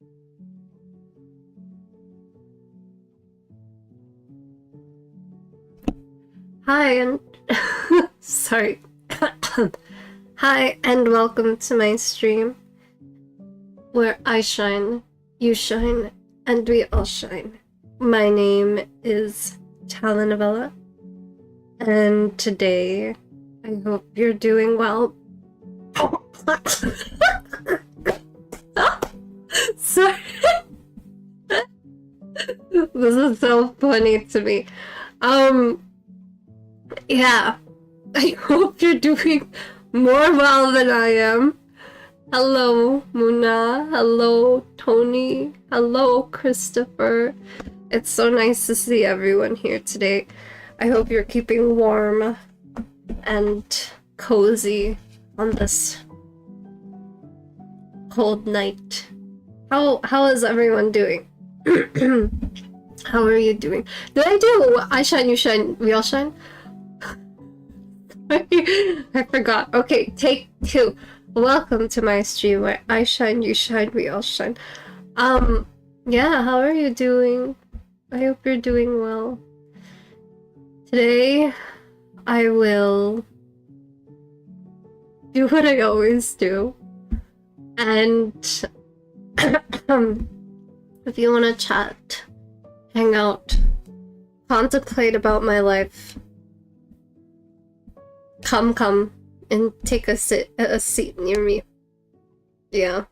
Hi and sorry. Hi and welcome to my stream where I shine, you shine, and we all shine. My name is Talanovella, and today I hope you're doing well. Sorry. This is so funny to me. Yeah, I hope you're doing more well than I am. Hello, Muna. Hello, Tony. Hello, Christopher. It's so nice to see everyone here today. I hope you're keeping warm and cozy on this cold night. How is everyone doing? How are you doing? Did I do I shine, you shine, we all shine? I forgot. Okay, take 2. Welcome to my stream where I shine, you shine, we all shine. Yeah, how are you doing? I hope you're doing well. Today, I will do what I always do. And if you want to chat, hang out, contemplate about my life, come and take a seat near me. Yeah.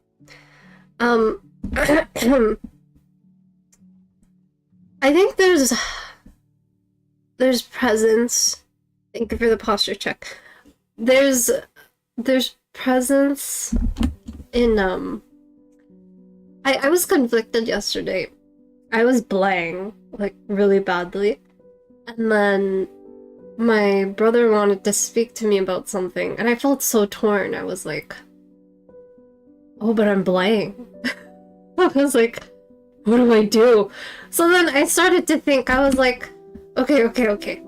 I think there's presence. Thank you for the posture check. There's presence in I was conflicted yesterday. I was blank, like really badly. And then my brother wanted to speak to me about something, and I felt so torn. I was like, oh, but I'm blank. I was like, what do I do? So then I started to think, I was like, okay.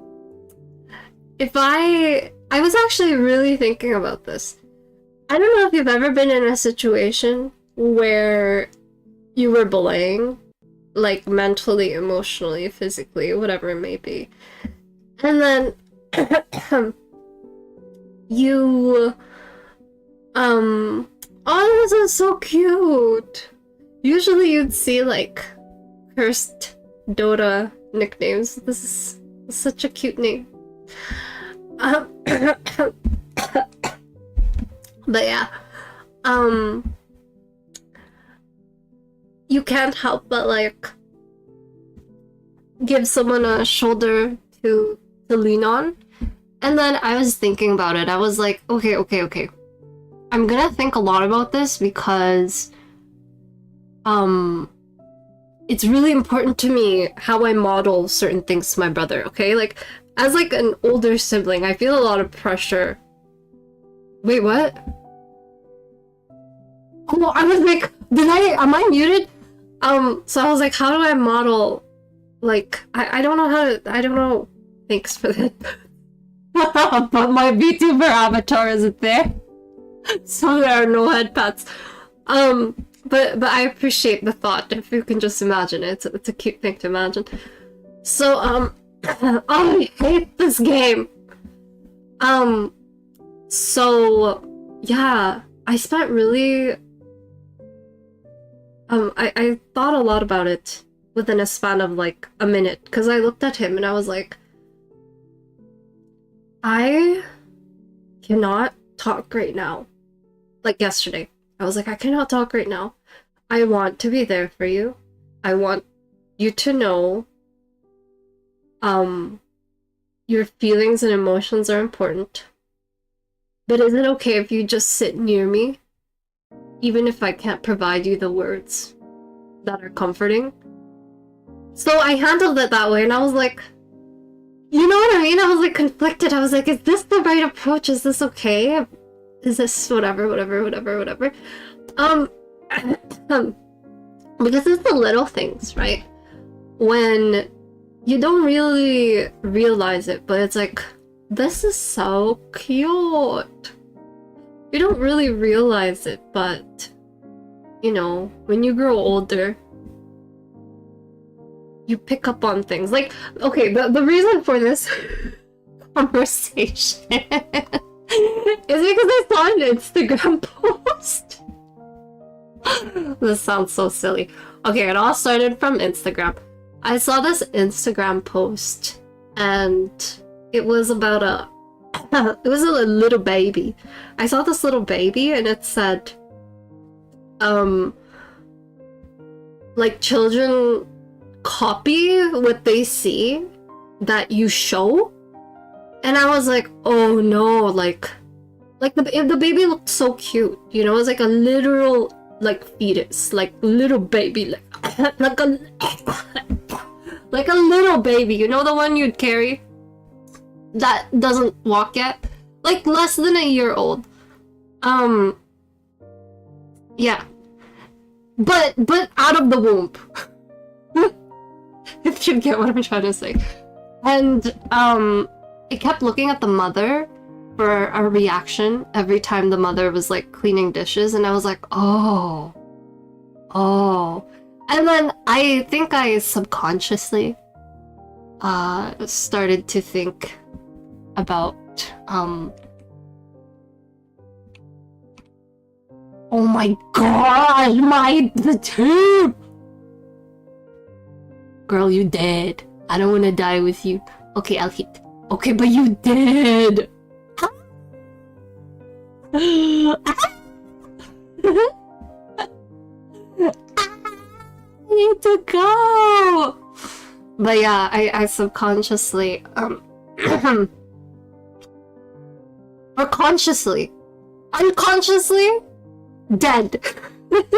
If I was actually really thinking about this. I don't know if you've ever been in a situation where you were blank, like mentally, emotionally, physically, whatever it may be. And then you oh, this is so cute. Usually you'd see like cursed Dota nicknames. This is such a cute name. But yeah, you can't help but like give someone a shoulder to lean on. And then I was thinking about it. I was like, okay. I'm gonna think a lot about this because it's really important to me how I model certain things to my brother, okay? Like, as like an older sibling, I feel a lot of pressure. Wait, what? Oh, I was like, am I muted? So I was like, how do I model, like, I don't know how to, I don't know. Thanks for that. But my VTuber avatar isn't there. So there are no head pats. But I appreciate the thought, if you can just imagine it. It's a cute thing to imagine. So, oh, I hate this game. So, yeah, I spent really, I thought a lot about it within a span of like a minute, because I looked at him and I was like, I cannot talk right now. Like yesterday, I was like, I cannot talk right now. I want to be there for you. I want you to know your feelings and emotions are important. But is it okay if you just sit near me? Even if I can't provide you the words that are comforting? So I handled it that way, and I was like, you know what I mean? I was like conflicted. I was like, is this the right approach? Is this okay? Is this whatever? But this is the little things, right? When you don't really realize it, but it's like, this is so cute. You don't really realize it, but you know, when you grow older, you pick up on things. Like, okay, the reason for this conversation is because I saw an Instagram post. This sounds so silly. Okay, it all started from Instagram. I saw this Instagram post, and it was about it was a little baby. I saw this little baby, and it said, like, children copy what they see that you show. And I was like, oh no, like the baby looked so cute, you know. It was like a literal, like, fetus, like little baby, like like a like a little baby, you know, the one you'd carry that doesn't walk yet, like less than a year old. Yeah, but out of the womb. If you get what I'm trying to say. And I kept looking at the mother for a reaction every time the mother was like cleaning dishes, and I was like, oh. And then I think I subconsciously started to think about oh my god, the tube! Girl, you dead. I don't want to die with you. Okay, I'll hit. Okay, but you did. I need to go. But yeah, I subconsciously or consciously, unconsciously dead. It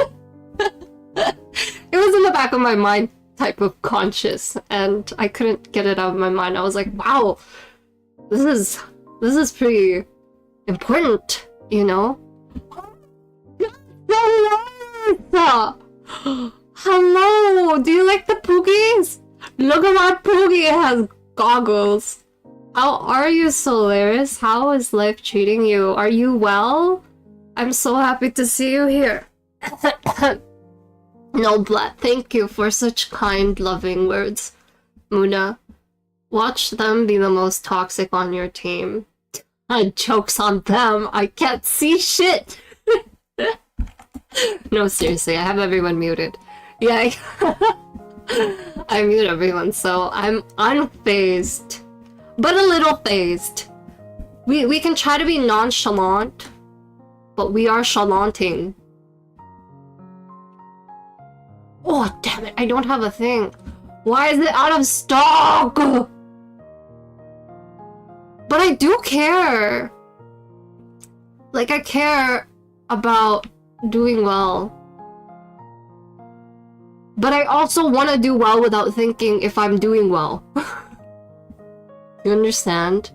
was in the back of my mind, type of conscious, and I couldn't get it out of my mind. I was like, wow, this is pretty important, you know. Hello, do you like the Poogies? Look at my Poogie, it has goggles. How are you, Solaris? How is life treating you? Are you well? I'm so happy to see you here. Noblet, thank you for such kind, loving words. Muna, watch them be the most toxic on your team. Jokes on them, I can't see shit! No, seriously, I have everyone muted. Yeah, I mute everyone, so I'm unfazed. But a little phased. We can try to be nonchalant, but we are chalanting. Oh, damn it, I don't have a thing. Why is it out of stock? But I do care. Like, I care about doing well. But I also want to do well without thinking if I'm doing well. You understand?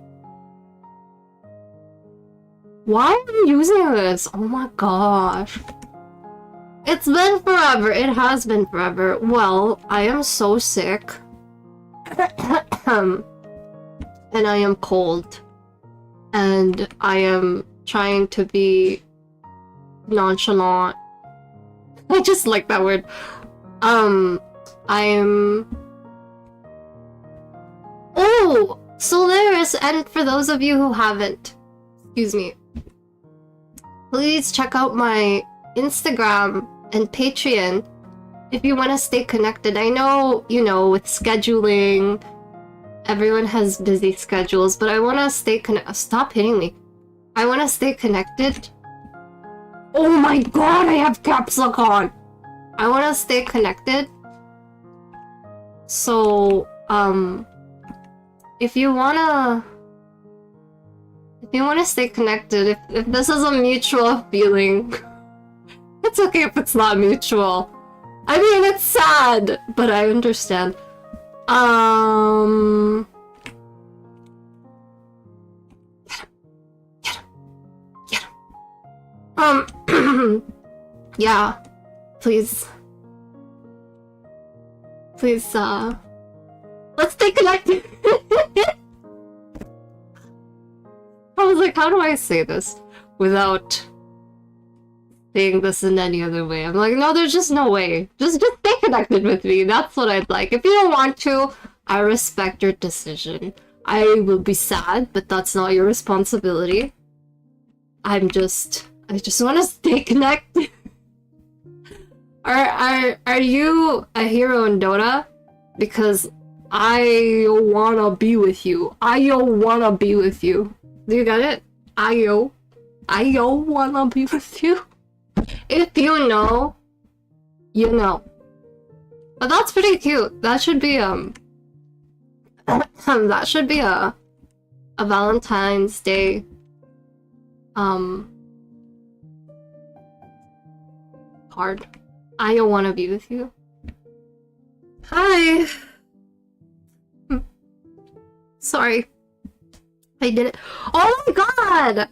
Why are you using this? Oh my gosh. It's been forever. It has been forever. Well, I am so sick. And I am cold. And I am trying to be nonchalant. I just like that word. I'm... Oh! Solaris, and for those of you who haven't, excuse me, please check out my Instagram and Patreon if you want to stay connected. I know, you know, with scheduling, everyone has busy schedules, but I want to stay Stop hitting me. I want to stay connected. Oh my god, I have caps lock on! I want to stay connected. So, if you wanna stay connected, if this is a mutual feeling, it's okay if it's not mutual. I mean, it's sad, but I understand. Yeah, please, let's stay connected. I was like, how do I say this without saying this in any other way. I'm like, no, there's just no way. Just stay connected with me. That's what I'd like. If you don't want to, I respect your decision. I will be sad, but that's not your responsibility. I just want to stay connected. Are you a hero in Dota? Because I wanna be with you. I wanna be with you. Do you get it? I wanna be with you. If you know, you know. But that's pretty cute. That should be that should be a Valentine's Day card. I wanna be with you. Hi. Sorry. I did it. Oh my god!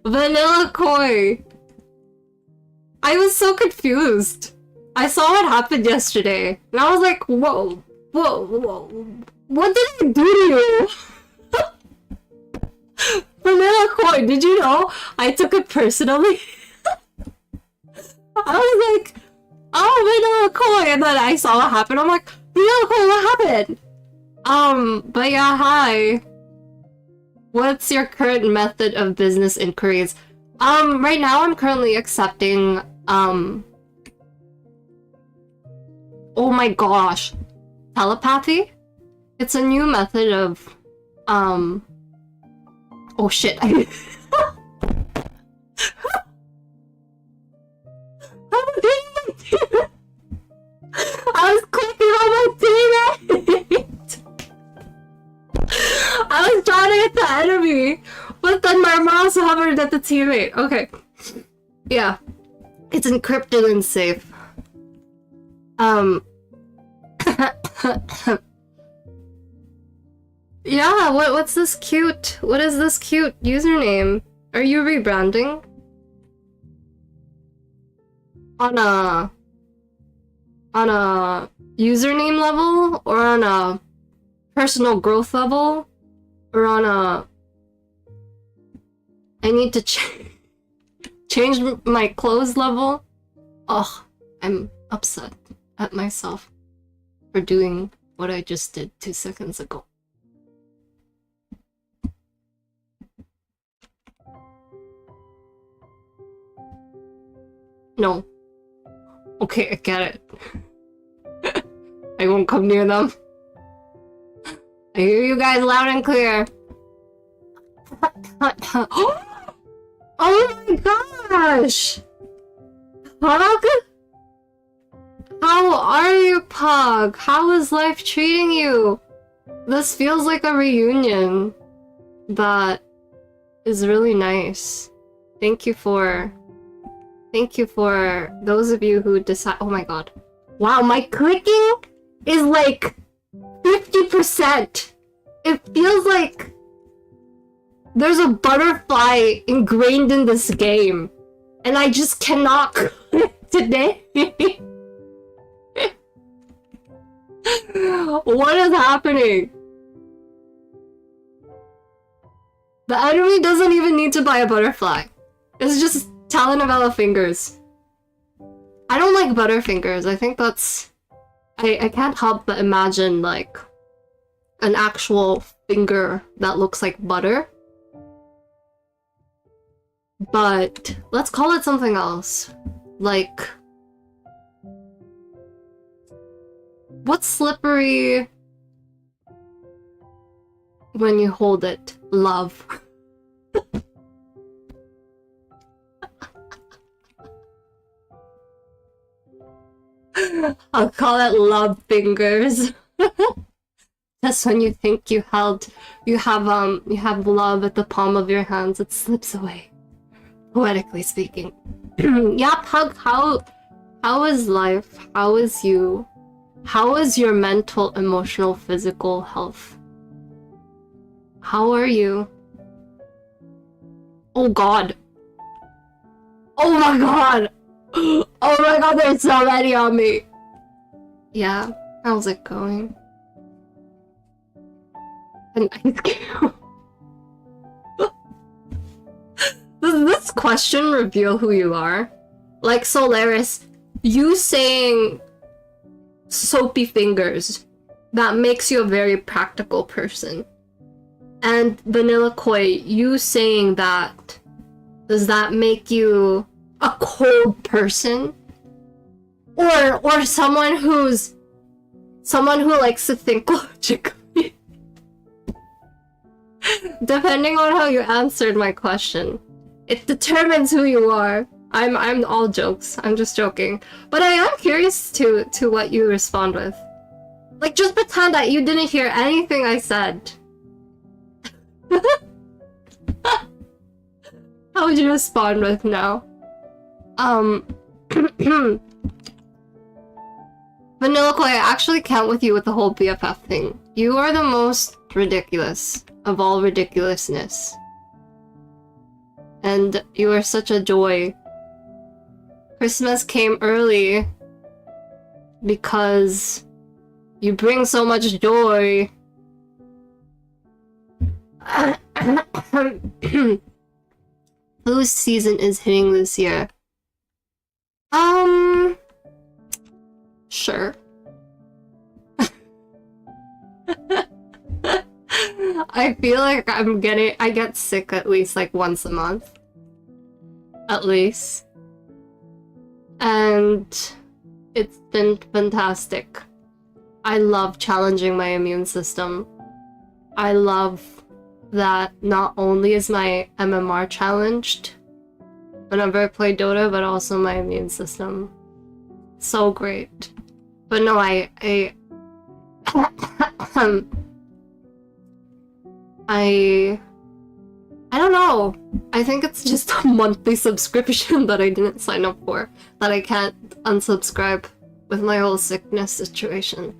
Vanilla Koi. I was so confused. I saw what happened yesterday, and I was like, whoa. What did I do to you? Vanilla Koi, did you know? I took it personally. I was like, oh, Vanilla Koi, and then I saw what happened. I'm like, Vanilla Koi, what happened? But yeah, hi. What's your current method of business inquiries? Right now I'm currently accepting, oh my gosh, telepathy? It's a new method of, oh shit. I was clicking on my teammate! I was trying to hit the enemy, but then my mouse hovered at the teammate. Okay. Yeah. It's encrypted and safe. Yeah, what's this cute? What is this cute username? Are you rebranding? On a username level, or on a personal growth level, or on a I need to change my clothes level? Ugh, I'm upset at myself for doing what I just did 2 seconds ago. No. Okay, I get it. I won't come near them. I hear you guys loud and clear. Oh my gosh! Pug? How are you, Pug? How is life treating you? This feels like a reunion that is really nice. Thank you for those of you who decide. Oh my god. Wow, my clicking is like 50%. It feels like there's a butterfly ingrained in this game, and I just cannot click today. What is happening? The enemy doesn't even need to buy a butterfly. It's just talanovella fingers. I don't like butterfingers. I think that's... I can't help but imagine, like, an actual finger that looks like butter. But let's call it something else. Like... what's slippery when you hold it? Love. I'll call it love fingers. Just when you think you have love at the palm of your hands, it slips away. Poetically speaking. Yeah, Pug, how is life? How is you? How is your mental, emotional, physical health? How are you? Oh god. Oh my god! Oh my god, there's so many on me! Yeah, how's it going? an ice cube. Does this question reveal who you are? Like Solaris, you saying soapy fingers, that makes you a very practical person. And Vanilla Koi, you saying that, does that make you a cold person? Or someone who likes to think logically? Depending on how you answered my question, it determines who you are. I'm all jokes. I'm just joking. But I am curious to what you respond with. Like, just pretend that you didn't hear anything I said. How would you respond with now? Vanilla Koi, I actually count with you with the whole BFF thing. You are the most ridiculous of all ridiculousness. And you are such a joy. Christmas came early because you bring so much joy. Whose season is hitting this year? Sure. I feel like I get sick at least like once a month. At least. And it's been fantastic. I love challenging my immune system. I love that not only is my MMR challenged whenever I play Dota, but also my immune system. So great. But no, I don't know. I think it's just a monthly subscription that I didn't sign up for, that I can't unsubscribe with my whole sickness situation.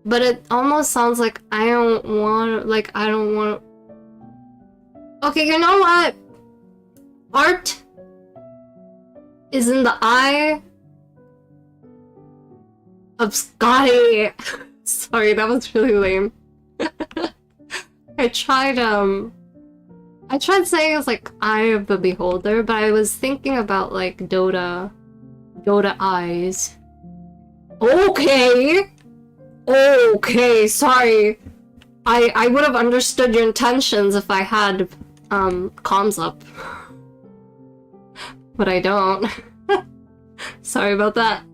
But it almost sounds like I don't want. Okay, you know what? Art is in the eye of Scotty. Sorry, that was really lame. I tried saying it's like Eye of the Beholder, but I was thinking about like Dota eyes. Okay, sorry. I would have understood your intentions if I had comms up. But I don't. Sorry about that.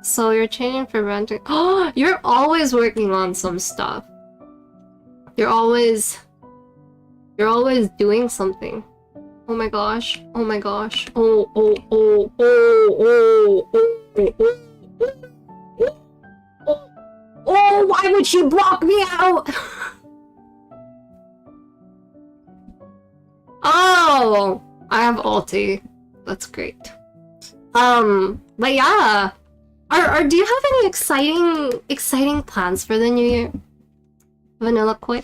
So you're changing for renting. Oh, you're always working on some stuff. You're always doing something. Oh my gosh. Oh my gosh. Oh. Oh, why would she block me out? Oh, I have ulti. That's great. But yeah. Do you have any exciting plans for the new year? Vanilla Koi?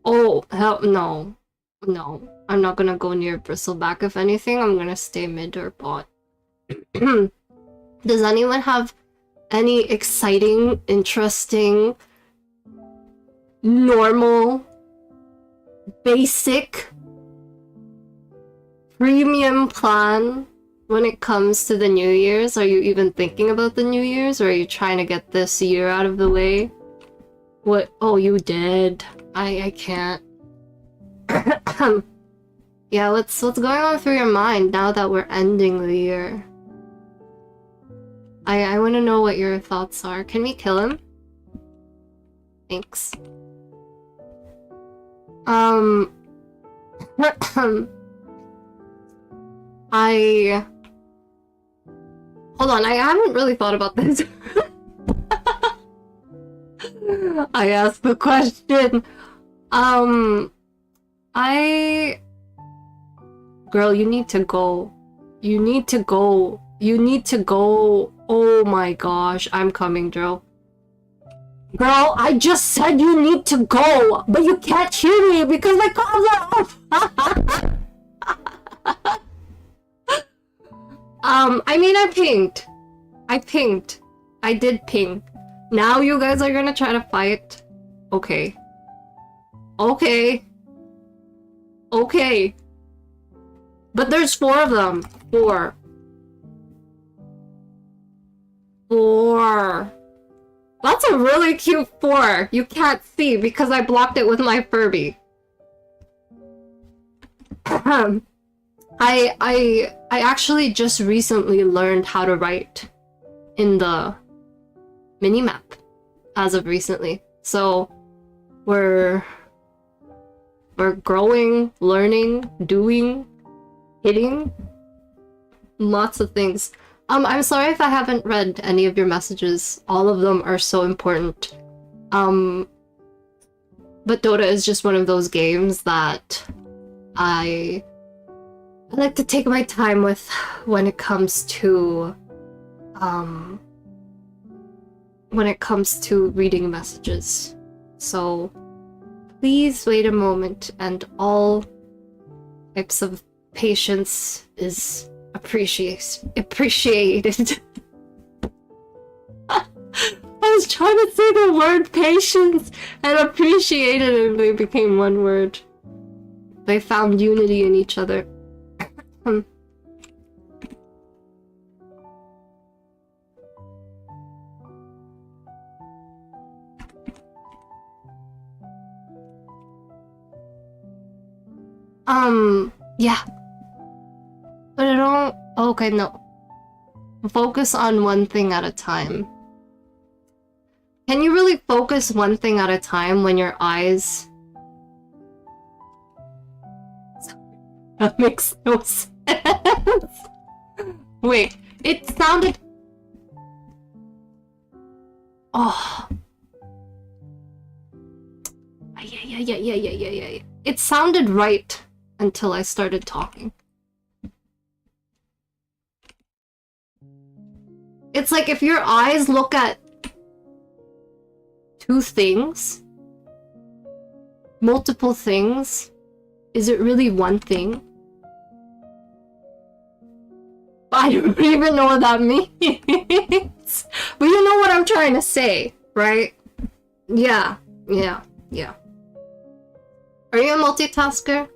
Oh, hell no. No, I'm not gonna go near Bristleback. If anything, I'm gonna stay mid or bot. Does anyone have any exciting, interesting, normal, basic, premium plan when it comes to the New Year's? Are you even thinking about the New Year's, or are you trying to get this year out of the way? What? Oh, you did. I can't. Yeah, what's going on through your mind now that we're ending the year? I want to know what your thoughts are. Can we kill him? Thanks. Hold on, I haven't really thought about this. I asked the question. Girl, you need to go. You need to go. You need to go. Oh my gosh, I'm coming, Dro. Girl, I just said you need to go, but you can't hear me because my calls are off. I mean, I pinged. I pinged. I did ping. Now you guys are gonna try to fight? Okay. Okay. Okay. But there's 4 of them. 4. 4. That's a really cute 4. You can't see because I blocked it with my Furby. I actually just recently learned how to write in the minimap as of recently. So we're growing, learning, doing, hitting, lots of things. I'm sorry if I haven't read any of your messages. All of them are so important. But Dota is just one of those games that I like to take my time with when it comes to reading messages. So please wait a moment, and all types of patience is appreciated. I was trying to say the word patience and appreciated, and they became one word. They found unity in each other. Yeah. But I don't... Okay, no. Focus on one thing at a time. Can you really focus one thing at a time when your eyes... That makes no sense. Wait, it sounded... Oh. Yeah. It sounded right until I started talking. It's like if your eyes look at 2 things, multiple things, is it really one thing? I don't even know what that means. But you know what I'm trying to say, right? Yeah. Are you a multitasker?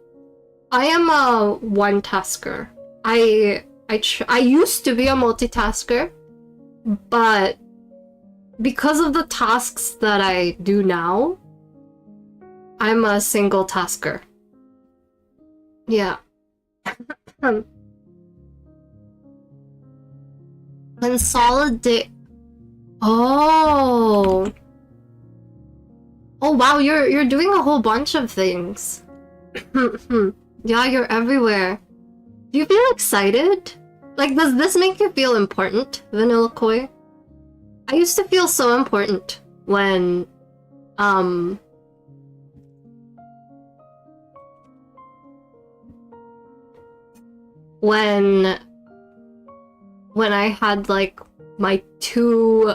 I am a one-tasker. I used to be a multitasker, but because of the tasks that I do now, I'm a single tasker. Yeah. Consolidate. Oh. Oh wow, you're doing a whole bunch of things. Yeah, you're everywhere. Do you feel excited? Like, does this make you feel important, Vanilla Koi? I used to feel so important when I had like my 2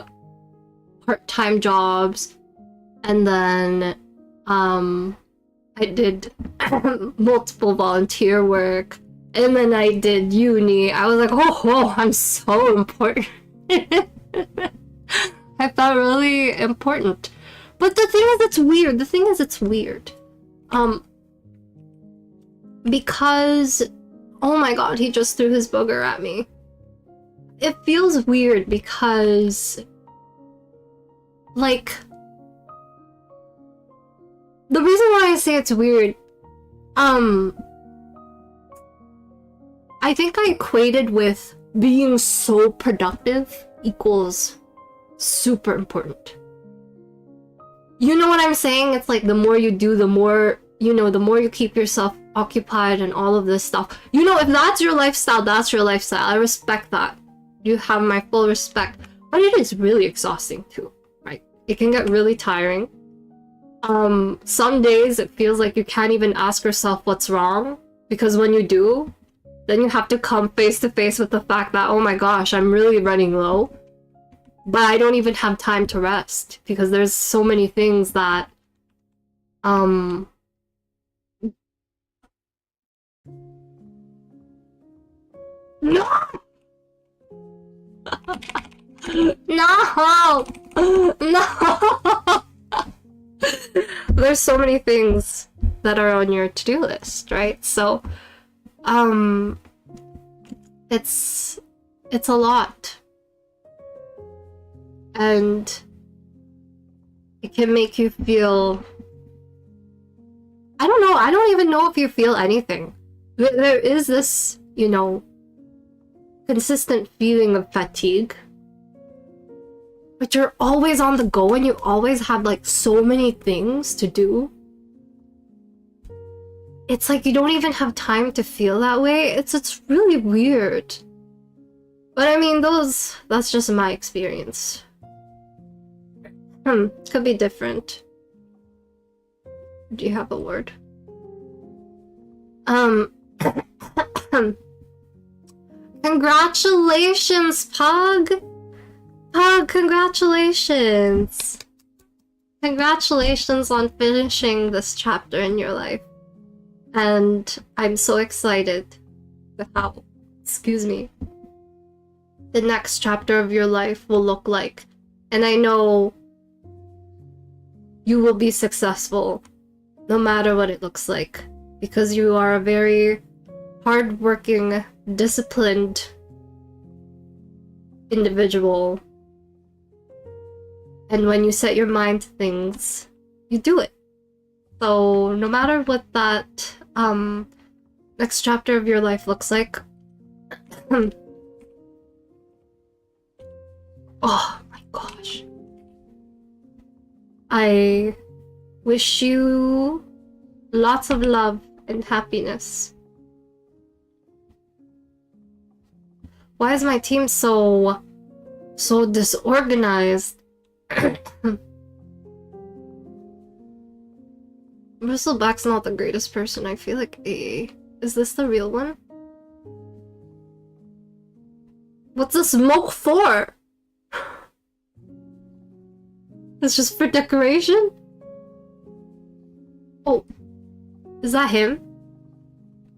part-time jobs, and then I did multiple volunteer work, and then I did uni. I was like, oh, I'm so important. I felt really important. But the thing is, it's weird. Because, oh my god, he just threw his booger at me. It feels weird because, like, the reason why I say it's weird, I think I equated with being so productive equals super important. You know what I'm saying? It's like the more you do, the more, you know, the more you keep yourself occupied and all of this stuff. You know, if that's your lifestyle, that's your lifestyle. I respect that. You have my full respect. But it is really exhausting too, right? It can get really tiring. Some days it feels like you can't even ask yourself what's wrong, because when you do, then you have to come face to face with the fact that, oh my gosh, I'm really running low. But I don't even have time to rest because there's so many things that no. No! No! There's so many things that are on your to-do list, right? So, it's a lot. And it can make you feel... I don't know, I don't even know if you feel anything. There is this, you know, consistent feeling of fatigue. But you're always on the go and you always have like so many things to do. It's like you don't even have time to feel that way. It's really weird. But I mean, that's just my experience. Could be different. Do you have a word? Congratulations, Pug! Pug, congratulations! Congratulations on finishing this chapter in your life. And I'm so excited with how, excuse me, the next chapter of your life will look like. And I know you will be successful no matter what it looks like, because you are a very hardworking, disciplined individual. And when you set your mind to things, you do it. So no matter what that next chapter of your life looks like, oh my gosh, I wish you lots of love and happiness. Why is my team so disorganized? Bristleback's not the greatest person. I feel like is this the real one? What's the smoke for? It's just for decoration? Oh, is that him?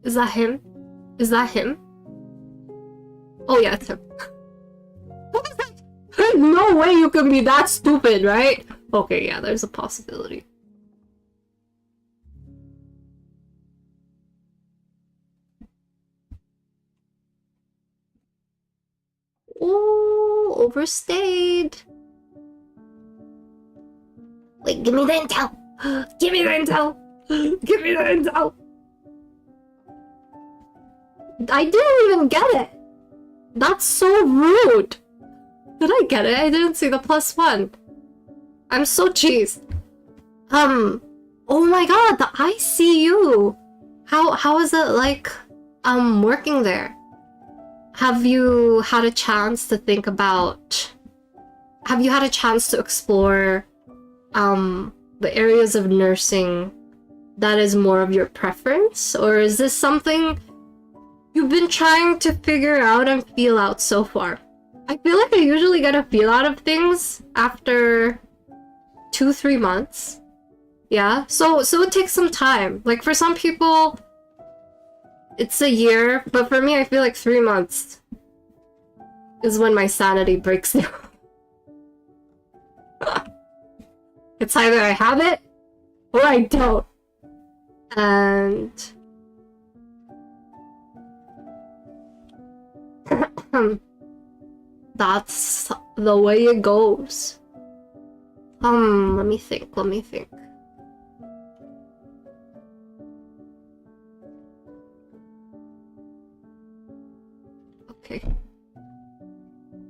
Is that him? Is that him? Oh yeah, it's him. There's no way you can be that stupid, right? Okay, yeah, there's a possibility. Ooh, overstayed. Wait, give me the intel. Give me the intel. Give me the intel. I didn't even get it. That's so rude. Did I get it? I didn't see the +1. I'm so cheesed. Oh my god, the ICU. How is it like working there? Have you had a chance to think about... Have you had a chance to explore the areas of nursing that is more of your preference? Or is this something you've been trying to figure out and feel out so far? I feel like I usually get a feel out of things after 2-3 months. Yeah, so it takes some time. Like for some people, it's a year, but for me, I feel like 3 months is when my sanity breaks down. It's either I have it or I don't. And that's the way it goes. Let me think. Okay.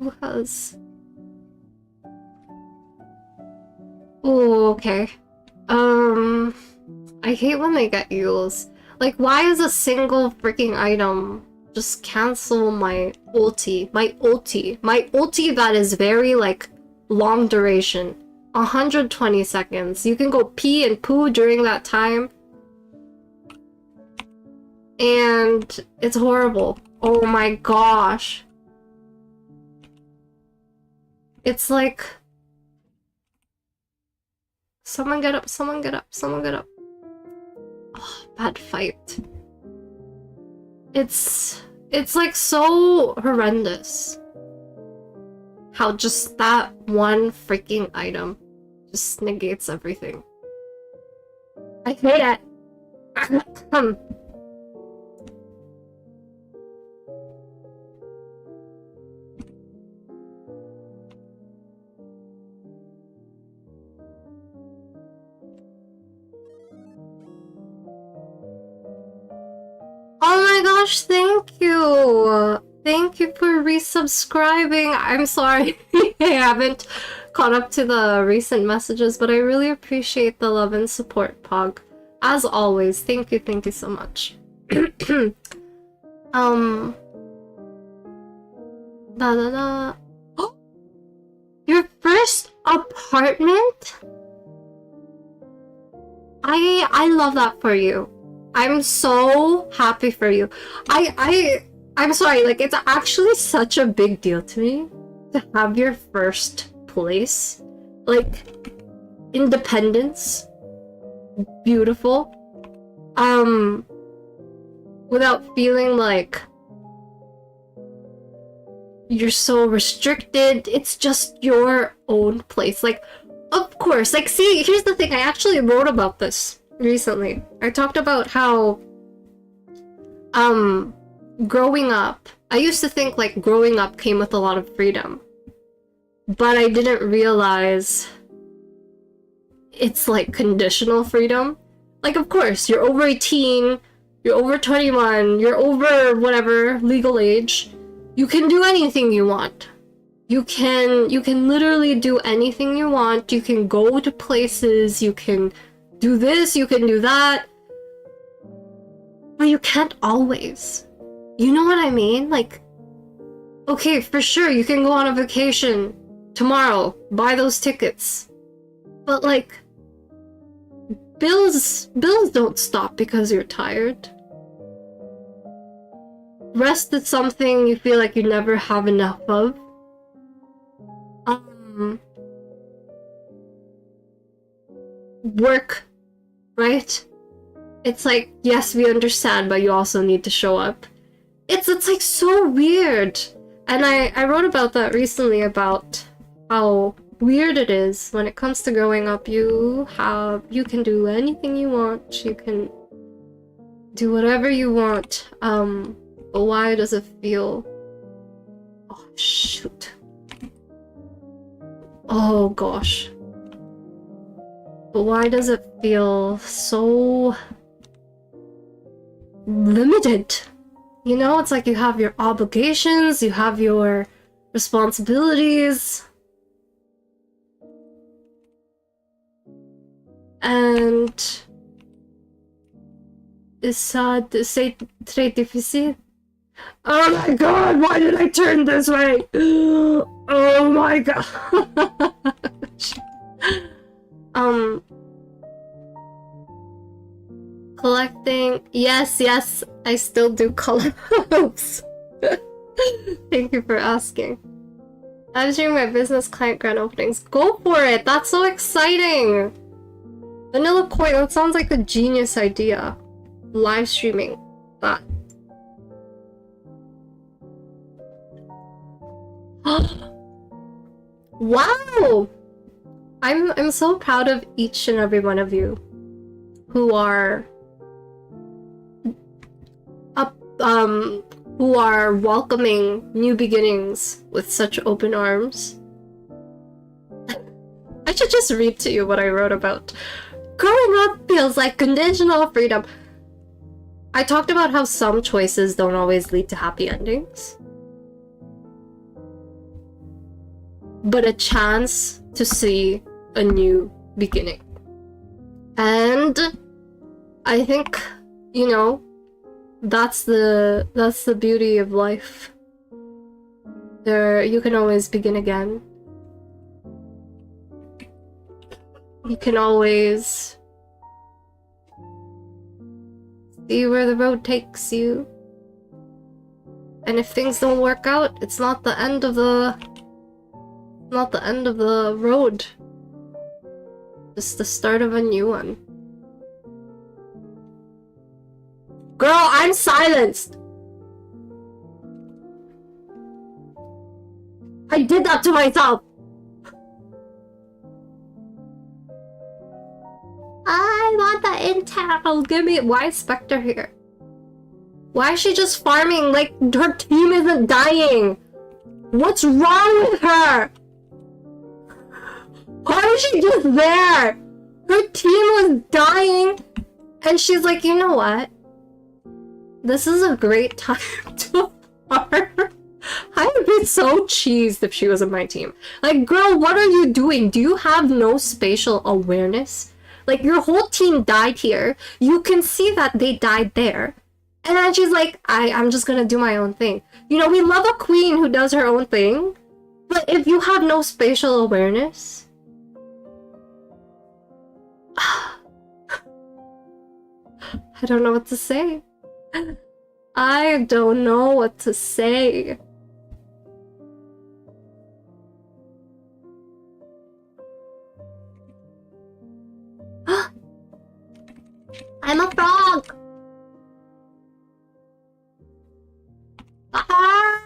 Who has... Oh, okay. I hate when they get Yules. Like, why is a single freaking item just cancel my ulti? My ulti that is very, like, long duration. 120 seconds. You can go pee and poo during that time. And it's horrible. Oh my gosh. It's like... Someone get up, someone get up, someone get up. Oh, bad fight. It's like so horrendous. how just that one freaking item just negates everything. I hate it. Oh my gosh, thank you! Thank you for resubscribing. I'm sorry I haven't caught up to the recent messages, but I really appreciate the love and support, Pog. As always, thank you so much. Oh, your first apartment? I love that for you. I'm so happy for you. I'm sorry, like, it's actually such a big deal to me to have your first place. Like, independence. Beautiful. Without feeling like you're so restricted. It's just your own place. Like, of course, like, see, here's the thing. I actually wrote about this recently. I talked about how, growing up, I used to think, like, growing up came with a lot of freedom. But I didn't realize it's, like, conditional freedom. Like, of course, you're over 18, you're over 21, you're over whatever, legal age. You can do anything you want. You can literally do anything you want. You can go to places, you can do this, you can do that. But you can't always. You know what I mean? Like, okay, for sure, you can go on a vacation tomorrow, buy those tickets. But, like, bills don't stop because you're tired. Rest is something you feel like you never have enough of. Work, right? It's like, yes, we understand, but you also need to show up. It's like so weird. And I wrote about that recently, about how weird it is when it comes to growing up. You can do anything you want, you can do whatever you want. But why does it feel... Oh, shoot. Oh, gosh. But why does it feel so... limited? You know, it's like you have your obligations, you have your responsibilities. And... c'est très difficile. Oh my god, why did I turn this way? Oh my god. Collecting. Yes, I still do collabs. Thank you for asking. I'm doing my business client grand openings. Go for it! That's so exciting! Vanilla coin, that sounds like a genius idea. Live streaming that. Wow! I'm so proud of each and every one of you who are welcoming new beginnings with such open arms. I should just read to you what I wrote about. Growing up feels like conditional freedom. I talked about how some choices don't always lead to happy endings, but a chance to see a new beginning. And I think, you know, that's the beauty of life. You can always begin again. You can always see where the road takes you. And if things don't work out, it's not the end of the road. It's the start of a new one. Girl, I'm silenced! I did that to myself! I want the intel! Give me- Why is Spectre here? Why is she just farming like her team isn't dying? What's wrong with her? Why is she just there? Her team was dying and she's like, you know what? This is a great time to farm. I would be so cheesed if she was on my team. Like, girl, what are you doing? Do you have no spatial awareness? Like, your whole team died here. You can see that they died there. And then she's like, I'm just gonna do my own thing. You know, we love a queen who does her own thing. But if you have no spatial awareness... I don't know what to say. I don't know what to say. I'm a frog! I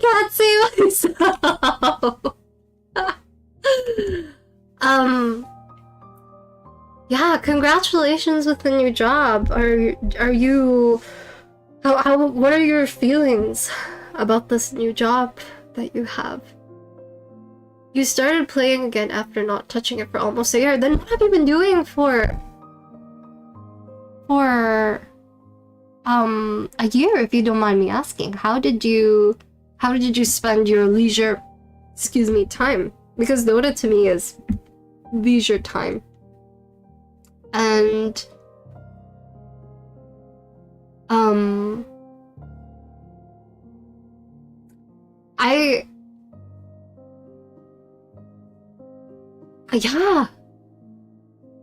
can't see myself! Yeah, congratulations with the new job. Are you... what are your feelings about this new job that you have? You started playing again after not touching it for almost a year. Then what have you been doing for a year, if you don't mind me asking? How did you spend your leisure, excuse me, time? Because Dota to me is leisure time. And yeah.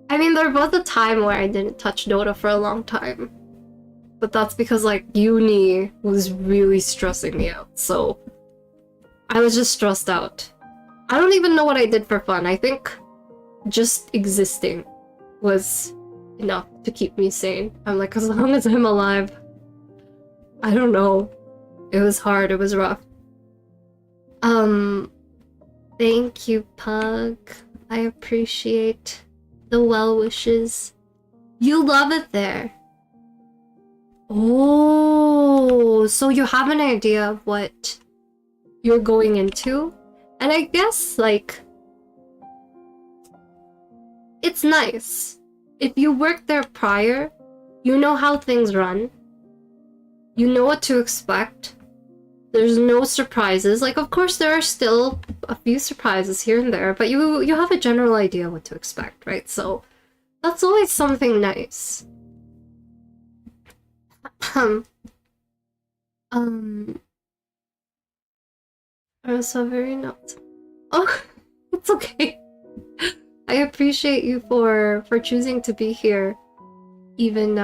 I mean, there was a time where I didn't touch Dota for a long time. But that's because, like, uni was really stressing me out, so I was just stressed out. I don't even know what I did for fun. I think just existing was enough to keep me sane. I'm like, as long as I'm alive. I don't know. It was hard, it was rough. Thank you, Pug. I appreciate the well wishes. You love it there. Oh, so you have an idea of what you're going into? And I guess, like, it's nice. If you worked there prior, you know how things run. You know what to expect. There's no surprises. Like, of course, there are still a few surprises here and there, but you have a general idea what to expect, right? So that's always something nice. I'm so very not. Oh, it's okay. I appreciate you for choosing to be here, even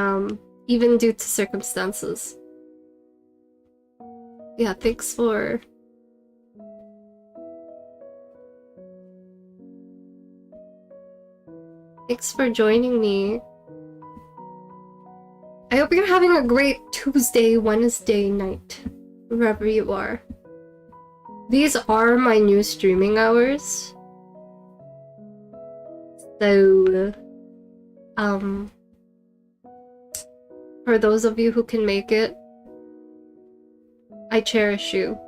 due to circumstances. Yeah, thanks for joining me. I hope you're having a great Tuesday, Wednesday night, wherever you are. These are my new streaming hours. So, for those of you who can make it, I cherish you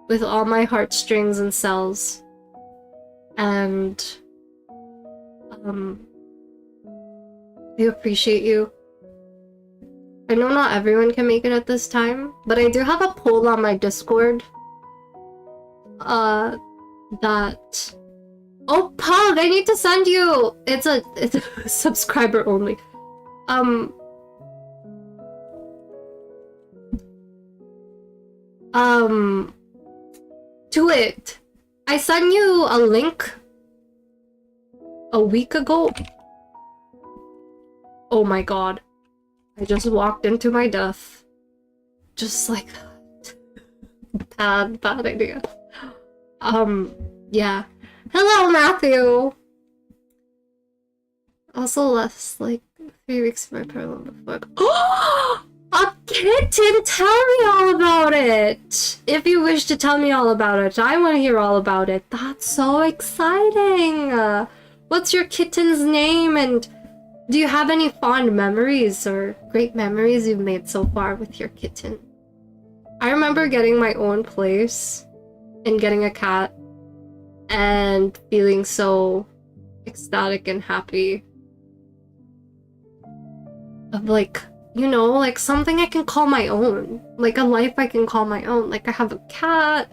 with all my heartstrings and cells. And, I appreciate you. I know not everyone can make it at this time, but I do have a poll on my Discord. That... Oh, Pug! I need to send you! It's a subscriber only. Do it! I sent you a link a week ago. Oh my god. I just walked into my death. Just like that. Bad idea. Yeah. Hello, Matthew! Also less, like, 3 weeks of my parallel before. Oh! A kitten! Tell me all about it! If you wish to tell me all about it, I want to hear all about it. That's so exciting! What's your kitten's name, and do you have any fond memories or great memories you've made so far with your kitten? I remember getting my own place and getting a cat and feeling so ecstatic and happy. Of like, you know, like something I can call my own. Like a life I can call my own. Like I have a cat.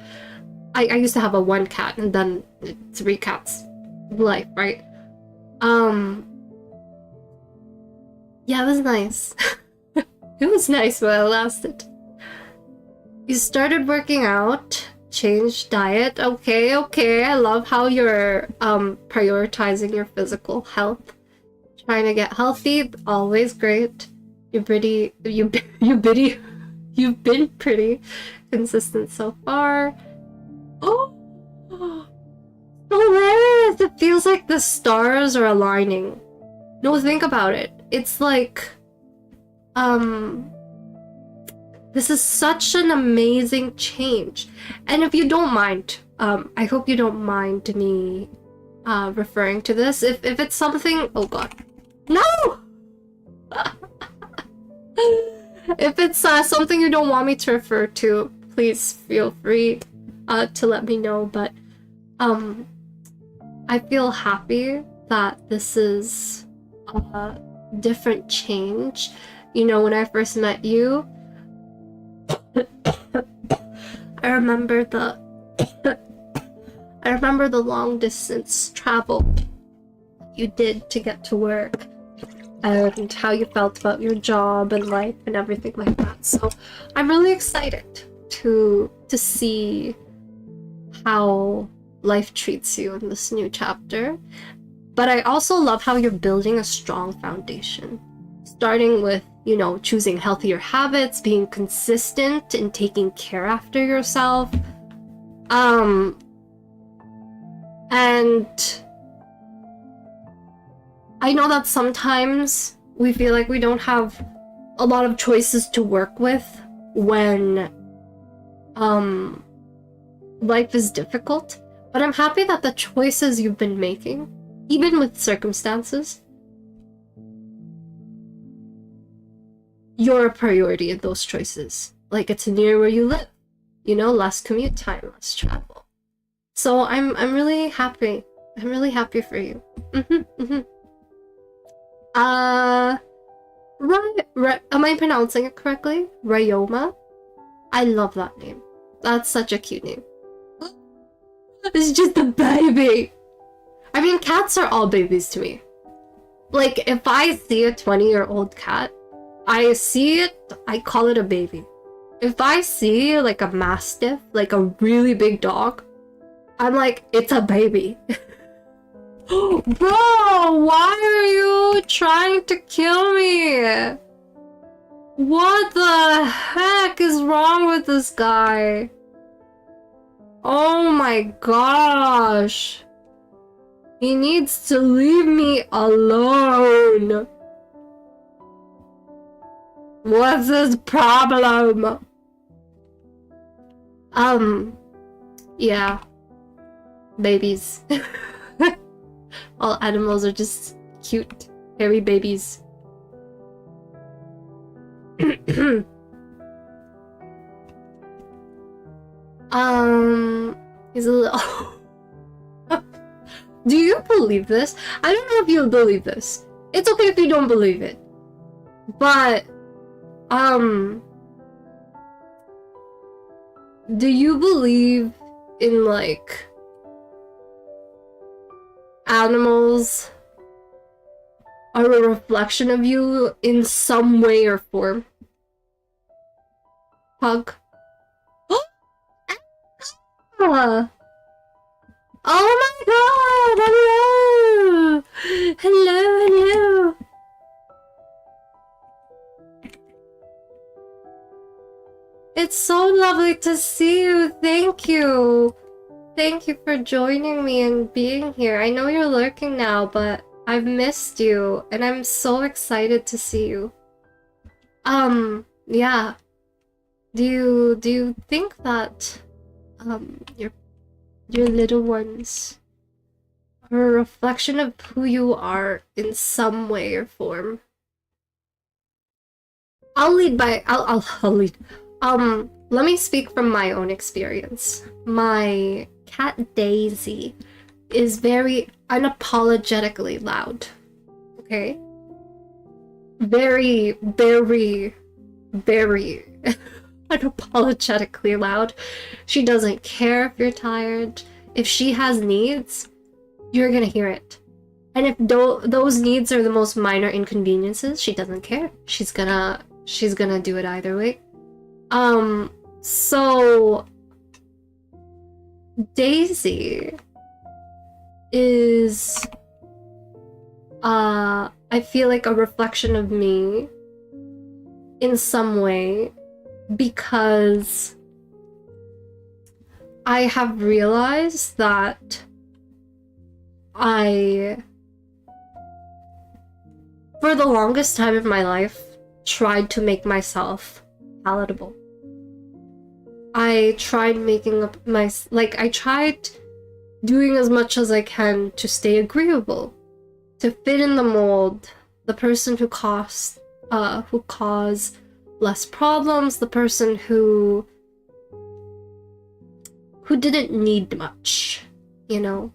I used to have a one cat and then 3 cats life, right? Yeah, it was nice. It was nice while it lasted. You started working out, changed diet. Okay, I love how you're prioritizing your physical health. Trying to get healthy, always great. You've been pretty consistent so far. Oh, hilarious! It feels like the stars are aligning. No, think about it. It's like, this is such an amazing change. And if you don't mind, I hope you don't mind me referring to this. If it's something, oh god, no. If it's something you don't want me to refer to, please feel free to let me know. But I feel happy that this is a different change. You know, when I first met you, I remember the long distance travel you did to get to work, and how you felt about your job and life and everything like that. So I'm really excited to see how life treats you in this new chapter. But I also love how you're building a strong foundation, starting with, you know, choosing healthier habits, being consistent and taking care after yourself. And I know that sometimes we feel like we don't have a lot of choices to work with when life is difficult, but I'm happy that the choices you've been making, even with circumstances, you're a priority in those choices. Like, it's near where you live, you know, less commute time, less travel. So I'm really happy. I'm really happy for you. Am I pronouncing it correctly? Ryoma? I love that name. That's such a cute name. It's just a baby. I mean, cats are all babies to me. Like, if I see a 20-year-old cat, I see it, I call it a baby. If I see like a mastiff, like a really big dog, I'm like, it's a baby. Bro, why are you trying to kill me? What the heck is wrong with this guy? Oh my gosh. He needs to leave me alone. What's his problem? Yeah. Babies. All animals are just cute, hairy babies. He's a little... Do you believe this? I don't know if you'll believe this. It's okay if you don't believe it. But, do you believe in, like, animals are a reflection of you in some way or form? Pug? Ah. Oh my god! Hello! Hello! It's so lovely to see you. Thank you. Thank you for joining me and being here. I know you're lurking now, but I've missed you, and I'm so excited to see you. yeah. Do you think that your little ones are a reflection of who you are in some way or form? I'll lead. Let me speak from my own experience. My cat Daisy is very unapologetically loud. Okay? Very, very, very unapologetically loud. She doesn't care if you're tired. If she has needs, you're gonna hear it. And if those needs are the most minor inconveniences, she doesn't care. She's gonna do it either way. So Daisy is I feel like a reflection of me in some way, because I have realized that for the longest time of my life, tried to make myself palatable. I tried making up I tried doing as much as I can to stay agreeable, to fit in the mold, the person who cause less problems, the person who didn't need much, you know?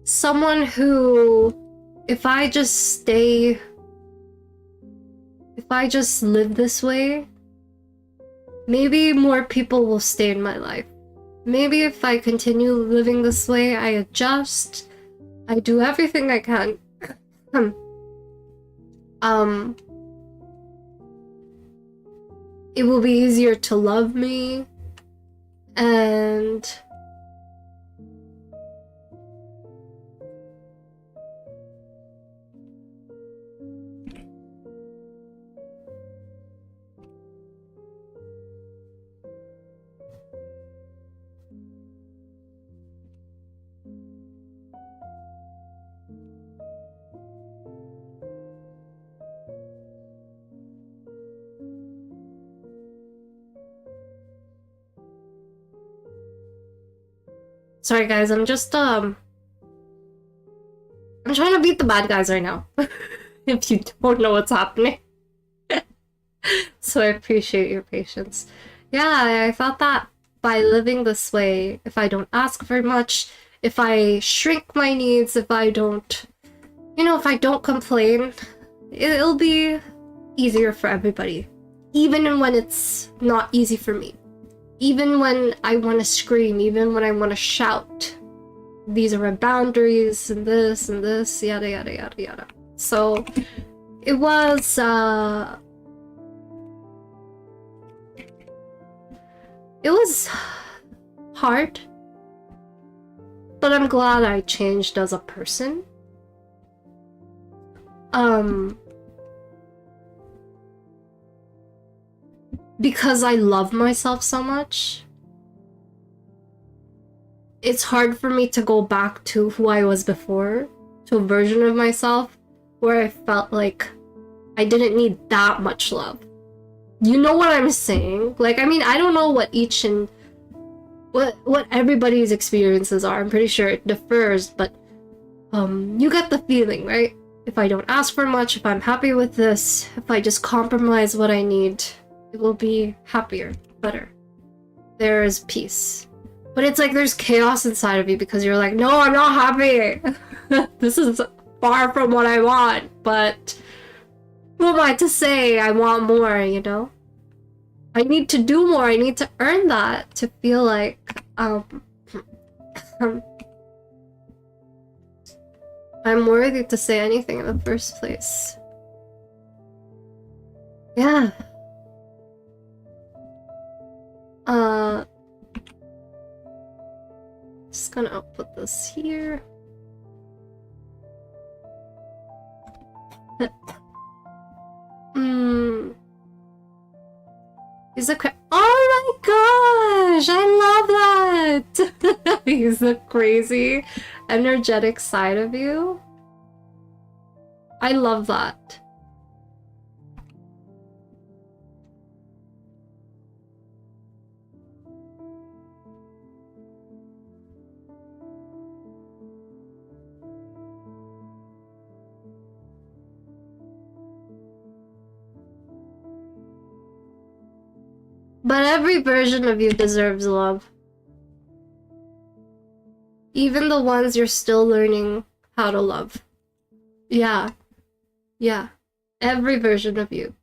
Someone who, if I just live this way, maybe more people will stay in my life. Maybe if I continue living this way, I adjust, I do everything I can. It will be easier to love me, and sorry guys, I'm trying to beat the bad guys right now. If you don't know what's happening. So I appreciate your patience. Yeah, I thought that by living this way, if I don't ask for much, if I shrink my needs, if I don't complain, it'll be easier for everybody. Even when it's not easy for me. Even when I want to scream, even when I want to shout. These are my boundaries, and this, yada yada yada yada. So it was hard, but I'm glad I changed as a person. Because I love myself so much, it's hard for me to go back to who I was before, to a version of myself where I felt like I didn't need that much love. You know what I'm saying? Like, I mean, I don't know what what everybody's experiences are. I'm pretty sure it differs, but you get the feeling, right? If I don't ask for much, if I'm happy with this, if I just compromise what I need, it will be happier, better. There is peace. But it's like there's chaos inside of you because you're like, no, I'm not happy. This is far from what I want, but who am I to say I want more, you know? I need to do more. I need to earn that to feel like I'm worthy to say anything in the first place. Yeah. Just gonna output this here. He's a oh my gosh, I love that! He's the crazy, energetic side of you. I love that. But every version of you deserves love. Even the ones you're still learning how to love. Yeah. Yeah. Every version of you.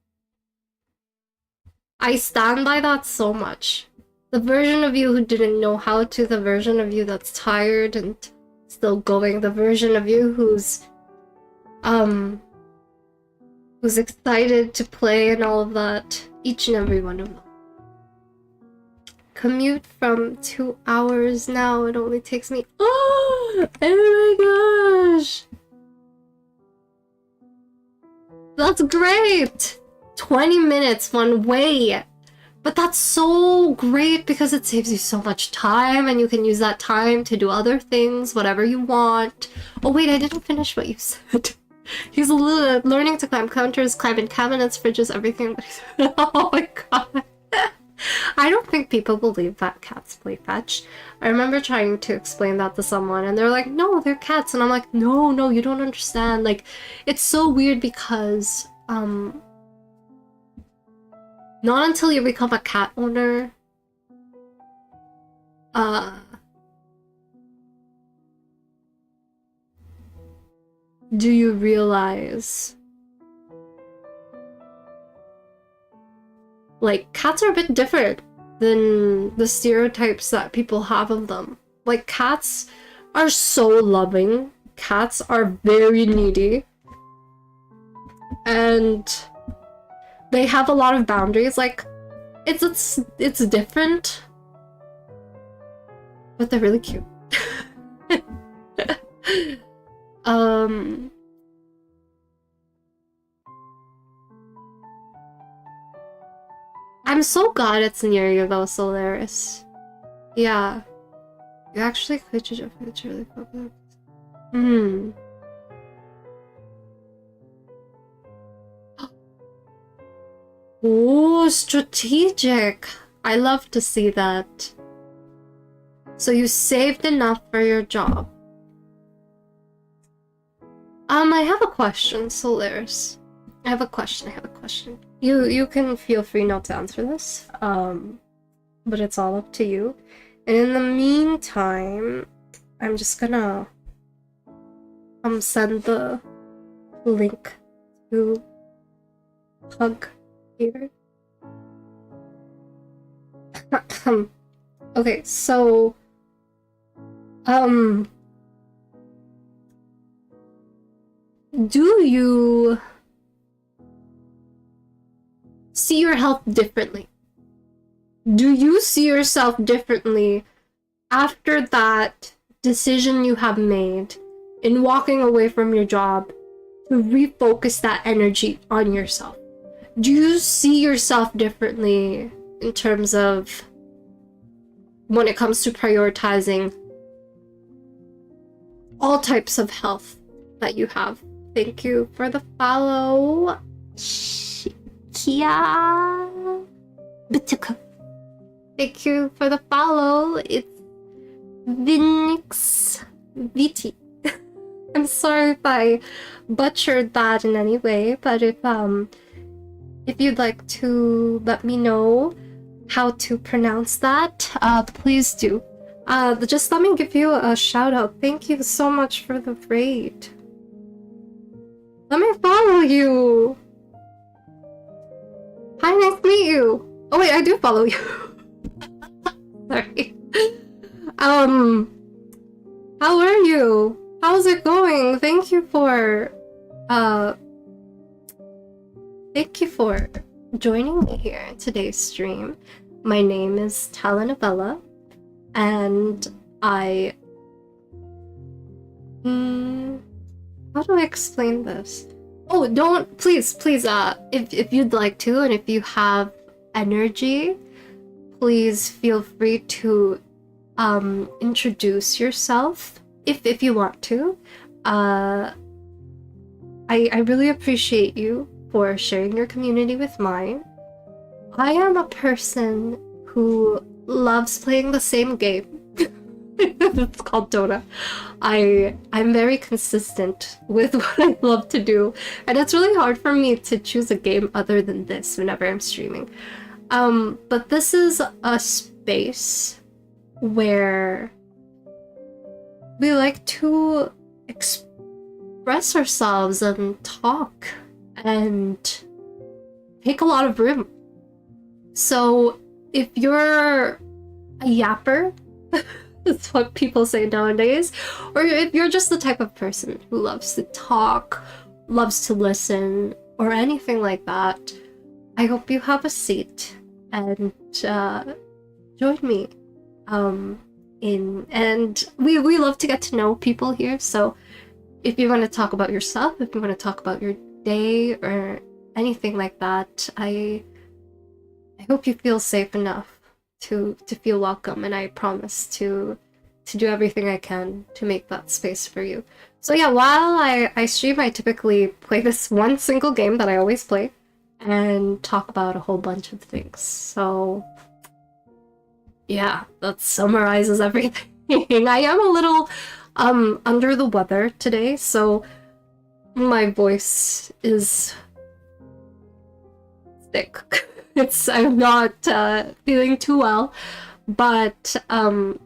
I stand by that so much. The version of you who didn't know how to, the version of you that's tired and still going, the version of you who's excited to play and all of that. Each and every one of them. Commute from 2 hours now. It only takes me. Oh my gosh! That's great! 20 minutes one way. But that's so great because it saves you so much time and you can use that time to do other things, whatever you want. Oh wait, I didn't finish what you said. He's learning to climb counters, climb in cabinets, fridges, everything. Oh my god. I don't think people believe that cats play fetch. I remember trying to explain that to someone and they're like, no, they're cats. And I'm like, no, you don't understand. Like, it's so weird because, not until you become a cat owner, do you realize, like, cats are a bit different than the stereotypes that people have of them. Like, cats are so loving. Cats are very needy. And they have a lot of boundaries. Like, it's different. But they're really cute. I'm so glad it's near you though, Solaris. Yeah. You actually could change your future really quickly. Oh, strategic. I love to see that. So you saved enough for your job. I have a question, Solaris. I have a question. You can feel free not to answer this. But it's all up to you. And in the meantime, I'm just gonna send the link to Hug here. Okay, so do you see your health differently? Do you see yourself differently after that decision you have made in walking away from your job to refocus that energy on yourself? Do you see yourself differently in terms of when it comes to prioritizing all types of health that you have? Thank you for the follow, Kia Bituka. Thank you for the follow. It's Vinix Viti. I'm sorry if I butchered that in any way, but if you'd like to let me know how to pronounce that, please do. Just let me give you a shout out. Thank you so much for the raid. Let me follow you. Hi, nice to meet you. Oh wait, I do follow you. Sorry. How are you? How's it going? Thank you for joining me here in today's stream. My name is Talanovella, and I how do I explain this? Oh, don't please if you'd like to, and if you have energy, please feel free to introduce yourself if you want to. I really appreciate you for sharing your community with mine. I am a person who loves playing the same game. It's called Dota. I'm very consistent with what I love to do, and it's really hard for me to choose a game other than this whenever I'm streaming. But this is a space where we like to express ourselves and talk and take a lot of room. So if you're a yapper, that's what people say nowadays, or if you're just the type of person who loves to talk, loves to listen, or anything like that, I hope you have a seat and join me. And we love to get to know people here, so if you want to talk about yourself, if you want to talk about your day or anything like that, I hope you feel safe enough to feel welcome, and I promise to do everything I can to make that space for you. So yeah, while I stream, I typically play this one single game that I always play and talk about a whole bunch of things. So yeah, that summarizes everything. I am a little under the weather today, so my voice is thick. I'm not feeling too well, but I'm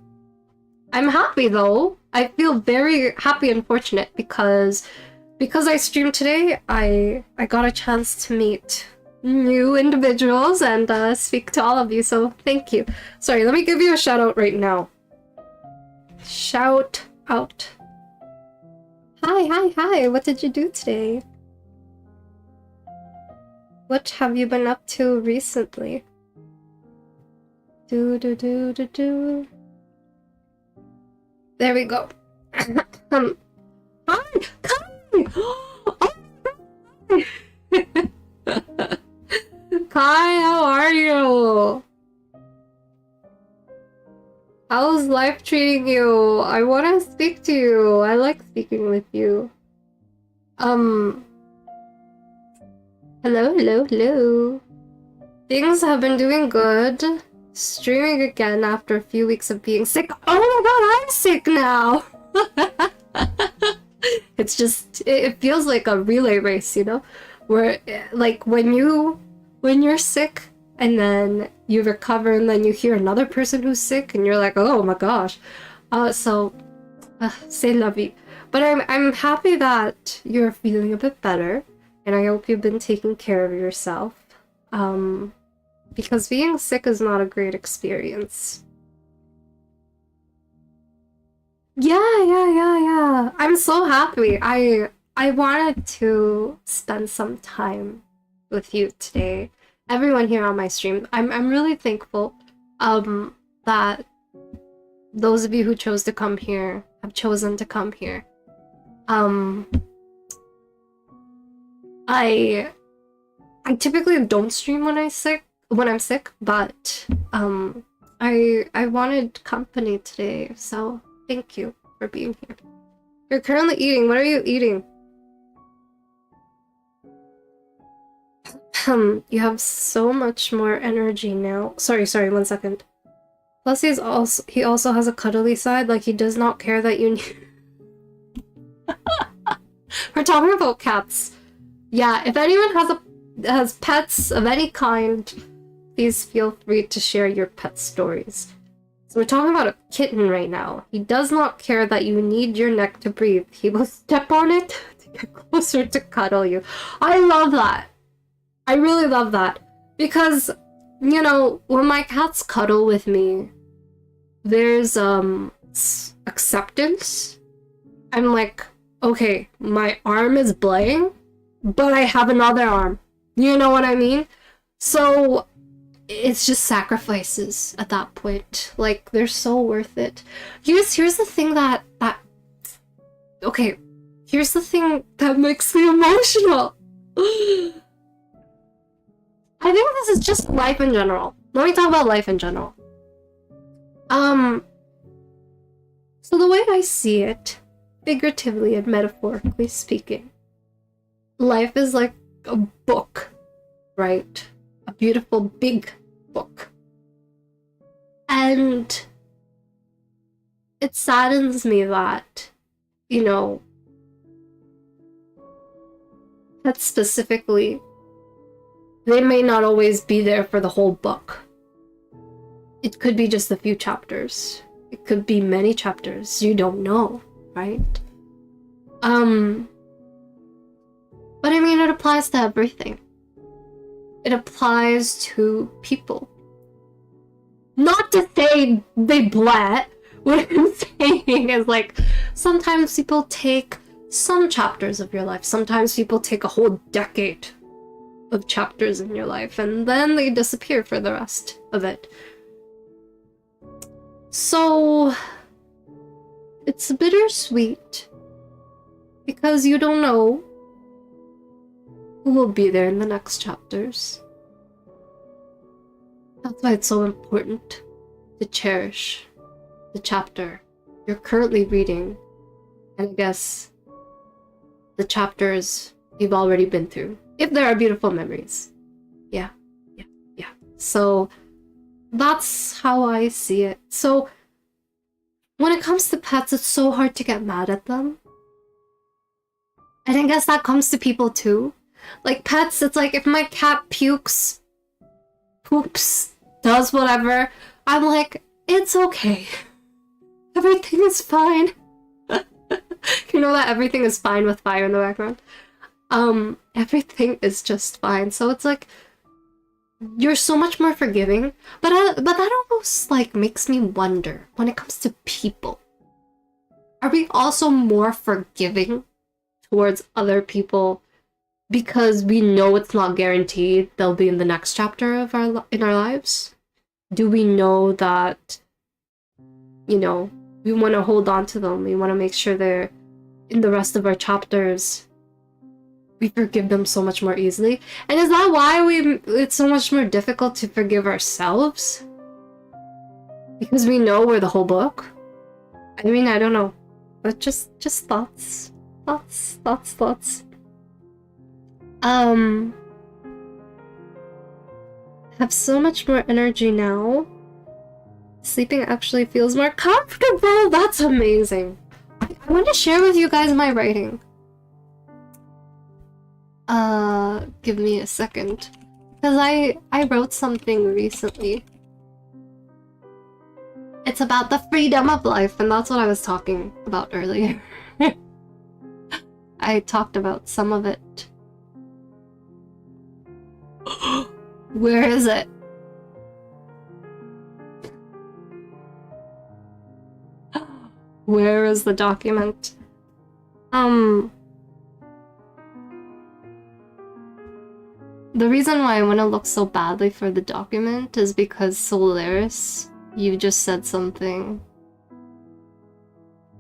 happy though. I feel very happy and fortunate because I streamed today. I got a chance to meet new individuals and speak to all of you, so thank you. Sorry, let me give you a shout out right now. Shout out. Hi, what did you do today? What have you been up to recently? Do. There we go. Hi, Kai! Oh, Kai, how are you? How's life treating you? I want to speak to you. I like speaking with you. Hello. Things have been doing good. Streaming again after a few weeks of being sick. Oh my god, I'm sick now! It's just, it feels like a relay race, you know? Where, like, when you're sick, and then you recover, and then you hear another person who's sick, and you're like, oh my gosh. C'est la vie. But I'm happy that you're feeling a bit better, and I hope you've been taking care of yourself. Because being sick is not a great experience. Yeah. I'm so happy. I wanted to spend some time with you today. Everyone here on my stream. I'm really thankful that those of you who chose to come here have chosen to come here. I typically don't stream when I'm sick, but I wanted company today, so thank you for being here. You're currently eating. What are you eating? You have so much more energy now. Sorry, 1 second. Plus he also has a cuddly side, like he does not care that you need. We're talking about cats. Yeah, if anyone has pets of any kind, please feel free to share your pet stories. So we're talking about a kitten right now. He does not care that you need your neck to breathe. He will step on it to get closer to cuddle you. I love that. I really love that. Because, you know, when my cats cuddle with me, there's acceptance. I'm like, okay, my arm is bleeding, but I have another arm. You know what I mean? So it's just sacrifices at that point. Like, they're so worth it. Here's the thing that okay, here's the thing that makes me emotional. I think this is just life in general. Let me talk about life in general. So the way I see it, figuratively and metaphorically speaking, life is like a book, right? A beautiful big book. And it saddens me that, you know, that specifically they may not always be there for the whole book. It could be just a few chapters. It could be many chapters. You don't know, right? But I mean, it applies to everything. It applies to people. Not to say they blat. What I'm saying is, like, sometimes people take some chapters of your life. Sometimes people take a whole decade of chapters in your life, and then they disappear for the rest of it. So, it's bittersweet, because you don't know who will be there in the next chapters. That's why it's so important to cherish the chapter you're currently reading, and I guess the chapters you've already been through, if there are beautiful memories. Yeah. So that's how I see it. So when it comes to pets, it's so hard to get mad at them. And I guess that comes to people too. Like pets, it's like if my cat pukes, poops, does whatever, I'm like, it's okay. Everything is fine. You know that everything is fine with fire in the background? Everything is just fine. So it's like, you're so much more forgiving. But that almost like makes me wonder, when it comes to people, are we also more forgiving towards other people because we know it's not guaranteed they'll be in the next chapter of our lives? Do we know that, you know, we want to hold on to them, we want to make sure they're in the rest of our chapters? We forgive them so much more easily. And is that why it's so much more difficult to forgive ourselves? Because we know we're the whole book? I mean, I don't know. But just thoughts. Thoughts. Have so much more energy now. Sleeping actually feels more comfortable. That's amazing. I want to share with you guys my writing. Give me a second. Because I wrote something recently. It's about the freedom of life, and that's what I was talking about earlier. I talked about some of it. Where is it? Where is the document? The reason why I want to look so badly for the document is because Solaris, you just said something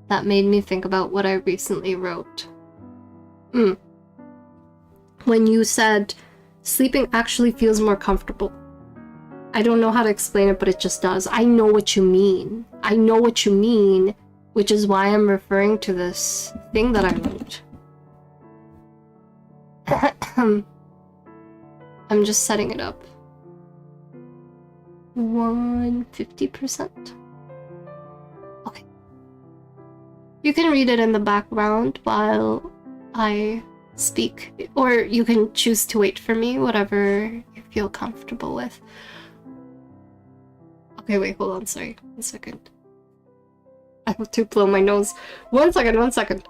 that made me think about what I recently wrote. When you said, sleeping actually feels more comfortable. I don't know how to explain it, but it just does. I know what you mean. I know what you mean, which is why I'm referring to this thing that I wrote. I'm just setting it up. 150%. Okay. You can read it in the background while I speak, or you can choose to wait for me, whatever you feel comfortable with. Okay, wait, hold on, sorry. 1 second. I have to blow my nose. 1 second, 1 second.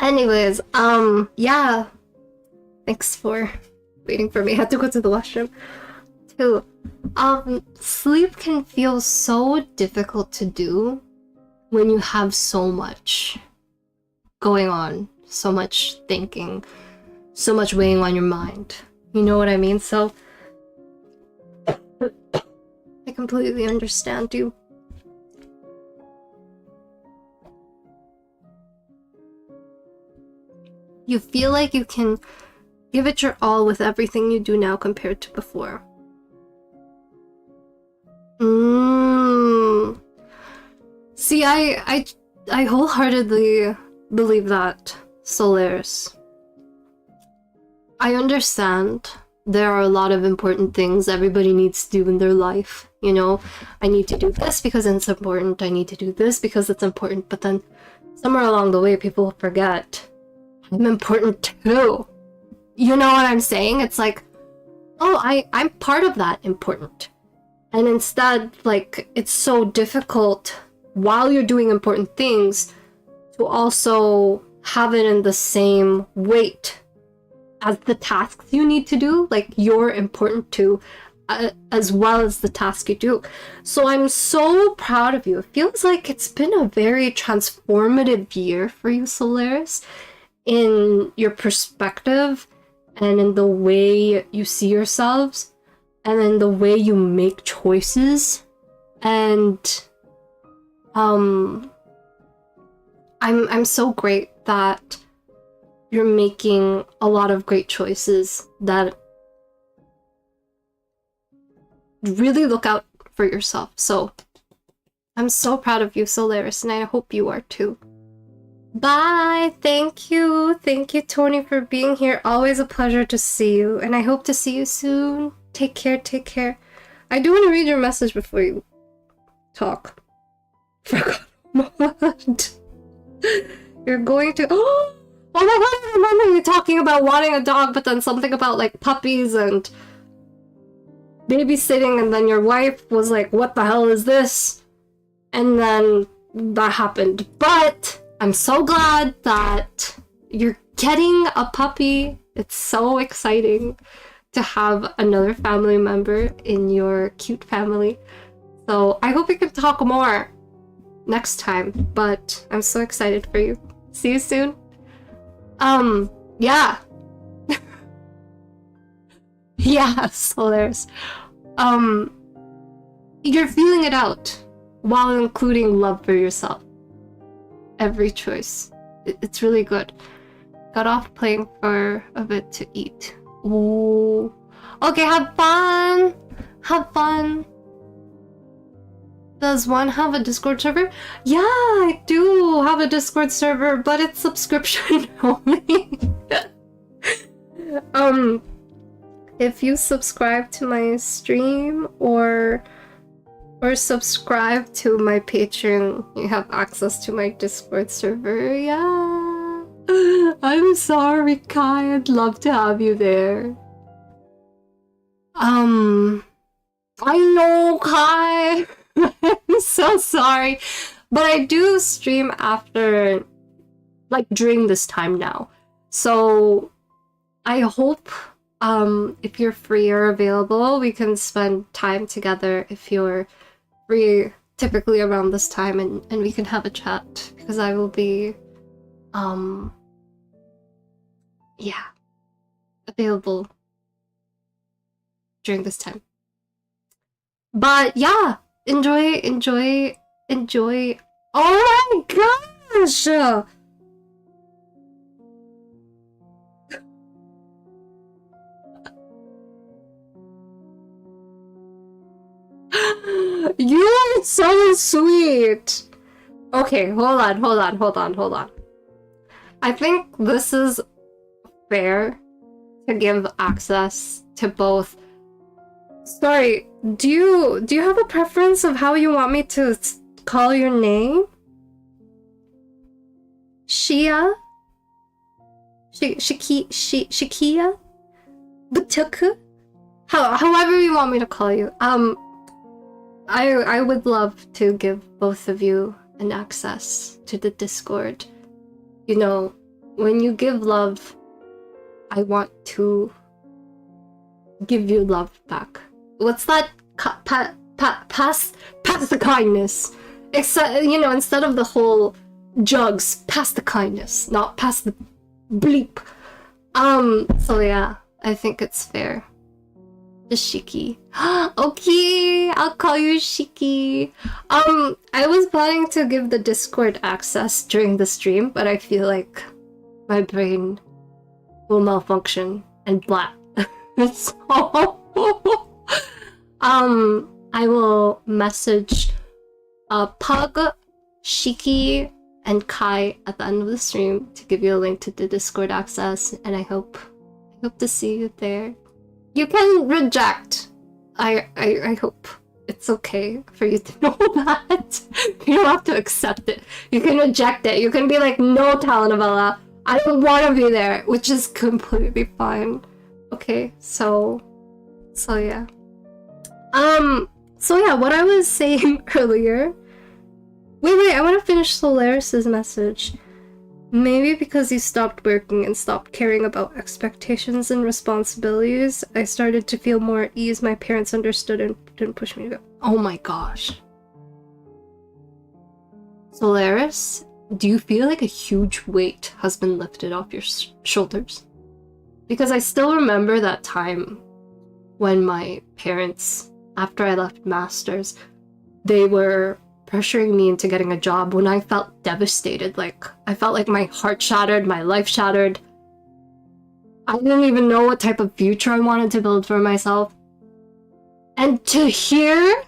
Anyways, yeah. Thanks for waiting for me. I had to go to the washroom too. Sleep can feel so difficult to do when you have so much going on, so much thinking, so much weighing on your mind. You know what I mean? So I completely understand you. You feel like you can give it your all with everything you do now compared to before. See, I wholeheartedly believe that, Solaris. I understand there are a lot of important things everybody needs to do in their life. You know, I need to do this because it's important. I need to do this because it's important. But then somewhere along the way, people forget I'm important too. You know what I'm saying? It's like, oh, I'm part of that important. And instead, like, it's so difficult while you're doing important things to also have it in the same weight as the tasks you need to do. Like, you're important too, as well as the task you do. So I'm so proud of you. It feels like it's been a very transformative year for you, Solaris, in your perspective and in the way you see yourselves and in the way you make choices. And I'm so great that you're making a lot of great choices that really look out for yourself. So I'm so proud of you, Solaris, and I hope you are too. Bye. Thank you, Tony, for being here. Always a pleasure to see you, and I hope to see you soon. Take care. I do want to read your message before you talk. Forgot what. You're going to... Oh my god, I remember you talking about wanting a dog, but then something about like puppies and babysitting, and then your wife was like, what the hell is this? And then that happened. But I'm so glad that you're getting a puppy. It's so exciting to have another family member in your cute family. So I hope we can talk more next time, but I'm so excited for you. See you soon. Yeah. Yeah, Solaris. You're feeling it out while including love for yourself. Every choice. It's really good. Got off playing for a bit to eat. Ooh. Okay, have fun! Have fun! Does one have a Discord server? Yeah, I do have a Discord server, but it's subscription only. If you subscribe to my stream or subscribe to my Patreon, you have access to my Discord server. Yeah. I'm sorry, Kai. I'd love to have you there. I know, Kai. I'm so sorry. But I do stream after, like, during this time now. So I hope if you're free or available, we can spend time together if you're free, typically around this time, and we can have a chat, because I will be yeah, available during this time. But yeah, enjoy. Oh my gosh! You are so sweet. Okay, hold on. I think this is fair to give access to both. Sorry, do you have a preference of how you want me to call your name? Shia? Shikia? Butuku? However you want me to call you. I would love to give both of you an access to the Discord. You know, when you give love, I want to give you love back. What's that? Pass the kindness. Except, you know, instead of the whole jugs, pass the kindness, not pass the bleep. So yeah, I think it's fair. Just Shiki. Okay, I'll call you Shiki. I was planning to give the Discord access during the stream, but I feel like my brain will malfunction and blat. So, I will message Pug, Shiki, and Kai at the end of the stream to give you a link to the Discord access, and I hope to see you there. You can reject. I hope it's okay for you to know that. You don't have to accept it. You can reject it. You can be like, no, talanovella, I don't want to be there, which is completely fine. Okay, so yeah. So yeah, what I was saying earlier. Wait, I want to finish Solaris's message. Maybe because he stopped working and stopped caring about expectations and responsibilities, I started to feel more at ease. My parents understood and didn't push me to go. Oh my gosh. Solaris, do you feel like a huge weight has been lifted off your shoulders? Because I still remember that time when my parents, after I left Masters, they were pressuring me into getting a job when I felt devastated. Like, I felt like my heart shattered, my life shattered. I didn't even know what type of future I wanted to build for myself. And to hear,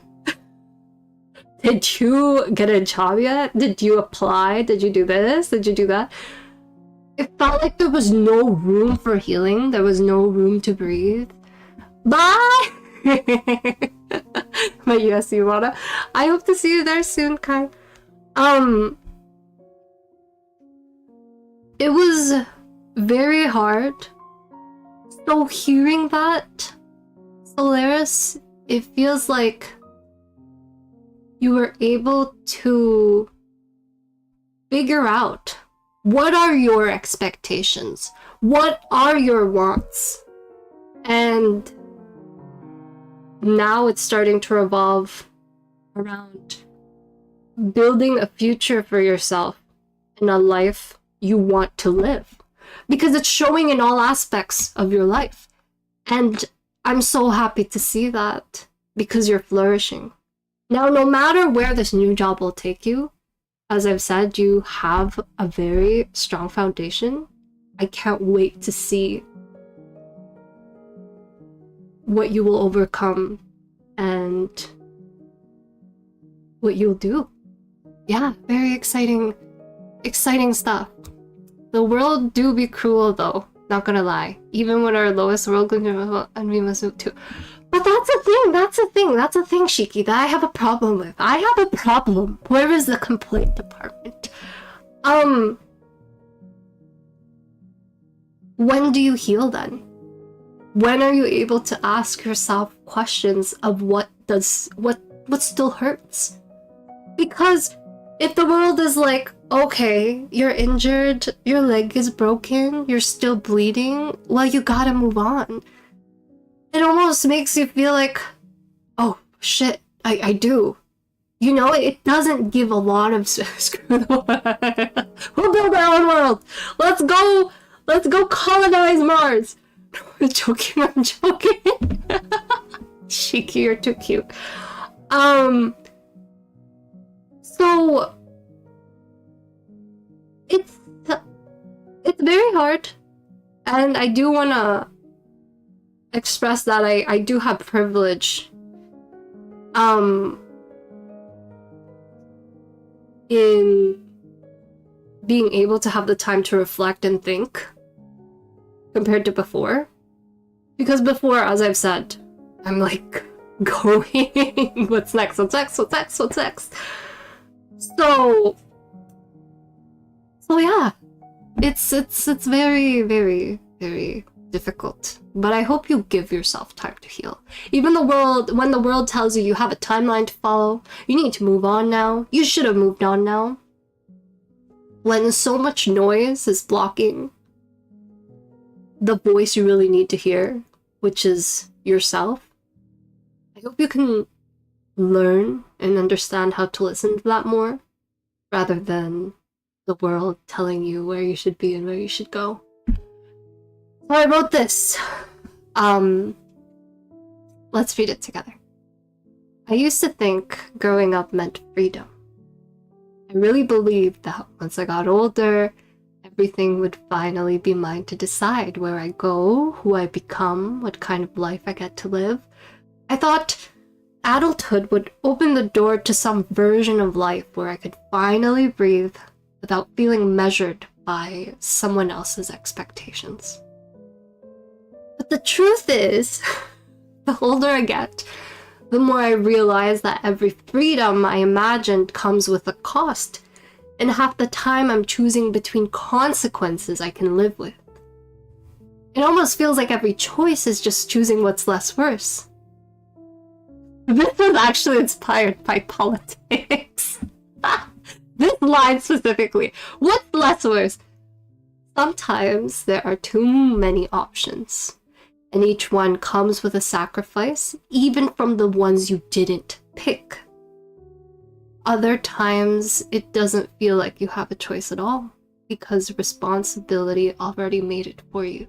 did you get a job yet? Did you apply? Did you do this? Did you do that? It felt like there was no room for healing. There was no room to breathe. Bye! But yes, you wanna. I hope to see you there soon, Kai. It was very hard. So hearing that, Solaris, it feels like you were able to figure out what are your expectations, what are your wants, and now it's starting to revolve around building a future for yourself and a life you want to live. Because it's showing in all aspects of your life. And I'm so happy to see that because you're flourishing. Now, no matter where this new job will take you, as I've said, you have a very strong foundation. I can't wait to see what you will overcome and what you'll do. Yeah, very exciting stuff. The world do be cruel though, not gonna lie. Even when our lowest world and we must move too. But that's a thing, Shiki, that I have a problem with. I have a problem. Where is the complaint department? When do you heal then? When are you able to ask yourself questions of what still hurts? Because if the world is like, okay, you're injured, your leg is broken, you're still bleeding, well, you gotta move on. It almost makes you feel like, oh shit, I do. You know, it doesn't give a lot of screw the world. We'll build our own world. Let's go colonize Mars. I'm joking. Shiki, you're too cute. So it's very hard, and I do wanna express that I do have privilege in being able to have the time to reflect and think compared to before. Because before, as I've said, I'm like going what's next. So yeah, it's very, very, very difficult. But I hope you give yourself time to heal. Even when the world tells you have a timeline to follow, you need to move on now. You should have moved on now. when so much noise is blocking the voice you really need to hear, which is yourself, I hope you can learn and understand how to listen to that more, rather than the world telling you where you should be and where you should go. So I wrote this. Let's read it together. I used to think growing up meant freedom. I really believed that once I got older, everything would finally be mine to decide where I go, who I become, what kind of life I get to live. I thought adulthood would open the door to some version of life where I could finally breathe without feeling measured by someone else's expectations. But the truth is, the older I get, the more I realize that every freedom I imagined comes with a cost, and half the time I'm choosing between consequences I can live with. It almost feels like every choice is just choosing what's less worse. This was actually inspired by politics. This line specifically. What's less worse? Sometimes there are too many options, and each one comes with a sacrifice, even from the ones you didn't pick. Other times, it doesn't feel like you have a choice at all, because responsibility already made it for you.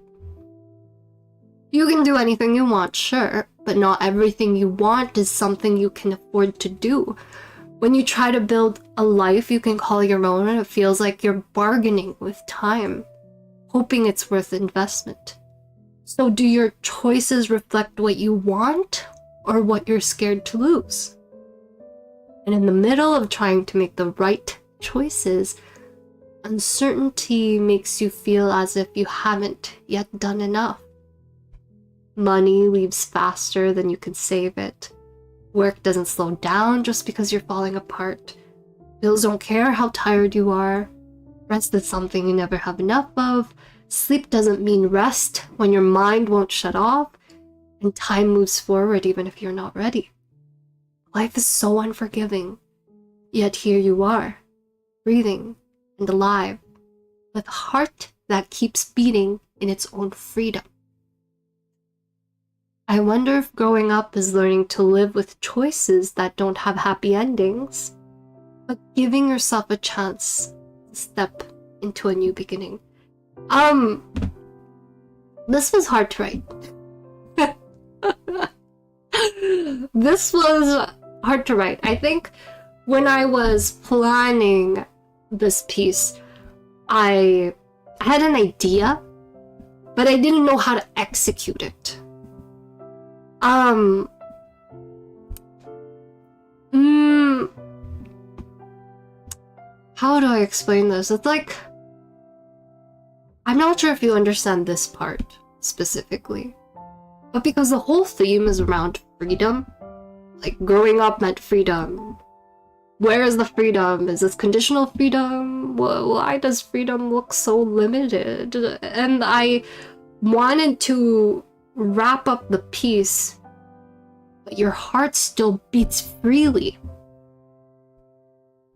You can do anything you want, sure, but not everything you want is something you can afford to do. When you try to build a life you can call your own, it feels like you're bargaining with time, hoping it's worth investment. So do your choices reflect what you want or what you're scared to lose? And in the middle of trying to make the right choices, uncertainty makes you feel as if you haven't yet done enough. Money leaves faster than you can save it. Work doesn't slow down just because you're falling apart. Bills don't care how tired you are. Rest is something you never have enough of. Sleep doesn't mean rest when your mind won't shut off. And time moves forward even if you're not ready. Life is so unforgiving. Yet here you are, breathing and alive, with a heart that keeps beating in its own freedom. I wonder if growing up is learning to live with choices that don't have happy endings, but giving yourself a chance to step into a new beginning. This was hard to write. This was hard to write. I think when I was planning this piece, I had an idea, but I didn't know how to execute it. How do I explain this? It's like, I'm not sure if you understand this part specifically, but because the whole theme is around freedom, like growing up meant freedom. Where is the freedom? Is this conditional freedom? Why does freedom look so limited? And I wanted to wrap up the piece, but your heart still beats freely.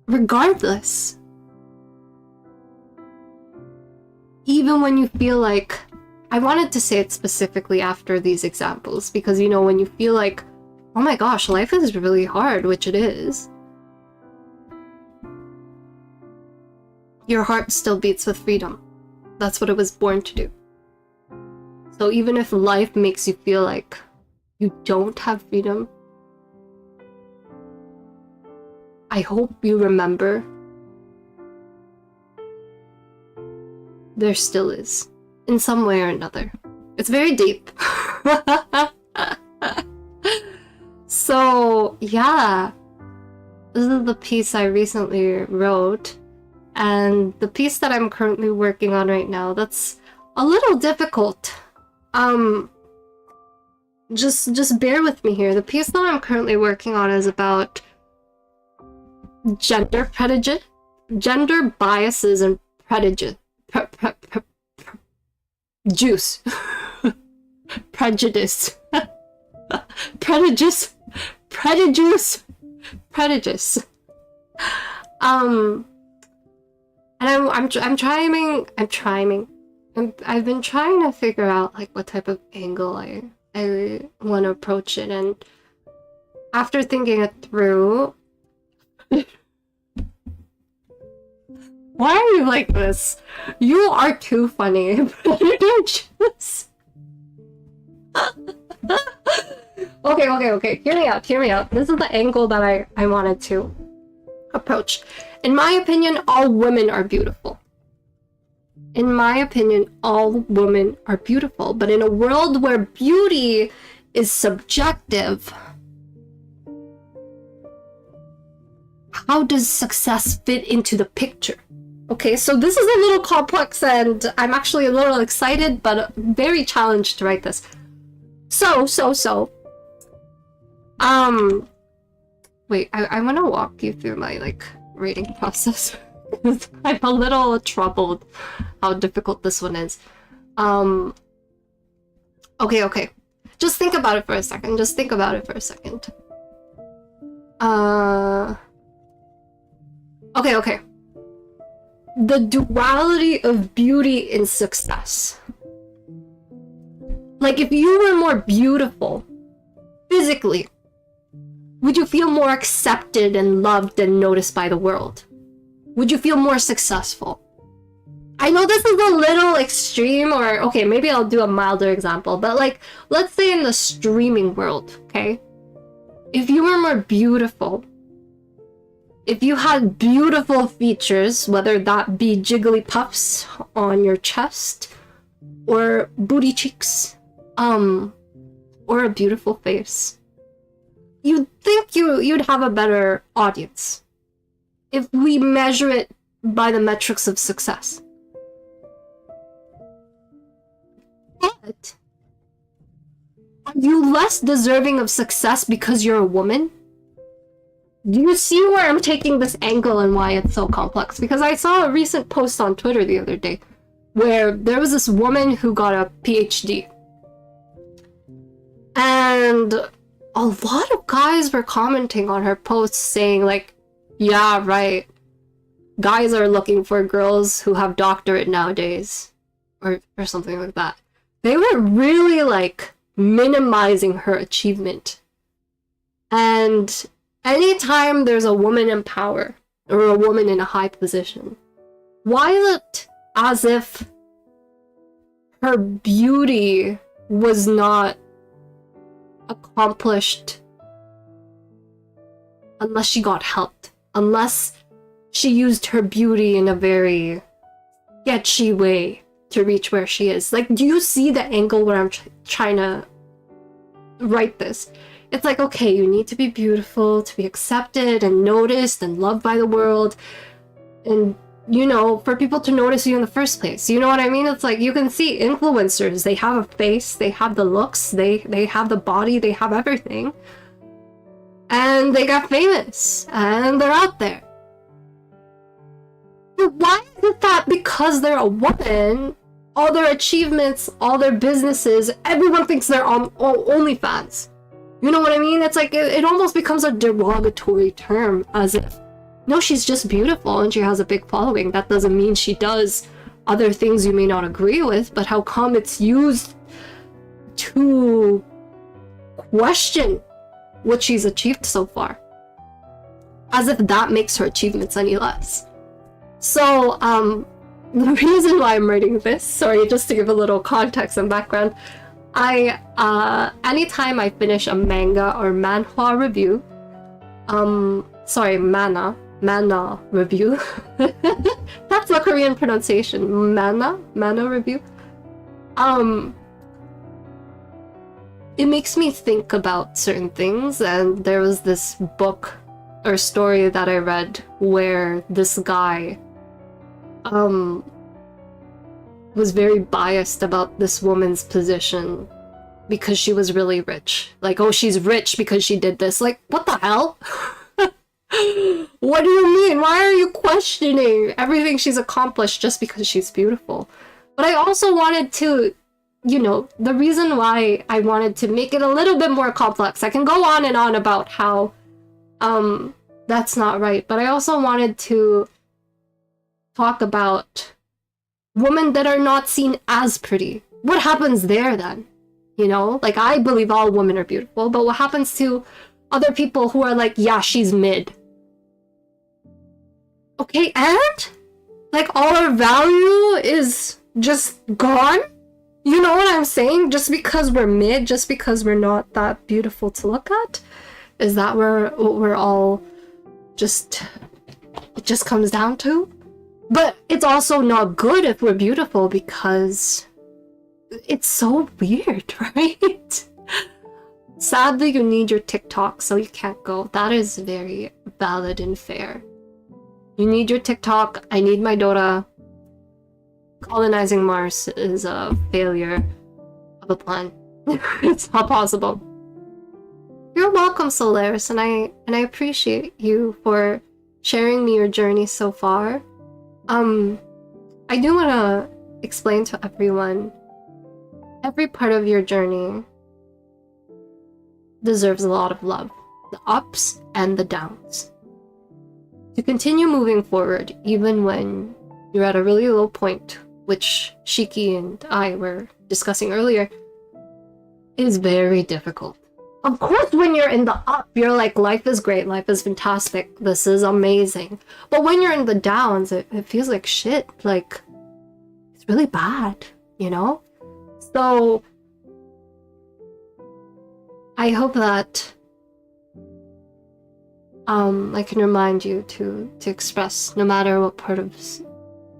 Regardless. Even when you feel like, I wanted to say it specifically after these examples, because you know, when you feel like, oh my gosh, life is really hard, which it is, your heart still beats with freedom. That's what it was born to do. So even if life makes you feel like you don't have freedom, I hope you remember there still is, in some way or another. It's very deep. So, yeah. This is the piece I recently wrote, and the piece that I'm currently working on right now, that's a little difficult. Just bear with me here. The piece that I'm currently working on is about gender biases and prejudice. Prejudice. And I've been trying to figure out like what type of angle I want to approach it, and after thinking it through, why are you like this? You are too funny. You don't choose. Okay. Hear me out. This is the angle that I wanted to approach. In my opinion, all women are beautiful. In my opinion, all women are beautiful. But in a world where beauty is subjective, how does success fit into the picture? Okay, so this is a little complex, and I'm actually a little excited, but very challenged to write this. Wait, I want to walk you through my, like, rating process. I'm a little troubled how difficult this one is. Okay. Just think about it for a second. Okay. The duality of beauty in success. Like, if you were more beautiful physically, would you feel more accepted and loved and noticed by the world? Would you feel more successful? I know this is a little extreme, or okay, maybe I'll do a milder example, but like, let's say in the streaming world, okay? If you were more beautiful, if you had beautiful features, whether that be jiggly puffs on your chest, or booty cheeks, or a beautiful face, you'd think you'd have a better audience if we measure it by the metrics of success. But are you less deserving of success because you're a woman? Do you see where I'm taking this angle and why it's so complex? Because I saw a recent post on Twitter the other day where there was this woman who got a PhD. And a lot of guys were commenting on her posts saying like, yeah, right, guys are looking for girls who have doctorate nowadays, or something like that. They were really like minimizing her achievement. And anytime there's a woman in power or a woman in a high position, why is it as if her beauty was not accomplished unless she got helped, unless she used her beauty in a very sketchy way to reach where she is? Like, do you see the angle where I'm trying to write this? It's like, okay, you need to be beautiful to be accepted and noticed and loved by the world, and you know, for people to notice you in the first place. You know what I mean? It's like, you can see influencers, they have a face, they have the looks, they have the body, they have everything, and they got famous and they're out there. But why is it that because they're a woman, all their achievements, all their businesses, everyone thinks they're on OnlyFans? You know what I mean? It's like, it almost becomes a derogatory term, as if, no, she's just beautiful and she has a big following. That doesn't mean she does other things you may not agree with, but how come it's used to question what she's achieved so far? As if that makes her achievements any less. So, the reason why I'm writing this, sorry, just to give a little context and background, anytime I finish a manga or manhwa review, mana review, that's the Korean pronunciation, mana review, it makes me think about certain things. And there was this book or story that I read where this guy was very biased about this woman's position because she was really rich. Like, oh, she's rich because she did this. Like, what the hell? What do you mean? Why are you questioning everything she's accomplished just because she's beautiful? But I also wanted to, you know, the reason why I wanted to make it a little bit more complex, I can go on and on about how that's not right, but I also wanted to talk about women that are not seen as pretty. What happens there then? You know, like I believe all women are beautiful, but what happens to other people who are like, yeah, she's mid? Okay, and? Like all our value is just gone? You know what I'm saying? Just because we're mid, just because we're not that beautiful to look at? Is that where we're all just... it just comes down to? But it's also not good if we're beautiful because it's so weird, right? Sadly, you need your TikTok, so you can't go. That is very valid and fair. You need your TikTok, I need my Dota. Colonizing Mars is a failure of a plan. It's not possible. You're welcome, Solaris, and I appreciate you for sharing me your journey so far. I do want to explain to everyone, every part of your journey deserves a lot of love. The ups and the downs. To continue moving forward, even when you're at a really low point, which Shiki and I were discussing earlier, is very difficult. Of course, when you're in the up, you're like, life is great, life is fantastic, this is amazing. But when you're in the downs, it feels like shit. Like, it's really bad, you know? So, I hope that I can remind you to express, no matter what part of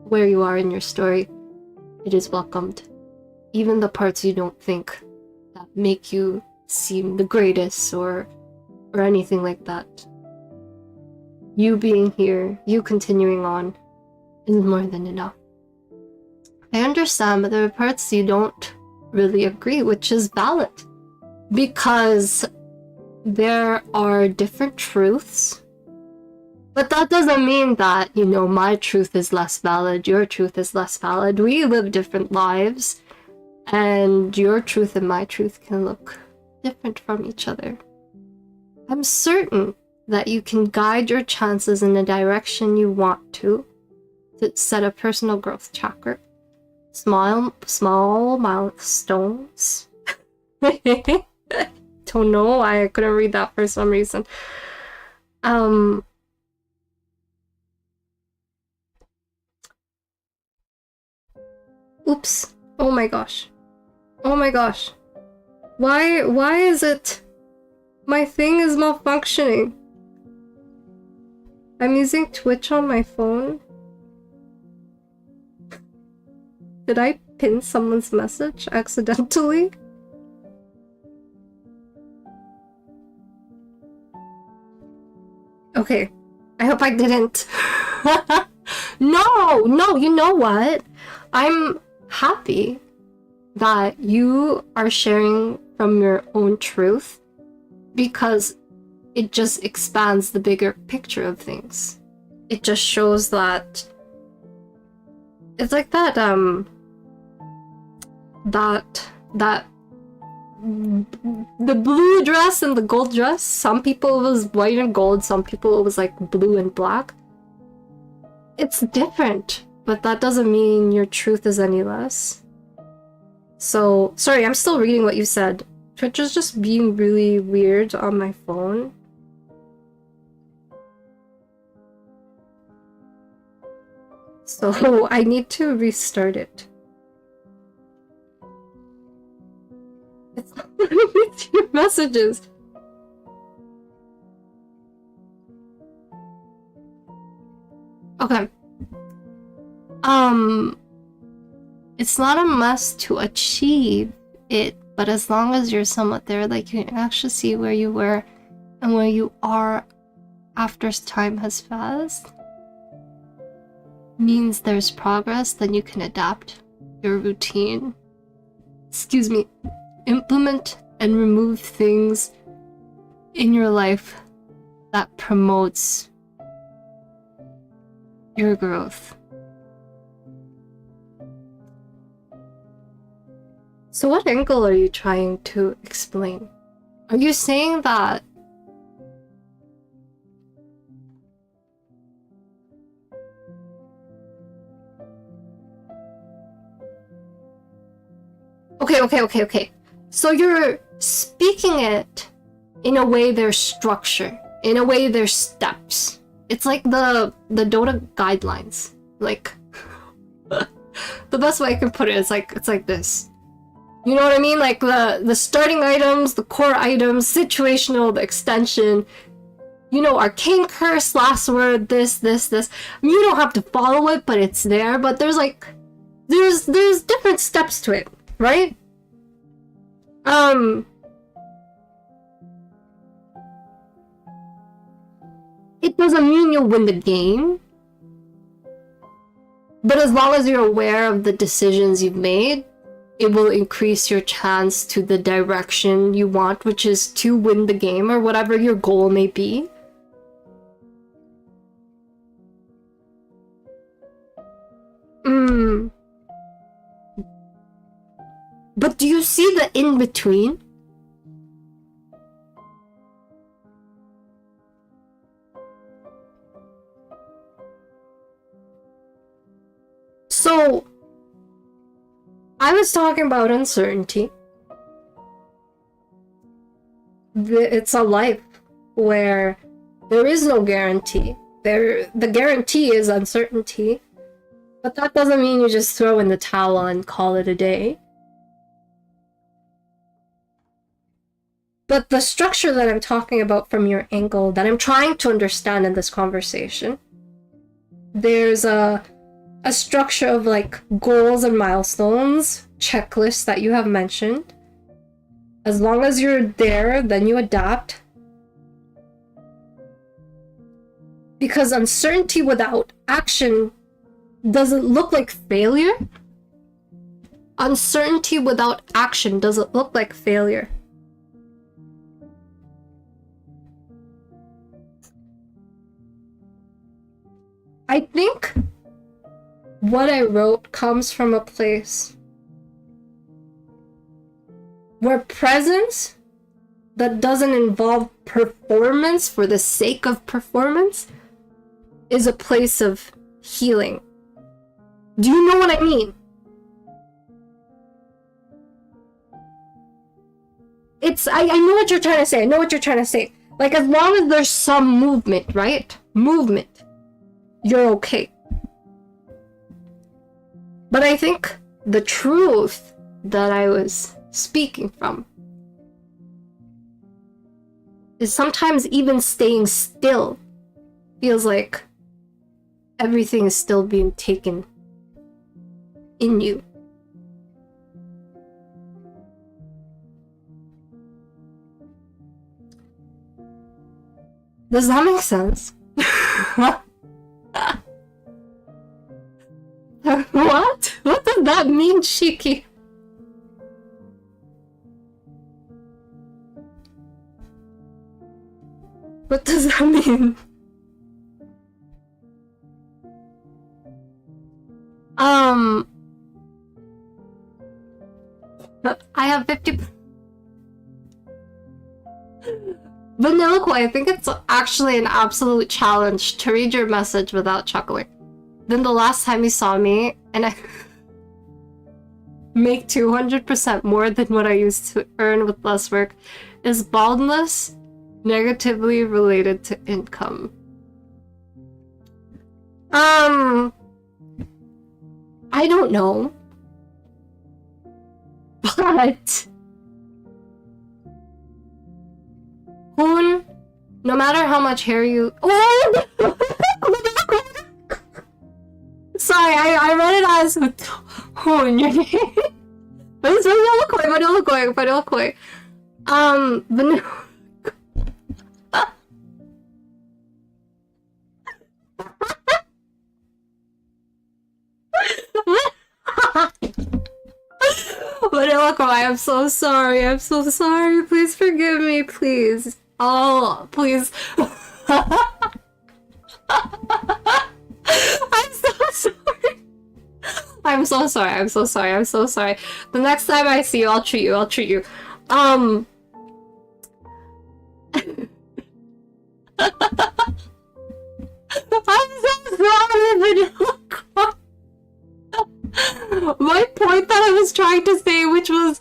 where you are in your story, it is welcomed. Even the parts you don't think that make you seem the greatest or anything like that. You being here, you continuing on, is more than enough. I understand, but there are parts you don't really agree, which is valid. Because there are different truths. But that doesn't mean that, you know, my truth is less valid, your truth is less valid. We live different lives, and your truth and my truth can look different from each other. I'm certain that you can guide your chances in the direction you want to set a personal growth tracker. Small milestones. Don't know why I couldn't read that for some reason. Oops. Oh my gosh. Oh my gosh. Why is it... my thing is malfunctioning? I'm using Twitch on my phone. Did I pin someone's message accidentally? Okay. I hope I didn't. No, you know what? I'm happy that you are sharing from your own truth because it just expands the bigger picture of things. It just shows that it's like that the blue dress and the gold dress. Some people it was white and gold, some people it was like blue and black. It's different, but that doesn't mean your truth is any less. So, sorry, I'm still reading what you said. Twitch is just being really weird on my phone. So, I need to restart it. It's not letting me see your messages. Okay. It's not a must to achieve it, but as long as you're somewhat there, like you can actually see where you were and where you are after time has passed, means there's progress, then you can adapt your routine. Excuse me. Implement and remove things in your life that promotes your growth. So what angle are you trying to explain? Are you saying that Okay. So you're speaking it in a way there's structure, in a way there's steps. It's like the Dota guidelines. Like the best way I can put it is like it's like this. You know what I mean? Like the starting items, the core items, situational, the extension. You know, arcane curse, last word, this. I mean, you don't have to follow it, but it's there. But there's like there's different steps to it, right? It doesn't mean you'll win the game. But as long as you're aware of the decisions you've made, it will increase your chance to the direction you want, which is to win the game or whatever your goal may be. But do you see the in-between? So, I was talking about uncertainty. It's a life where there is no guarantee. The guarantee is uncertainty. But that doesn't mean you just throw in the towel and call it a day. But the structure that I'm talking about from your angle, that I'm trying to understand in this conversation, there's a structure of like goals and milestones, checklists that you have mentioned. As long as you're there, then you adapt. Because uncertainty without action doesn't look like failure. Uncertainty without action doesn't look like failure. I think what I wrote comes from a place where presence that doesn't involve performance for the sake of performance is a place of healing. Do you know what I mean? I know what you're trying to say. Like, as long as there's some movement, right? Movement. You're okay. But I think the truth that I was speaking from is sometimes even staying still feels like everything is still being taken in you. Does that make sense? What? What does that mean, Shiki? What does that mean? I have 50... Vanilla Koi, I think it's actually an absolute challenge to read your message without chuckling. Then the last time you saw me, and I make 200% more than what I used to earn with less work, is baldness negatively related to income? I don't know. But Hoon, no matter how much hair you... Oh! Sorry, I read it as Hoon, your name. But it's Vanilla Koi. Vanilla... Vanilla Koi, I'm so sorry. Please forgive me, please. Oh, please. I'm so sorry. The next time I see you, I'll treat you. I'm so sorry, Vanilla Koi. My point that I was trying to say, which was,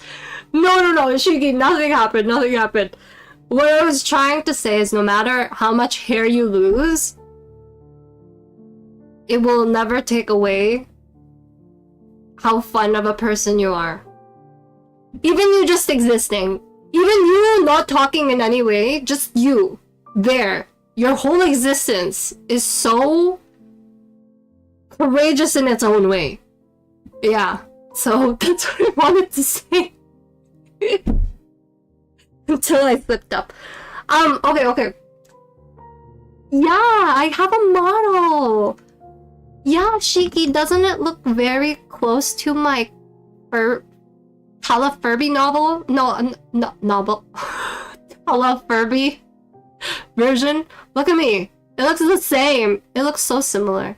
no, Shiki, nothing happened, nothing happened. What I was trying to say is no matter how much hair you lose, it will never take away how fun of a person you are. Even you just existing, even you not talking in any way, just you, there, your whole existence is so courageous in its own way. Yeah, so that's what I wanted to say. Until I slipped up. Okay. Yeah, I have a model. Yeah, Shiki, doesn't it look very close to my Tala Furby novel? No, novel. Tala Furby version? Look at me. It looks the same. It looks so similar.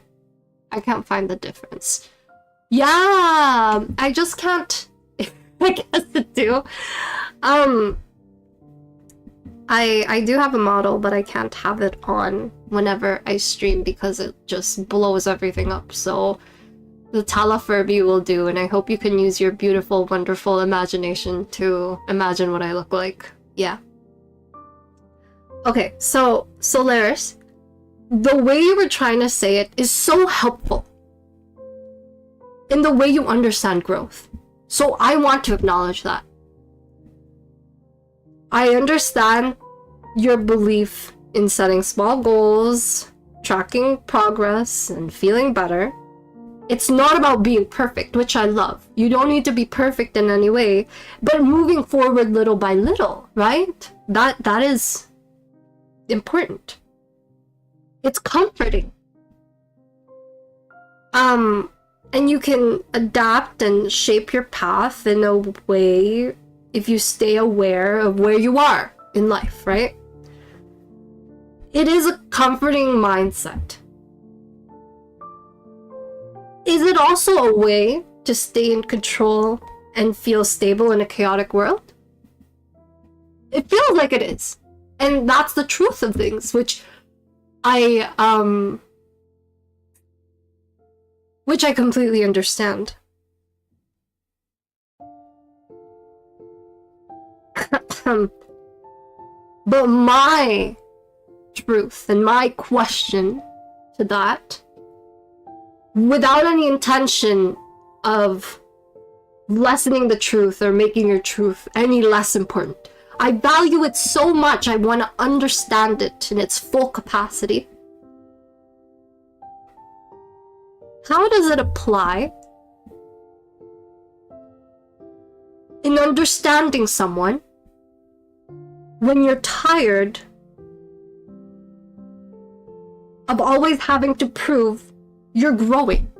I can't find the difference. Yeah, I just can't. I guess it do. I do have a model, but I can't have it on whenever I stream because it just blows everything up. So the Tala Furby will do, and I hope you can use your beautiful, wonderful imagination to imagine what I look like. Yeah. Okay, so Solaris, the way you were trying to say it is so helpful in the way you understand growth. So I want to acknowledge that. I understand your belief in setting small goals, tracking progress, and feeling better. It's not about being perfect, which I love. You don't need to be perfect in any way, but moving forward little by little, right? That is important. It's comforting. And you can adapt and shape your path in a way if you stay aware of where you are in life, right? It is a comforting mindset. Is it also a way to stay in control and feel stable in a chaotic world? It feels like it is. And that's the truth of things, which I completely understand. But my truth and my question to that, without any intention of lessening the truth or making your truth any less important, I value it so much I want to understand it in its full capacity. How does it apply in understanding someone when you're tired of always having to prove you're growing?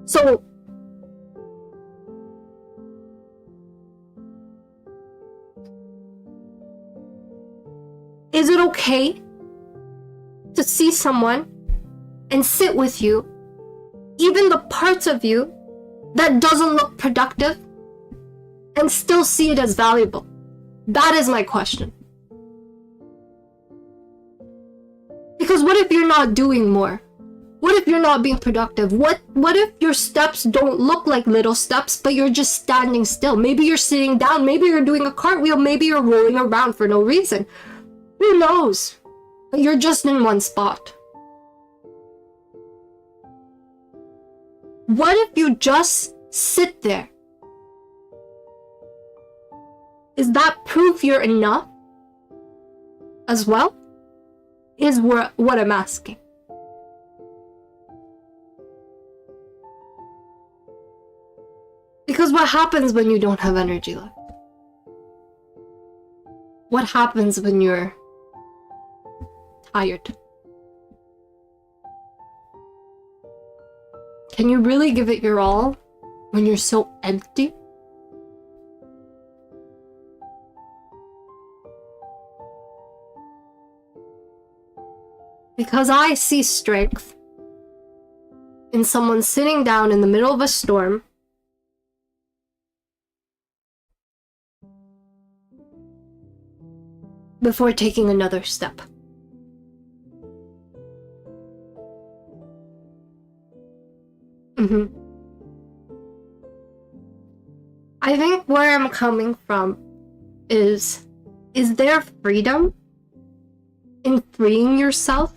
So, is it okay to see someone and sit with you, even the parts of you that doesn't look productive, and still see it as valuable? That is my question. Because what if you're not doing more? What if you're not being productive? What if your steps don't look like little steps, but you're just standing still? Maybe you're sitting down, maybe you're doing a cartwheel, maybe you're rolling around for no reason. Who knows? But you're just in one spot. What if you just sit there? Is that proof you're enough as well? Is what I'm asking. Because what happens when you don't have energy left? What happens when you're tired? Can you really give it your all when you're so empty? Because I see strength in someone sitting down in the middle of a storm before taking another step. I think where I'm coming from is there freedom in freeing yourself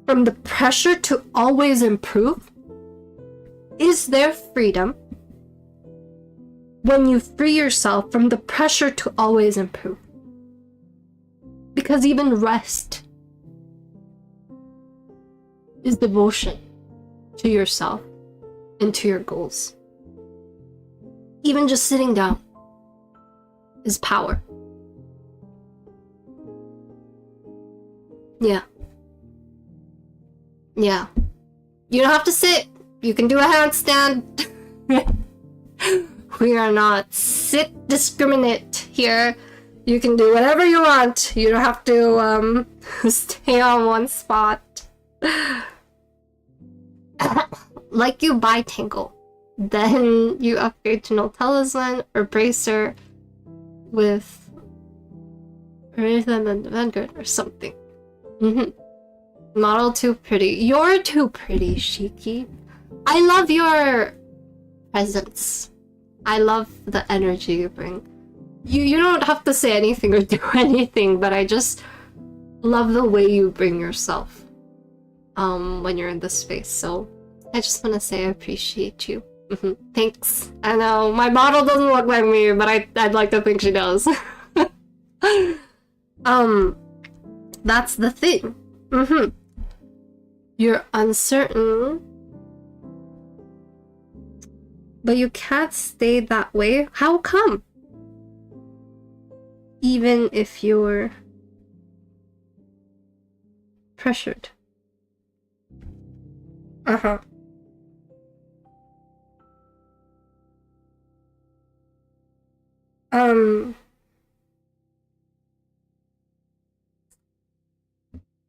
from the pressure to always improve? Is there freedom when you free yourself from the pressure to always improve? Because even rest is devotion to yourself and to your goals. Even just sitting down is power. Yeah. Yeah. You don't have to sit. You can do a handstand. We are not sit discriminate here. You can do whatever you want. You don't have to stay on one spot. Like you buy Tingle, then you upgrade to no talisman or bracer with Rhythm and Vanguard or something. Model too pretty. You're too pretty, Shiki. I love your presence. I love the energy you bring. You don't have to say anything or do anything, but I just love the way you bring yourself when you're in this space. So I just want to say I appreciate you. Thanks. I know my model doesn't look like me, but I'd like to think she does. That's the thing. You're uncertain, but you can't stay that way. How come? Even if you're pressured.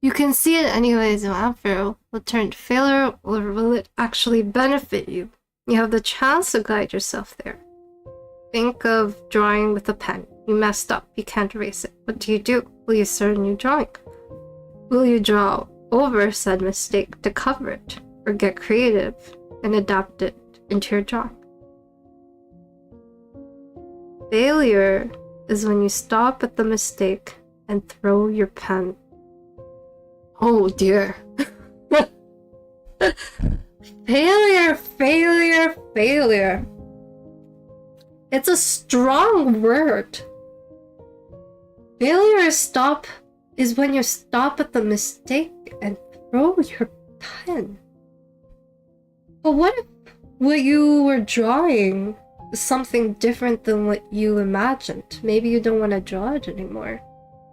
You can see it anyways. Will turn to failure, or will it actually benefit you? You have the chance to guide yourself there. Think of drawing with a pen. You messed up. You can't erase it. What do? Will you start a new drawing? Will you draw over said mistake to cover it, or get creative and adapt it into your drawing? Failure is when you stop at the mistake and throw your pen. Oh dear. Failure. It's a strong word. Failure is when you stop at the mistake and throw your pen. But what if what you were drawing is something different than what you imagined? Maybe you don't want to draw it anymore.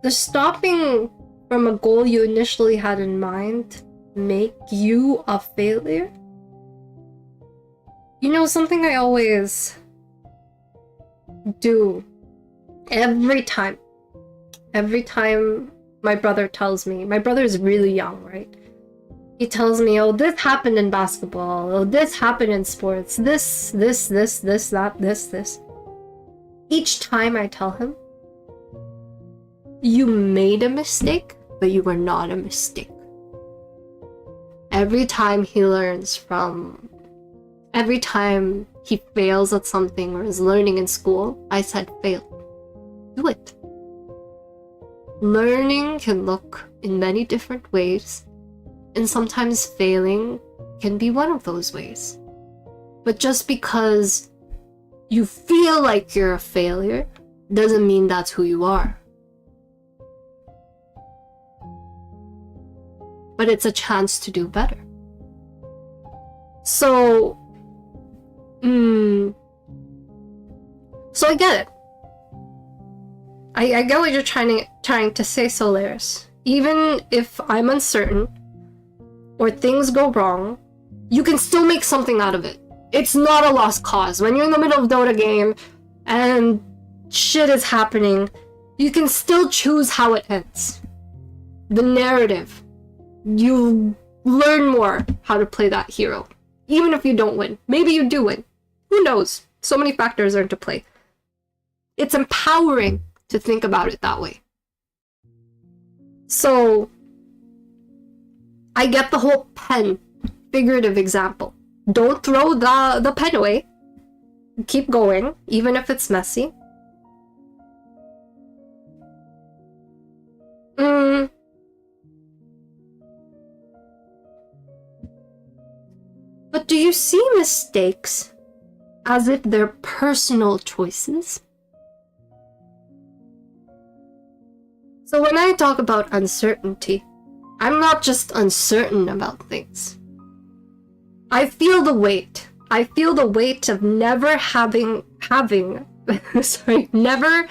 Does stopping from a goal you initially had in mind make you a failure? You know, something I always do every time my brother tells me, my brother is really young, right? He tells me, oh, this happened in basketball, oh, this happened in sports, this, that, this. Each time I tell him, you made a mistake, but you were not a mistake. Every time he learns from, every time he fails at something or is learning in school, I said, fail. Do it. Learning can look in many different ways, and sometimes failing can be one of those ways. But just because you feel like you're a failure doesn't mean that's who you are. But it's a chance to do better. So I get it. I get what you're trying to say, Solaris. Even if I'm uncertain or things go wrong, you can still make something out of it. It's not a lost cause. When you're in the middle of Dota game and shit is happening, you can still choose how it ends. The narrative. You learn more how to play that hero. Even if you don't win. Maybe you do win. Who knows? So many factors are into play. It's empowering to think about it that way. So, I get the whole pen figurative example. Don't throw the pen away. Keep going, even if it's messy. But do you see mistakes as if they're personal choices? So when I talk about uncertainty, I'm not just uncertain about things. I feel the weight. I feel the weight of never having never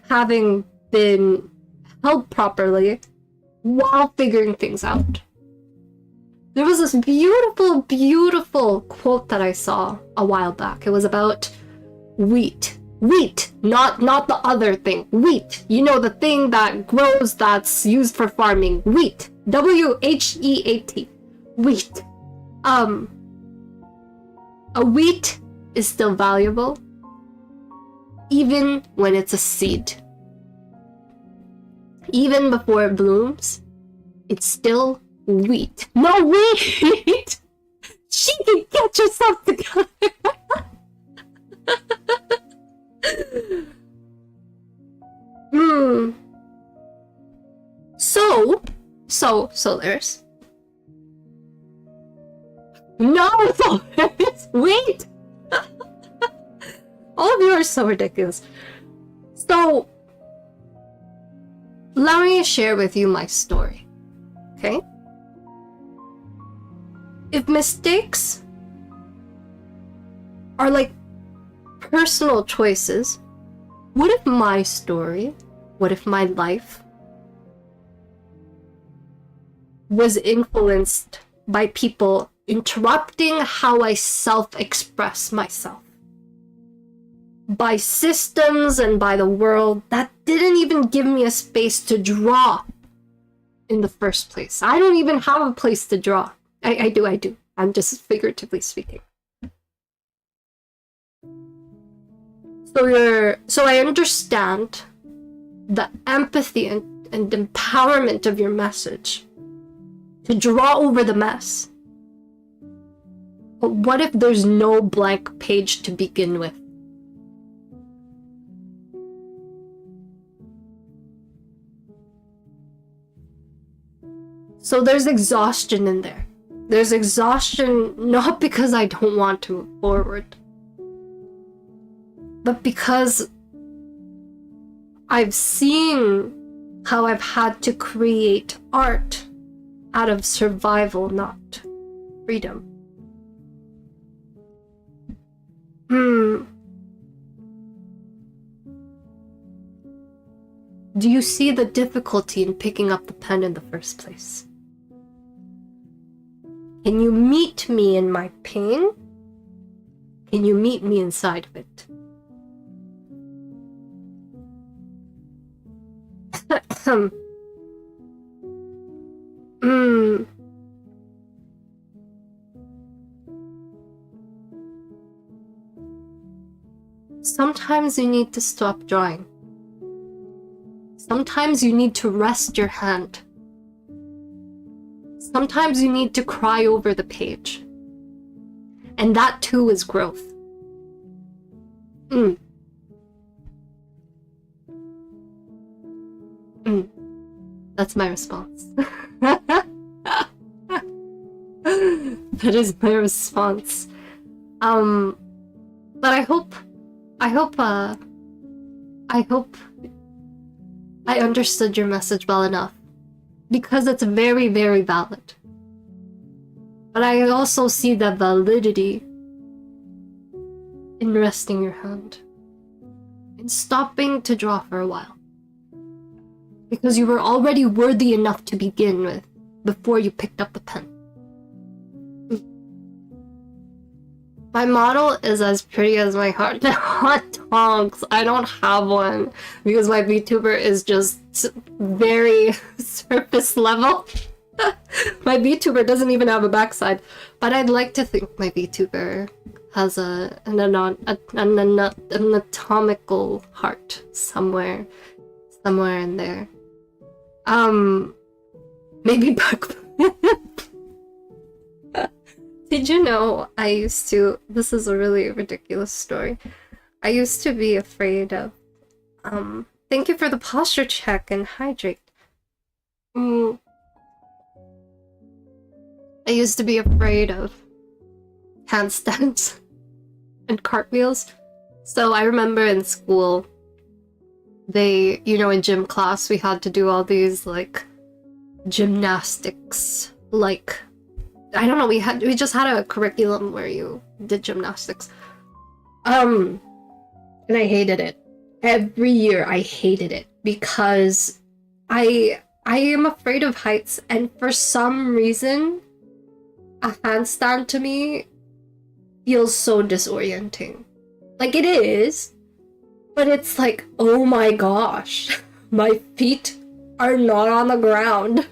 having been held properly while figuring things out. There was this beautiful, beautiful quote that I saw a while back. It was about wheat. Wheat, not the other thing. Wheat. You know, the thing that grows that's used for farming. Wheat. W-H-E-A-T. Wheat. A wheat is still valuable, even when it's a seed. Even before it blooms, it's still wheat. No, wheat! She can get yourself together! So there's... No, there's... Wait! All of you are so ridiculous. So, allow me to share with you my story, okay? If mistakes are like personal choices, what if my story, what if my life was influenced by people interrupting how I self-express myself? By systems and by the world that didn't even give me a space to draw in the first place. I don't even have a place to draw. I do. I'm just figuratively speaking. So I understand the empathy and empowerment of your message to draw over the mess. But what if there's no blank page to begin with? So there's exhaustion in there. There's exhaustion not because I don't want to move forward, but because I've seen how I've had to create art out of survival, not freedom. Do you see the difficulty in picking up the pen in the first place? Can you meet me in my pain? Can you meet me inside of it? Sometimes you need to stop drawing. Sometimes you need to rest your hand. Sometimes you need to cry over the page. And that too is growth. That's my response. That is my response. But I hope I understood your message well enough, because it's very, very valid. But I also see the validity in resting your hand, in stopping to draw for a while, because you were already worthy enough to begin with before you picked up the pen. My model is as pretty as my heart. Hot tongs. I don't have one because my VTuber is just very surface level. My VTuber doesn't even have a backside, but I'd like to think my VTuber has an anatomical heart somewhere in there. Maybe back. Did you know I used to, this is a really ridiculous story. I used to be afraid of, thank you for the posture check and hydrate. I used to be afraid of handstands and cartwheels. So I remember in school, they, you know, in gym class, we had to do all these, like, gymnastics, like, I don't know, we just had a curriculum where you did gymnastics. And I hated it. Every year I hated it because I am afraid of heights, and for some reason a handstand to me feels so disorienting. Like, it is, but it's like, oh my gosh, my feet are not on the ground.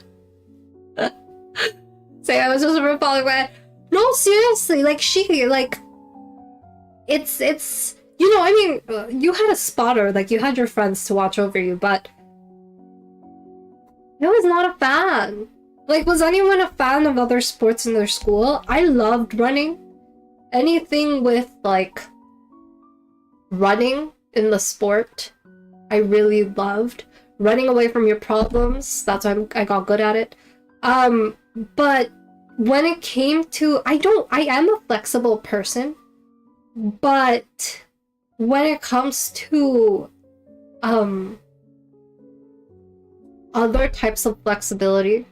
Say, I was just falling away. No, seriously, like, it's, you know, I mean, you had a spotter, like, you had your friends to watch over you, but I was not a fan. Like, was anyone a fan of other sports in their school? I loved running. Anything with, like, running in the sport, I really loved. Running away from your problems, that's why I got good at it. But when it came to, I am a flexible person, but when it comes to, other types of flexibility,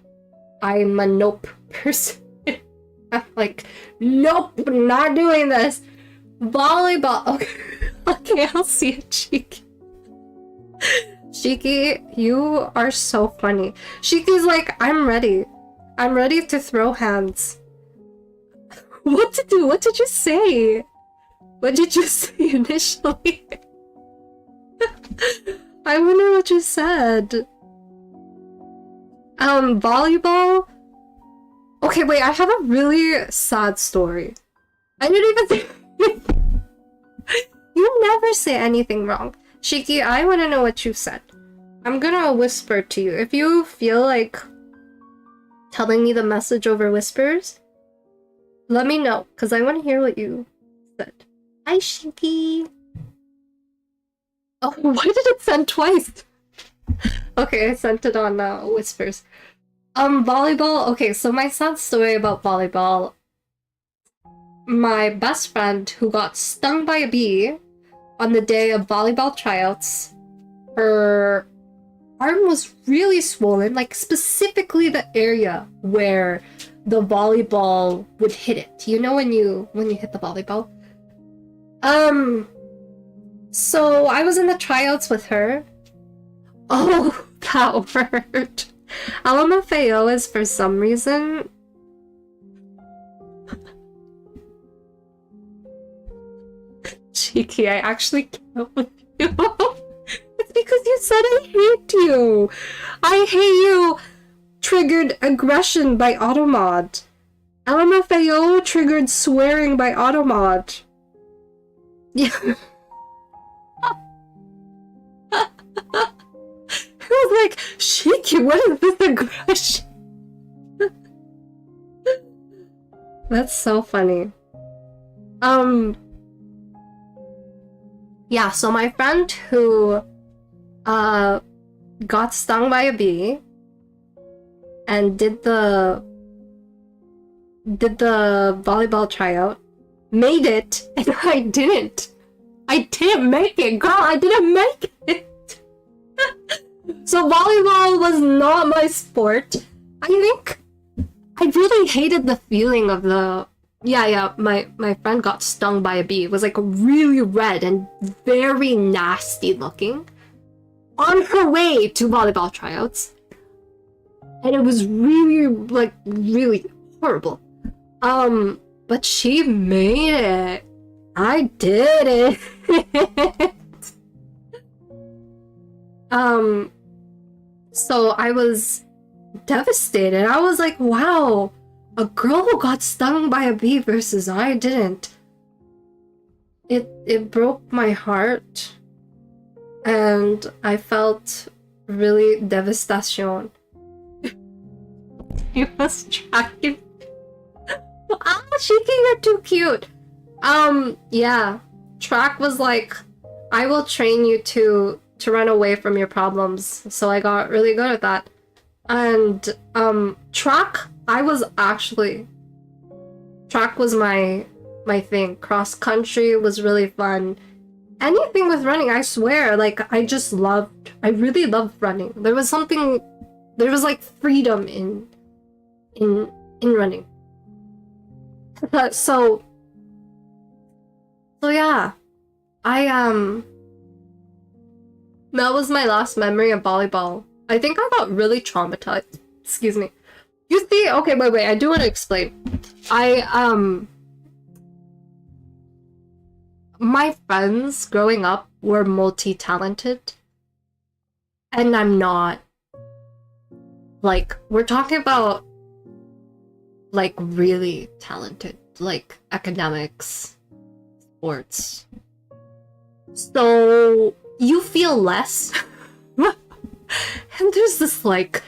I'm a nope person. I'm like, nope, not doing this. Volleyball, okay, okay, I'll see it, Cheeky. Cheeky, you are so funny. Cheeky's like, I'm ready. I'm ready to throw hands. What to do? What did you say? What did you say initially? I wonder what you said. Volleyball? Okay, wait, I have a really sad story. I didn't even say... You never say anything wrong. Shiki, I want to know what you said. I'm gonna whisper to you. If you feel like telling me the message over whispers, let me know, because I want to hear what you said. Hi, Shiki. Oh, why did it send twice? Okay, I sent it on whispers. Volleyball. Okay, so my sad story about volleyball. My best friend who got stung by a bee on the day of volleyball tryouts, her arm was really swollen, like specifically the area where the volleyball would hit it. You know when you hit the volleyball? So I was in the tryouts with her. Oh, that hurt. LMFAO is for some reason... Cheeky, I actually can't with you. It's because you said I hate you. I hate you triggered aggression by Automod. LMFAO triggered swearing by Automod. Yeah. I was like, Shiki, what is this aggression? That's so funny. Yeah, so my friend who got stung by a bee and did the volleyball tryout, made it, and I didn't. I didn't make it, girl. I didn't make it. So volleyball was not my sport. I think I really hated the feeling of the... Yeah, my friend got stung by a bee. It was like really red and very nasty looking on her way to volleyball tryouts. And it was really, like, really horrible. But she made it. I did it. So I was devastated. I was like, wow, a girl who got stung by a bee versus I didn't. It broke my heart. And I felt really devastation. You must track it. Ah, Shiki, you're too cute. Yeah. Track was like, I will train you to run away from your problems. So I got really good at that. And track, track was my thing. Cross country was really fun. Anything with running, I swear, like I really loved running. There was like freedom in running. So yeah, I that was my last memory of volleyball. I think I got really traumatized. Excuse me. You see, okay, wait, I do want to explain. My friends growing up were multi-talented, and I'm not. Like, we're talking about, like, really talented, like, academics, sports. So, you feel less. And there's this, like,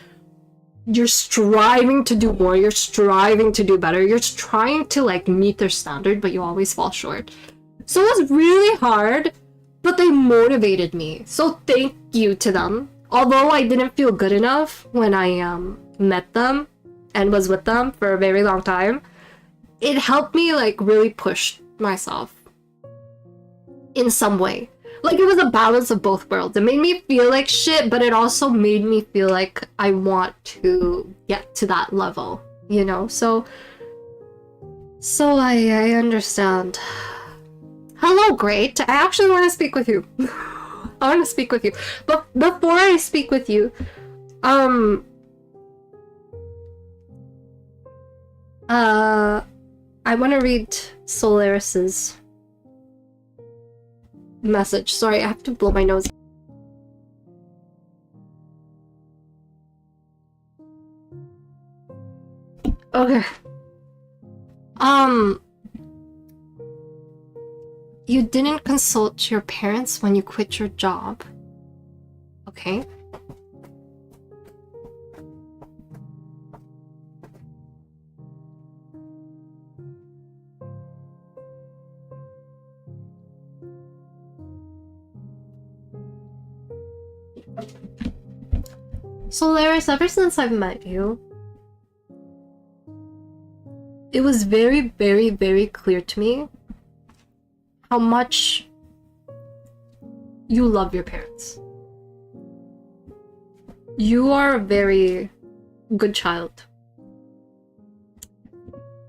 you're striving to do more, you're striving to do better, you're trying to, like, meet their standard, but you always fall short. So it was really hard, but they motivated me. So thank you to them. Although I didn't feel good enough when I met them and was with them for a very long time, it helped me like really push myself in some way. Like it was a balance of both worlds. It made me feel like shit, but it also made me feel like I want to get to that level, you know? So I understand. Hello, great. I actually want to speak with you. I want to speak with you. But before I speak with you, I want to read Solaris's message. Sorry, I have to blow my nose. Okay. You didn't consult your parents when you quit your job. Okay. Solaris, ever since I've met you, it was very, very, very clear to me how much you love your parents. You are a very good child.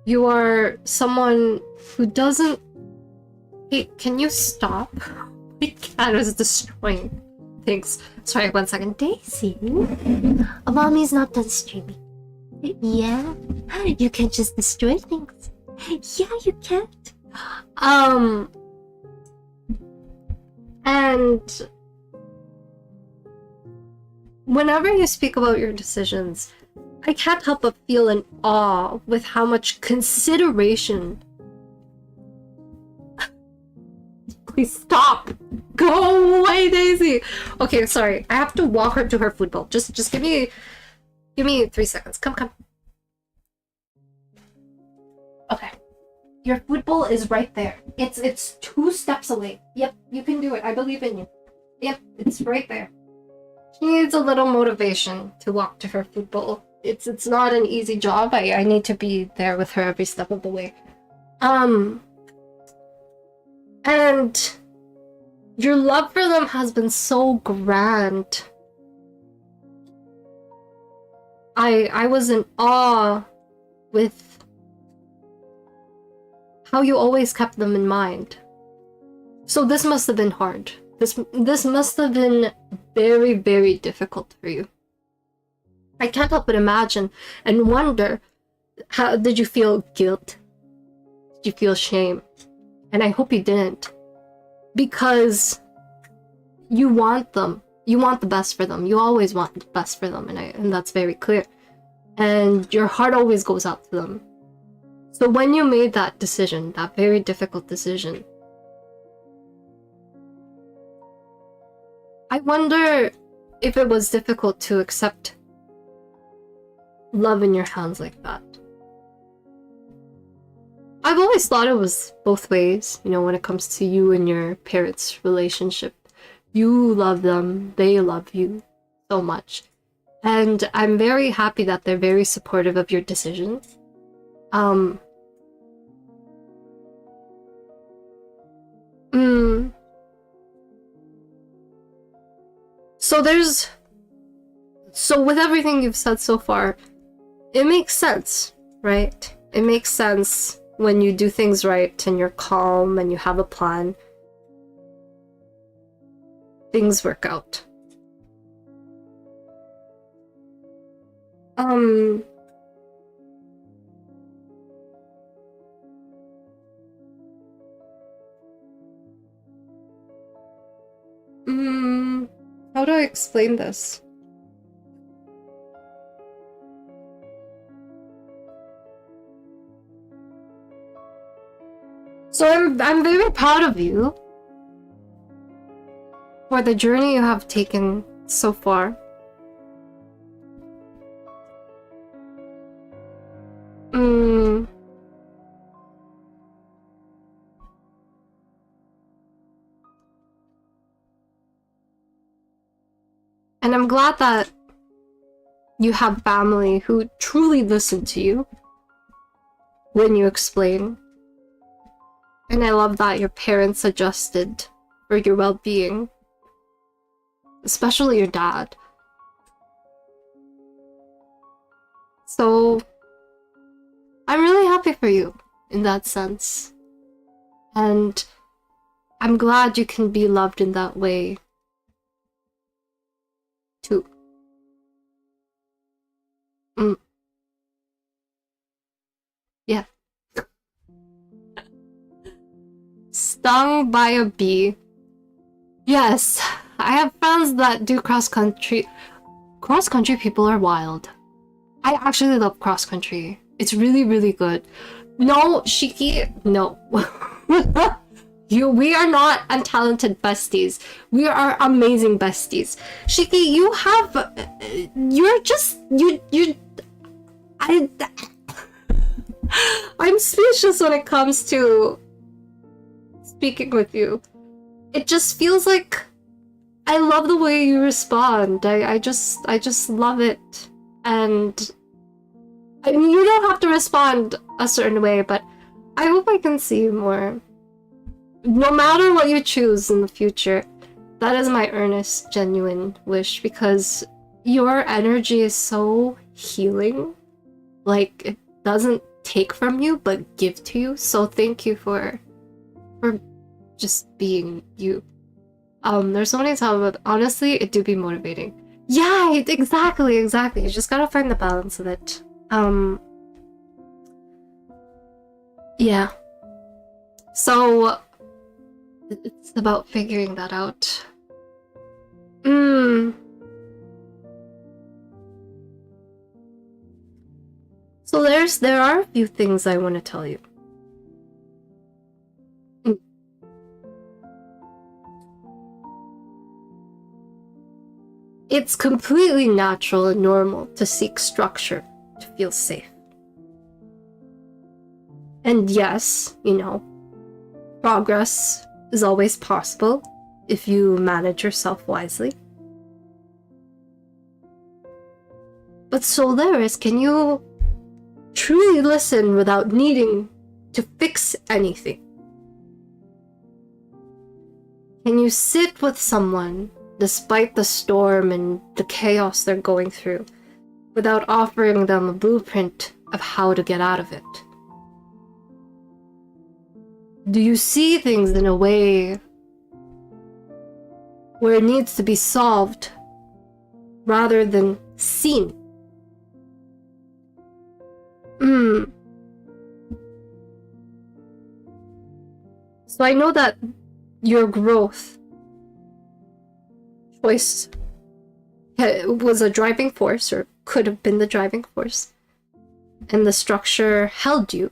You are someone who doesn't... Hey, can you stop? My cat is destroying things. Sorry, 1 second. Daisy, Mommy's not done streaming. Yeah? You can't just destroy things. Yeah, you can't. And whenever you speak about your decisions, I can't help but feel in awe with how much consideration. Please stop! Go away, Daisy! Okay, sorry. I have to walk her to her food bowl. Just give me 3 seconds. Come. Okay. Your food bowl is right there. It's 2 steps away. Yep, you can do it. I believe in you. Yep, it's right there. She needs a little motivation to walk to her food bowl. It's not an easy job. I need to be there with her every step of the way. And your love for them has been so grand. I was in awe with how you always kept them in mind. So this must have been hard. This must have been very, very difficult for you. I can't help but imagine and wonder, how did you feel guilt? Did you feel shame? And I hope you didn't. Because you want them. You want the best for them. You always want the best for them, and that's very clear. And your heart always goes out to them. So when you made that decision, that very difficult decision, I wonder if it was difficult to accept love in your hands like that. I've always thought it was both ways, you know, when it comes to you and your parents' relationship. You love them, they love you so much. And I'm very happy that they're very supportive of your decisions. Um, mm, so with everything you've said so far, it makes sense, right? It makes sense when you do things right and you're calm and you have a plan. Things work out. Um, how do I explain this? So I'm very proud of you for the journey you have taken so far. Mm, and I'm glad that you have family who truly listen to you when you explain. And I love that your parents adjusted for your well-being, especially your dad. So I'm really happy for you in that sense. And I'm glad you can be loved in that way too. Mm, yeah. Stung by a bee. Yes, I have friends that do cross country. Cross country people are wild. I actually love cross country. It's really, really good. No, Shiki, no. We are not untalented besties. We are amazing besties. Shiki, I, I'm speechless when it comes to speaking with you. It just feels like I love the way you respond. I just love it. And I mean, you don't have to respond a certain way, but I hope I can see you more. No matter what you choose in the future, that is my earnest, genuine wish, because your energy is so healing. Like, it doesn't take from you, but give to you. So thank you for just being you. There's so many times, but honestly, it do be motivating. Yeah, exactly. You just gotta find the balance of it. Yeah. So it's about figuring that out. So there are a few things I want to tell you. It's completely natural and normal to seek structure to feel safe. And yes, you know, progress is always possible if you manage yourself wisely. But so there is, can you truly listen without needing to fix anything? Can you sit with someone despite the storm and the chaos they're going through without offering them a blueprint of how to get out of it? Do you see things in a way where it needs to be solved rather than seen? So I know that your growth choice was a driving force, or could have been the driving force, and the structure held you.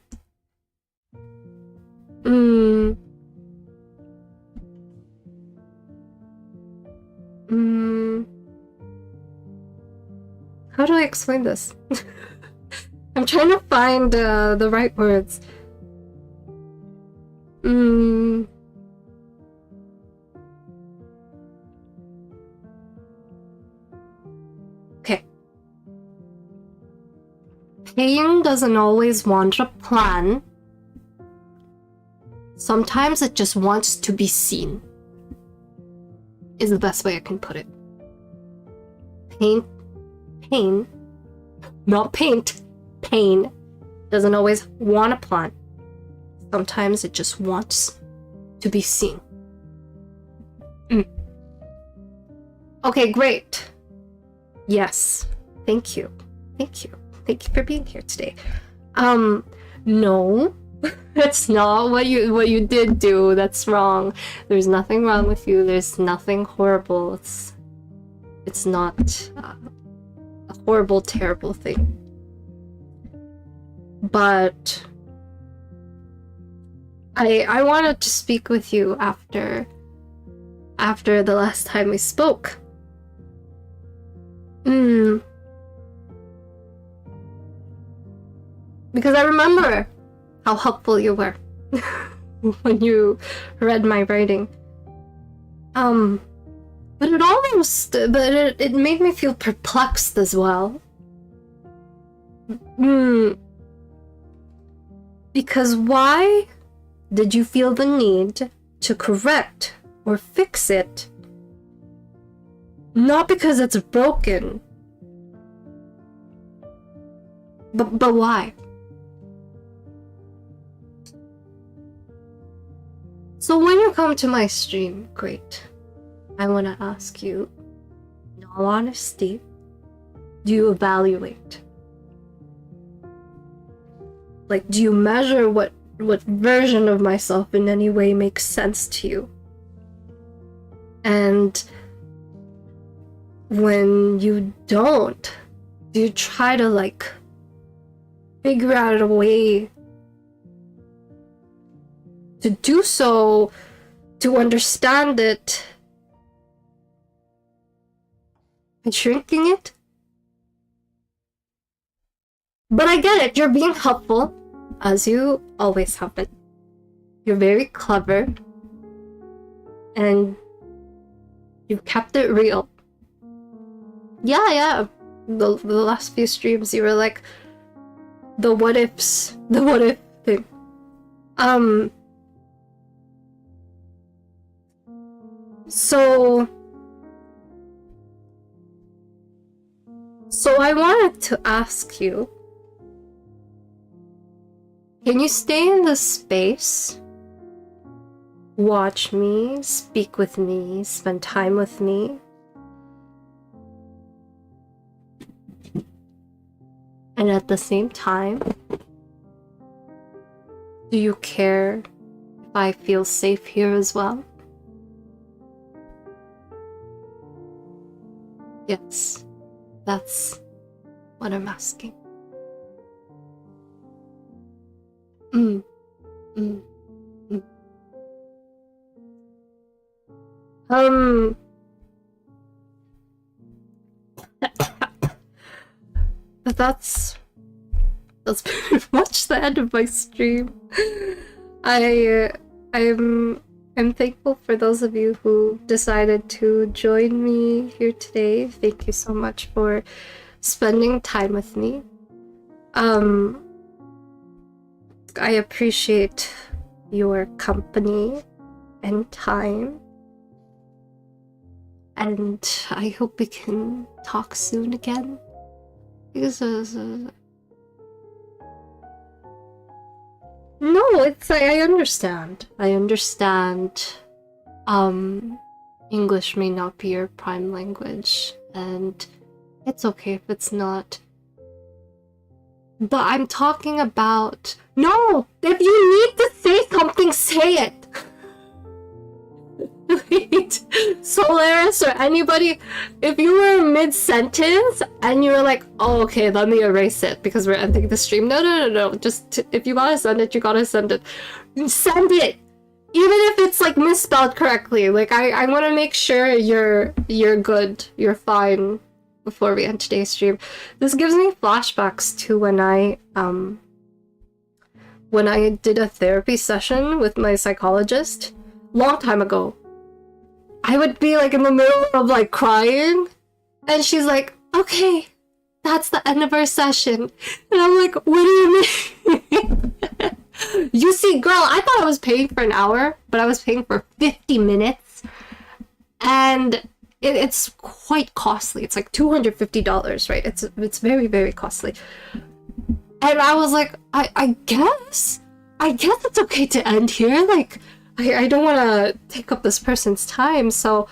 How do I explain this? I'm trying to find the right words. Mm. Okay. Pain doesn't always want a plan. Sometimes it just wants to be seen. Is the best way I can put it. Pain, not paint, pain doesn't always want a plan. Sometimes it just wants to be seen. Okay, great. Yes, thank you. Thank you. Thank you for being here today. No, that's not what you did do. That's wrong. There's nothing wrong with you. There's nothing horrible. It's not a horrible, terrible thing. But I wanted to speak with you after the last time we spoke. Because I remember how helpful you were when you read my writing. But it made me feel perplexed as well. Because why did you feel the need to correct or fix it? Not because it's broken. But why? So when you come to my stream, great. I want to ask you, in all honesty, do you evaluate? Like, do you measure what version of myself in any way makes sense to you? And when you don't, do you try to, like, figure out a way to do so, to understand it, and shrinking it? But I get it, you're being helpful, as you always have been. You're very clever, and you've kept it real. Yeah. The last few streams, you were like, the what if thing. So I wanted to ask you, can you stay in this space, watch me, speak with me, spend time with me? And at the same time, do you care if I feel safe here as well? Yes, that's what I'm asking. That's pretty much the end of my stream. I'm thankful for those of you who decided to join me here today. Thank you so much for spending time with me. I appreciate your company and time. And I hope we can talk soon again. Because no, it's I understand. English may not be your prime language, and it's okay if it's not. But I'm talking about... No! If you need to say something, say it! Wait, Solaris or anybody, if you were mid-sentence and you were like, oh, okay, let me erase it because we're ending the stream. No. Just, if you gotta send it, you gotta send it. Send it! Even if it's, like, misspelled correctly. Like, I want to make sure you're good, you're fine before we end today's stream. This gives me flashbacks to when I when I did a therapy session with my psychologist, long time ago, I would be like in the middle of like crying, and she's like, okay, that's the end of our session. And I'm like, what do you mean? You see, girl, I thought I was paying for an hour, but I was paying for 50 minutes. And it's quite costly. It's like $250, right? It's very, very costly. And I was like, I guess it's okay to end here. Like, I don't want to take up this person's time. So,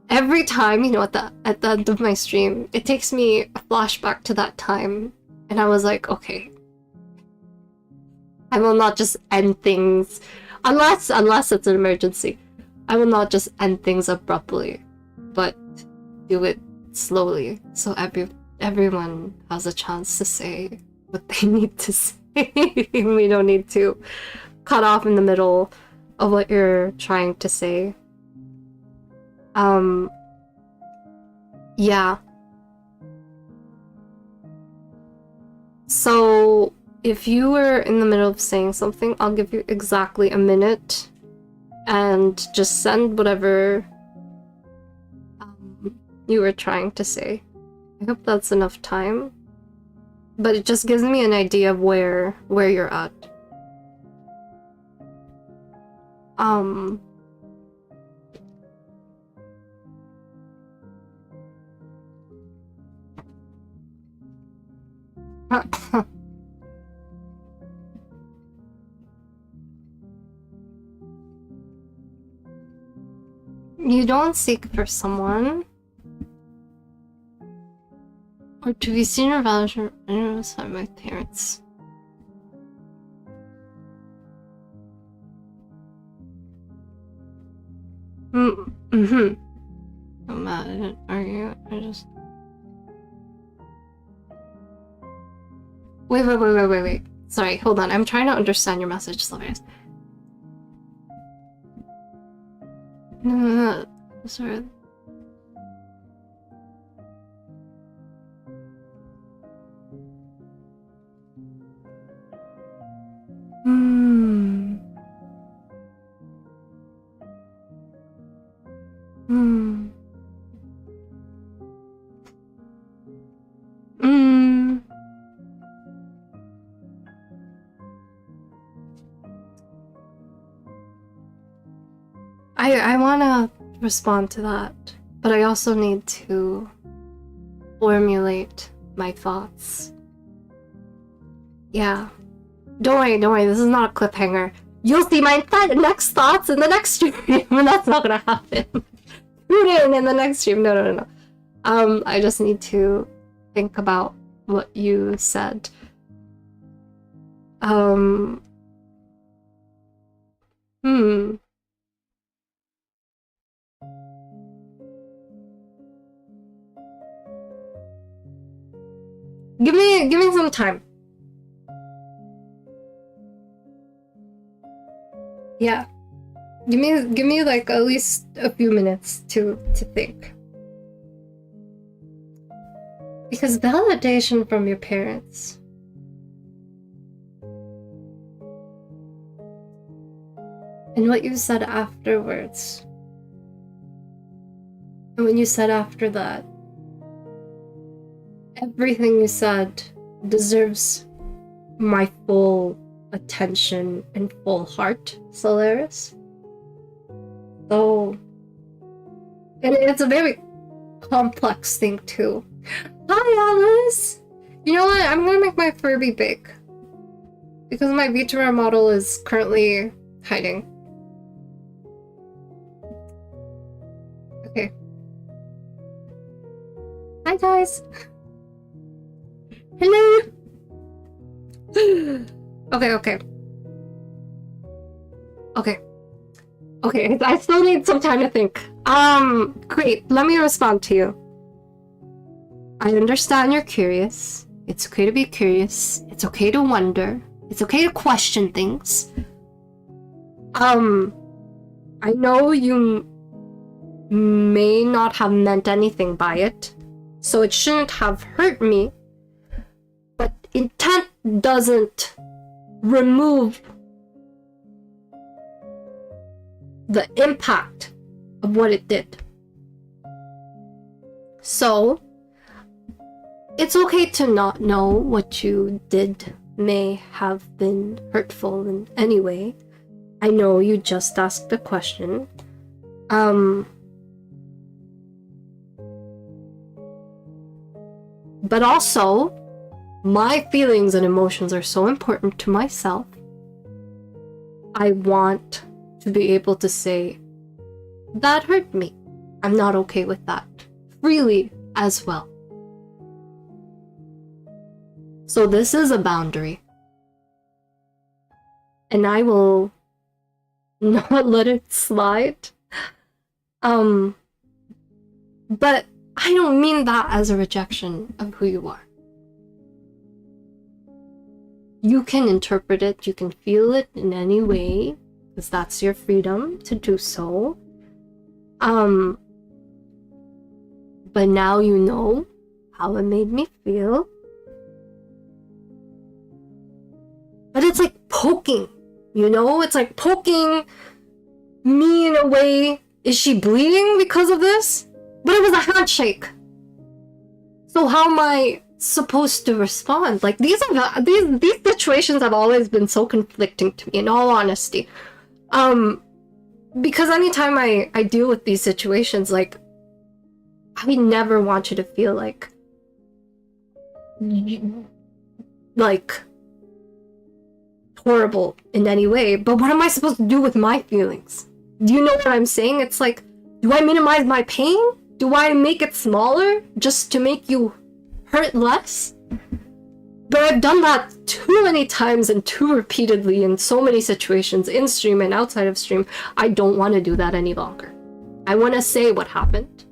every time, you know, at the end of my stream, it takes me a flashback to that time, and I was like, okay, I will not just end things unless it's an emergency. I will not just end things abruptly, but do it slowly so everyone has a chance to say what they need to say. We don't need to cut off in the middle of what you're trying to say. Yeah. So, if you were in the middle of saying something, I'll give you exactly a minute and just send whatever you were trying to say. I hope that's enough time. But it just gives me an idea of where you're at. You don't seek for someone or to be seen or valued by my parents. Mm-hmm. I'm mad at it. Are you? I just... Wait. Sorry, hold on. I'm trying to understand your message, Sylvius. No. Sorry. I wanna respond to that, but I also need to formulate my thoughts. Yeah. Don't worry, this is not a cliffhanger. You'll see my next thoughts in the next stream, and that's not gonna happen. Tune in the next stream. No. I just need to think about what you said. Give me some time. Yeah. Give me like at least a few minutes to think. Because validation from your parents and what you said afterwards, and when you said after that, everything you said deserves my full attention and full heart, Solaris. So, and it's a very complex thing too. Hi, Alice! You know what? I'm gonna make my Furby big. Because my VTuber model is currently hiding. Okay. Hi, guys! Hello! Okay, I still need some time to think. Great, let me respond to you. I understand you're curious. It's okay to be curious. It's okay to wonder. It's okay to question things. I know you may not have meant anything by it, So it shouldn't have hurt me. But intent doesn't remove the impact of what it did. So it's okay to not know what you did may have been hurtful in any way. I know you just asked the question. But also, my feelings and emotions are so important to myself. I want to be able to say, that hurt me. I'm not okay with that. Freely as well. So this is a boundary. And I will not let it slide. But I don't mean that as a rejection of who you are. You can interpret it, you can feel it in any way, because that's your freedom to do so. But now you know how it made me feel. But it's like poking, you know? It's like poking me in a way. Is she bleeding because of this? But it was a handshake. So how am I supposed to respond? Like, these situations have always been so conflicting to me, in all honesty. Because anytime I deal with these situations, like, I never want you to feel like horrible in any way. But what am I supposed to do with my feelings? Do you know what I'm saying? It's like, do I minimize my pain? Do I make it smaller just to make you hurt less? But I've done that too many times and too repeatedly in so many situations, in stream and outside of stream. I don't want to do that any longer. I want to say what happened.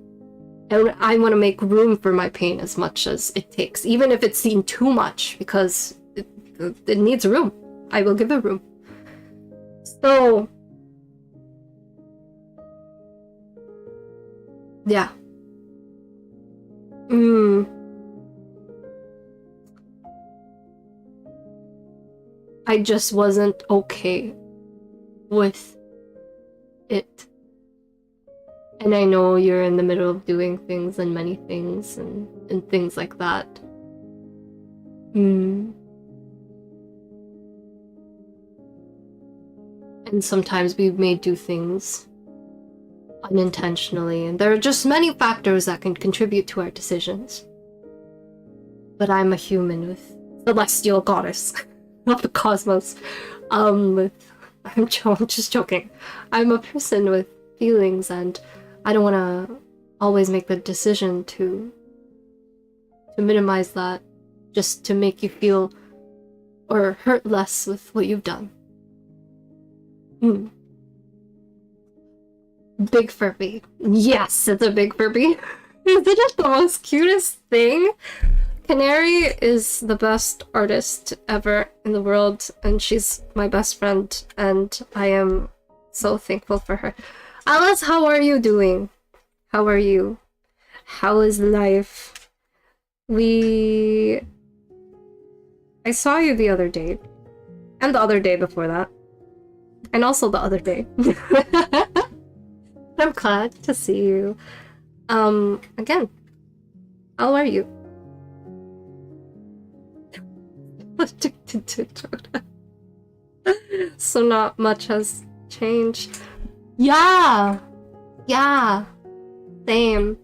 And I want to make room for my pain as much as it takes, even if it's seen too much, because it needs room. I will give it room. So, yeah. I just wasn't okay with it. And I know you're in the middle of doing things and many things and things like that. And sometimes we may do things unintentionally, and there are just many factors that can contribute to our decisions. But I'm a human with celestial goddess of the cosmos. I'm just joking. I'm a person with feelings, and I don't want to always make the decision to minimize that just to make you feel or hurt less with what you've done. Big Furby. Yes, it's a big Furby. Isn't it the most cutest thing? Canary is the best artist ever in the world, and she's my best friend, and I am so thankful for her. Alice, how are you doing? How are you? How is life? I saw you the other day, and the other day before that, and also the other day. I'm glad to see you. Again, how are you? Addicted to Dota. So not much has changed. Yeah, same.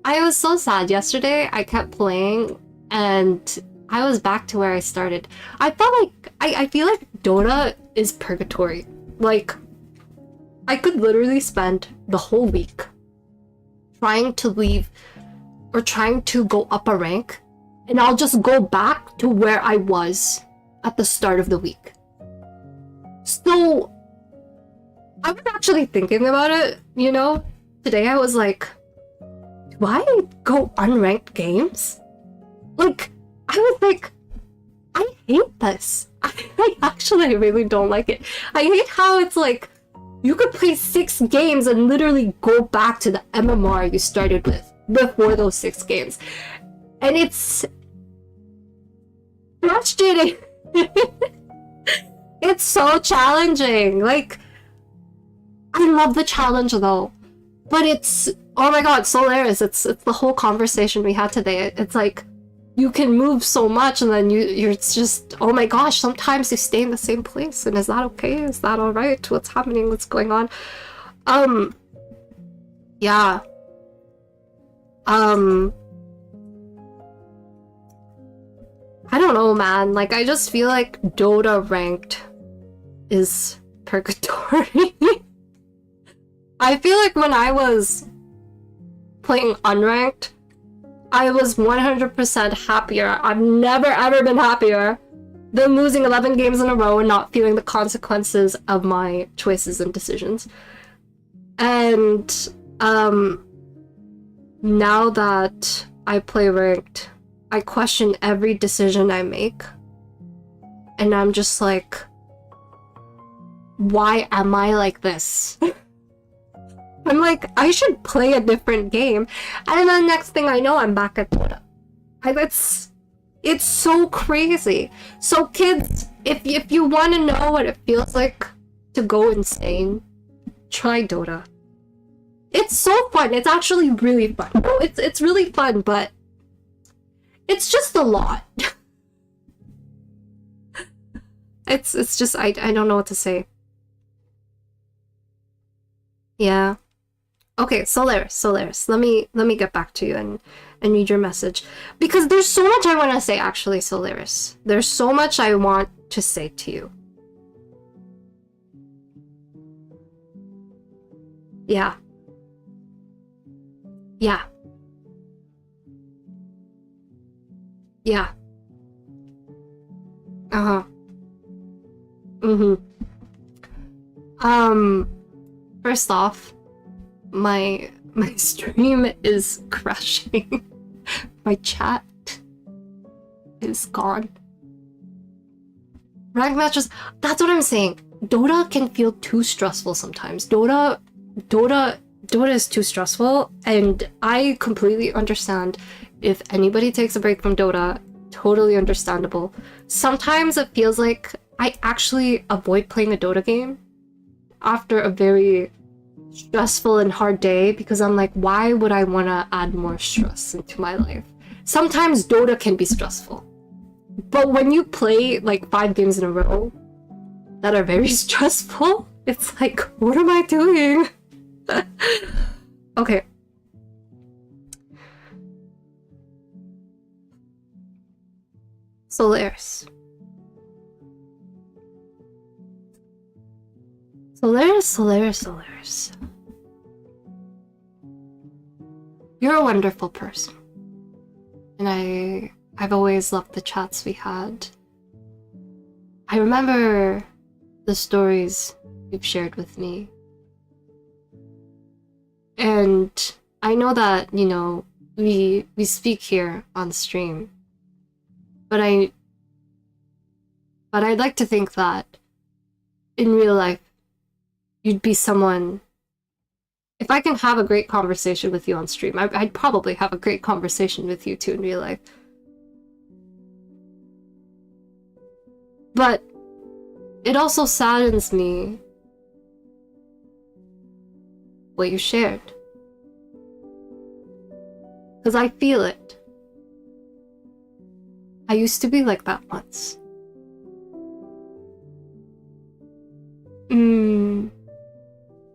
I was so sad yesterday. I kept playing and I was back to where I started. I felt like I feel like Dota is purgatory. Like, I could literally spend the whole week trying to leave or trying to go up a rank, and I'll just go back to where I was at the start of the week. So I was actually thinking about it, you know? Today I was like, do I go unranked games? Like, I was like, I hate this. I actually really don't like it. I hate how it's like, you could play 6 games and literally go back to the MMR you started with. before those 6 games. And it's frustrating. It's so challenging. Like, I love the challenge though. But it's, oh my god, Solaris, it's the whole conversation we had today. It's like, you can move so much and then you're just, oh my gosh, sometimes you stay in the same place. And is that okay? Is that alright? What's happening? What's going on? Yeah. I don't know, man. Like, I just feel like Dota ranked is purgatory. I feel like when I was playing unranked, I was 100% happier. I've never ever been happier than losing 11 games in a row and not feeling the consequences of my choices and decisions. And now that I play ranked, I question every decision I make. And I'm just like, why am I like this? I'm like, I should play a different game. And then next thing I know, I'm back at Dota. It's so crazy. So kids, if you want to know what it feels like to go insane, try Dota. It's so fun. It's actually really fun. No, it's really fun, but it's just a lot. It's just, I don't know what to say. Yeah. Okay, Solaris. Let me get back to you and read your message. Because there's so much I want to say, actually, Solaris. There's so much I want to say to you. Yeah. Yeah. Yeah. Uh-huh. First off, my stream is crashing. My chat is gone. Rank matches, that's what I'm saying. Dota can feel too stressful sometimes. Dota is too stressful, and I completely understand if anybody takes a break from Dota. Totally understandable. Sometimes it feels like I actually avoid playing a Dota game after a very stressful and hard day because I'm like, why would I want to add more stress into my life? Sometimes Dota can be stressful, but when you play like 5 games in a row that are very stressful, it's like, what am I doing? Okay. Solaris. You're a wonderful person. And I've always loved the chats we had. I remember the stories you've shared with me. And I know that, you know, we speak here on stream. But I'd like to think that in real life, you'd be someone. If I can have a great conversation with you on stream, I'd probably have a great conversation with you too in real life. But it also saddens me what you shared. Because I feel it. I used to be like that once.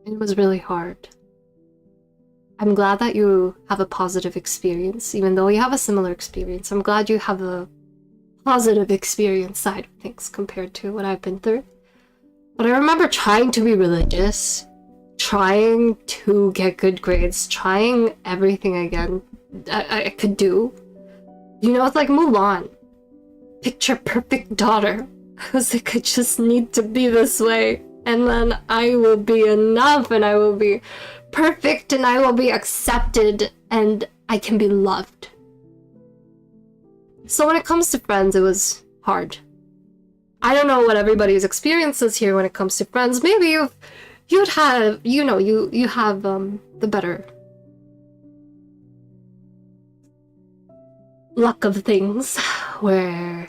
It was really hard. I'm glad that you have a positive experience, even though you have a similar experience. I'm glad you have a positive experience side of things compared to what I've been through. But I remember trying to be religious, trying to get good grades, trying everything again I could do. You know, it's like Mulan. Picture perfect daughter. I was like, I just need to be this way. And then I will be enough and I will be perfect and I will be accepted and I can be loved. So when it comes to friends, it was hard. I don't know what everybody's experience is here when it comes to friends. Maybe you'd have, you know, you have the better luck of things where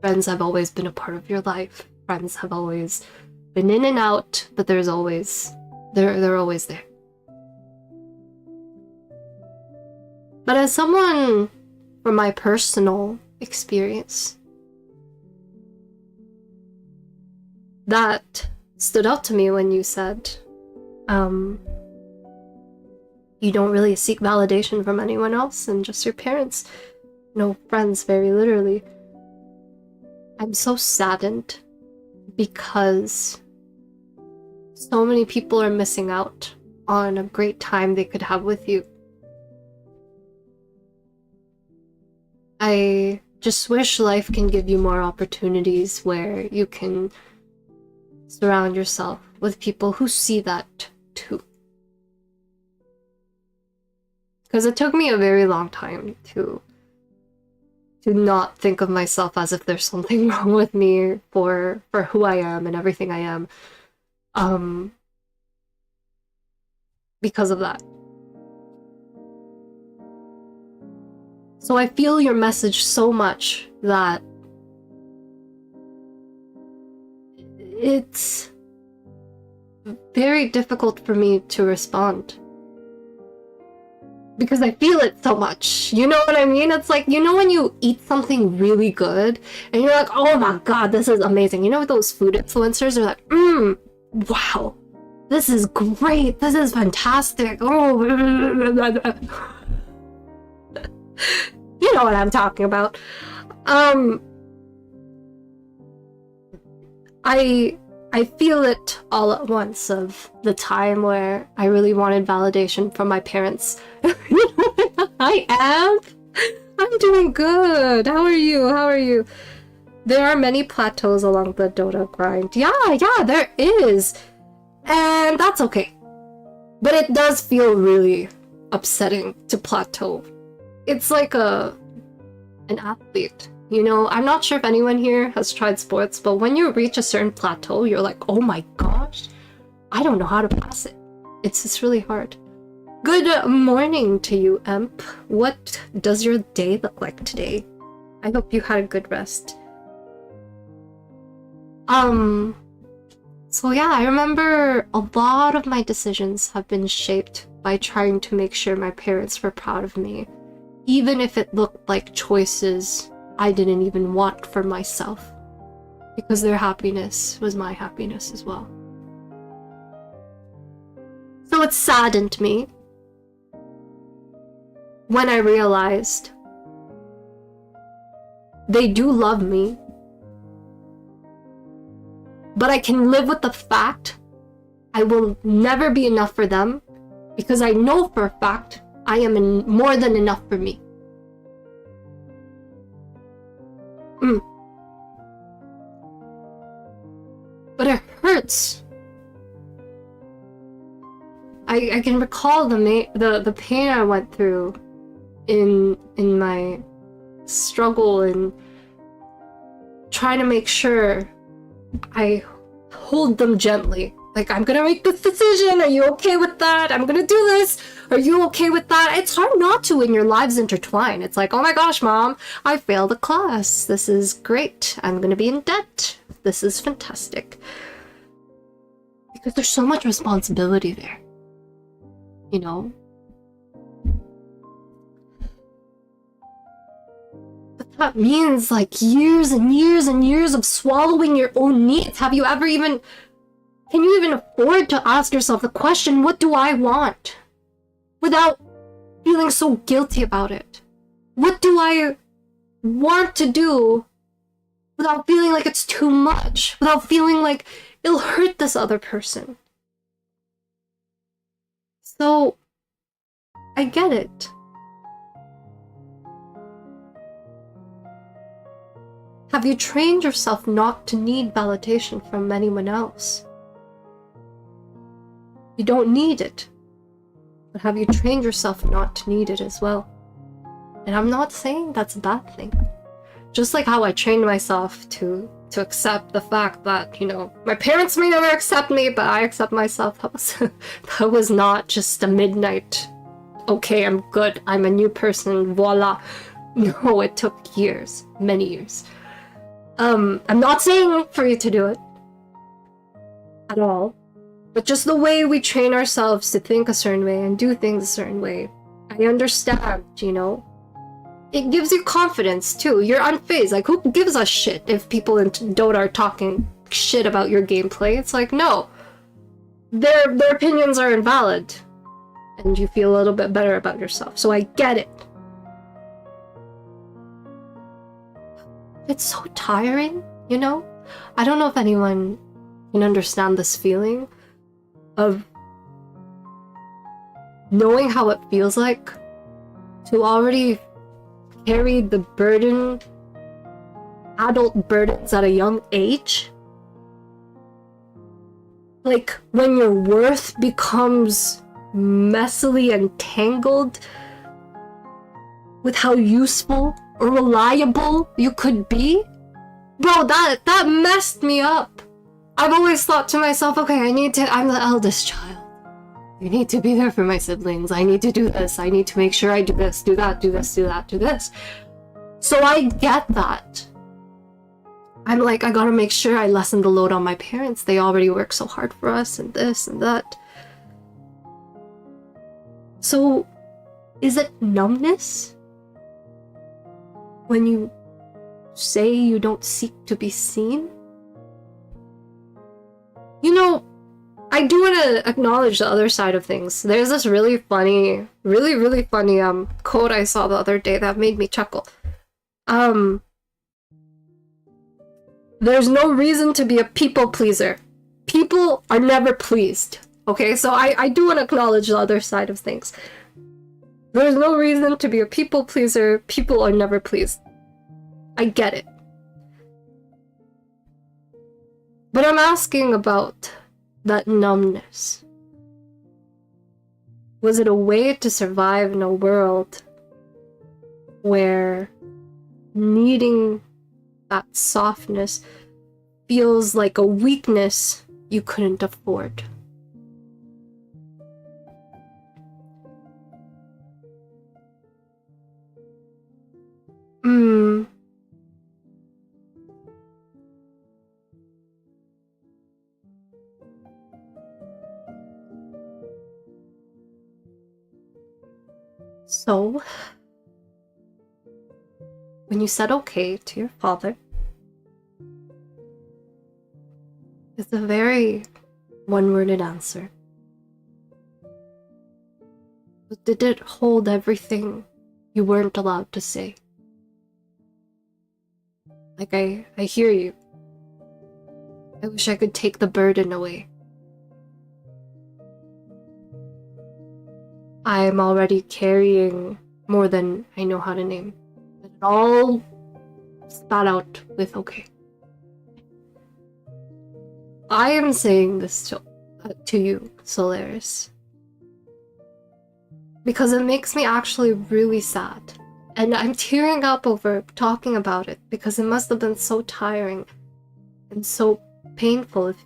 friends have always been a part of your life. Friends have always been in and out, but they're always there. But as someone from my personal experience, that stood out to me when you said, you don't really seek validation from anyone else and just your parents. No friends, very literally. I'm so saddened because so many people are missing out on a great time they could have with you. I just wish life can give you more opportunities where you can surround yourself with people who see that too. Because it took me a very long time to not think of myself as if there's something wrong with me for who I am and everything I am. Because of that. So I feel your message so much that it's very difficult for me to respond. Because I feel it so much. You know what I mean? It's like, you know when you eat something really good and you're like, oh my god, this is amazing. You know those food influencers are like, wow, this is great. This is fantastic. Oh, you know what I'm talking about. I feel it all at once of the time where I really wanted validation from my parents. I am. I'm doing good. How are you? How are you? There are many plateaus along the Dota grind. Yeah, there is. And that's okay. But it does feel really upsetting to plateau. It's like an athlete. You know, I'm not sure if anyone here has tried sports, but when you reach a certain plateau, you're like, oh my gosh, I don't know how to pass it. It's just really hard. Good morning to you, Emp. What does your day look like today? I hope you had a good rest. So yeah, I remember a lot of my decisions have been shaped by trying to make sure my parents were proud of me, even if it looked like choices I didn't even want for myself, because their happiness was my happiness as well. So it saddened me when I realized they do love me, but I can live with the fact I will never be enough for them, because I know for a fact I am more than enough for me. But it hurts. I can recall the pain I went through in my struggle and trying to make sure I hold them gently. Like, I'm gonna make this decision. Are you okay with that? I'm gonna do this. Are you okay with that? It's hard not to when your lives intertwine. It's like, oh my gosh, mom, I failed a class. This is great. I'm gonna be in debt. This is fantastic. Because there's so much responsibility there. You know? But that means like years and years and years of swallowing your own needs. Have you ever even... Can you even afford to ask yourself the question, what do I want? Without feeling so guilty about it. What do I want to do without feeling like it's too much? Without feeling like it'll hurt this other person? So, I get it. Have you trained yourself not to need validation from anyone else? You don't need it, but have you trained yourself not to need it as well? And I'm not saying that's a bad thing. Just like how I trained myself to accept the fact that, you know, my parents may never accept me, but I accept myself. That was not just a midnight, okay, I'm good, I'm a new person, voila. No, it took years, many years. I'm not saying for you to do it at all, but just the way we train ourselves to think a certain way and do things a certain way. I understand, you know? It gives you confidence too. You're unfazed. Like, who gives a shit if people in Dota are talking shit about your gameplay? It's like, no. Their opinions are invalid. And you feel a little bit better about yourself. So I get it. It's so tiring, you know? I don't know if anyone can understand this feeling of knowing how it feels like to already carry the burden, adult burdens at a young age. Like, when your worth becomes messily entangled with how useful or reliable you could be. Bro, that messed me up. I've always thought to myself, okay, I'm the eldest child. I need to be there for my siblings. I need to do this. I need to make sure I do this, do that, do this, do that, do this. So I get that. I'm like, I gotta make sure I lessen the load on my parents. They already work so hard for us and this and that. So, is it numbness? When you say you don't seek to be seen? You know, I do want to acknowledge the other side of things. There's this really funny quote I saw the other day that made me chuckle. There's no reason to be a people pleaser. People are never pleased. Okay, so I do want to acknowledge the other side of things. There's no reason to be a people pleaser. People are never pleased. I get it. But I'm asking about that numbness. Was it a way to survive in a world where needing that softness feels like a weakness you couldn't afford? So, when you said okay to your father, it's a very one-worded answer. But did it hold everything you weren't allowed to say? Like, I hear you. I wish I could take the burden away. I'm already carrying more than I know how to name. But it all spat out with okay. I am saying this to you, Solaris, because it makes me actually really sad. And I'm tearing up over talking about it because it must have been so tiring and so painful if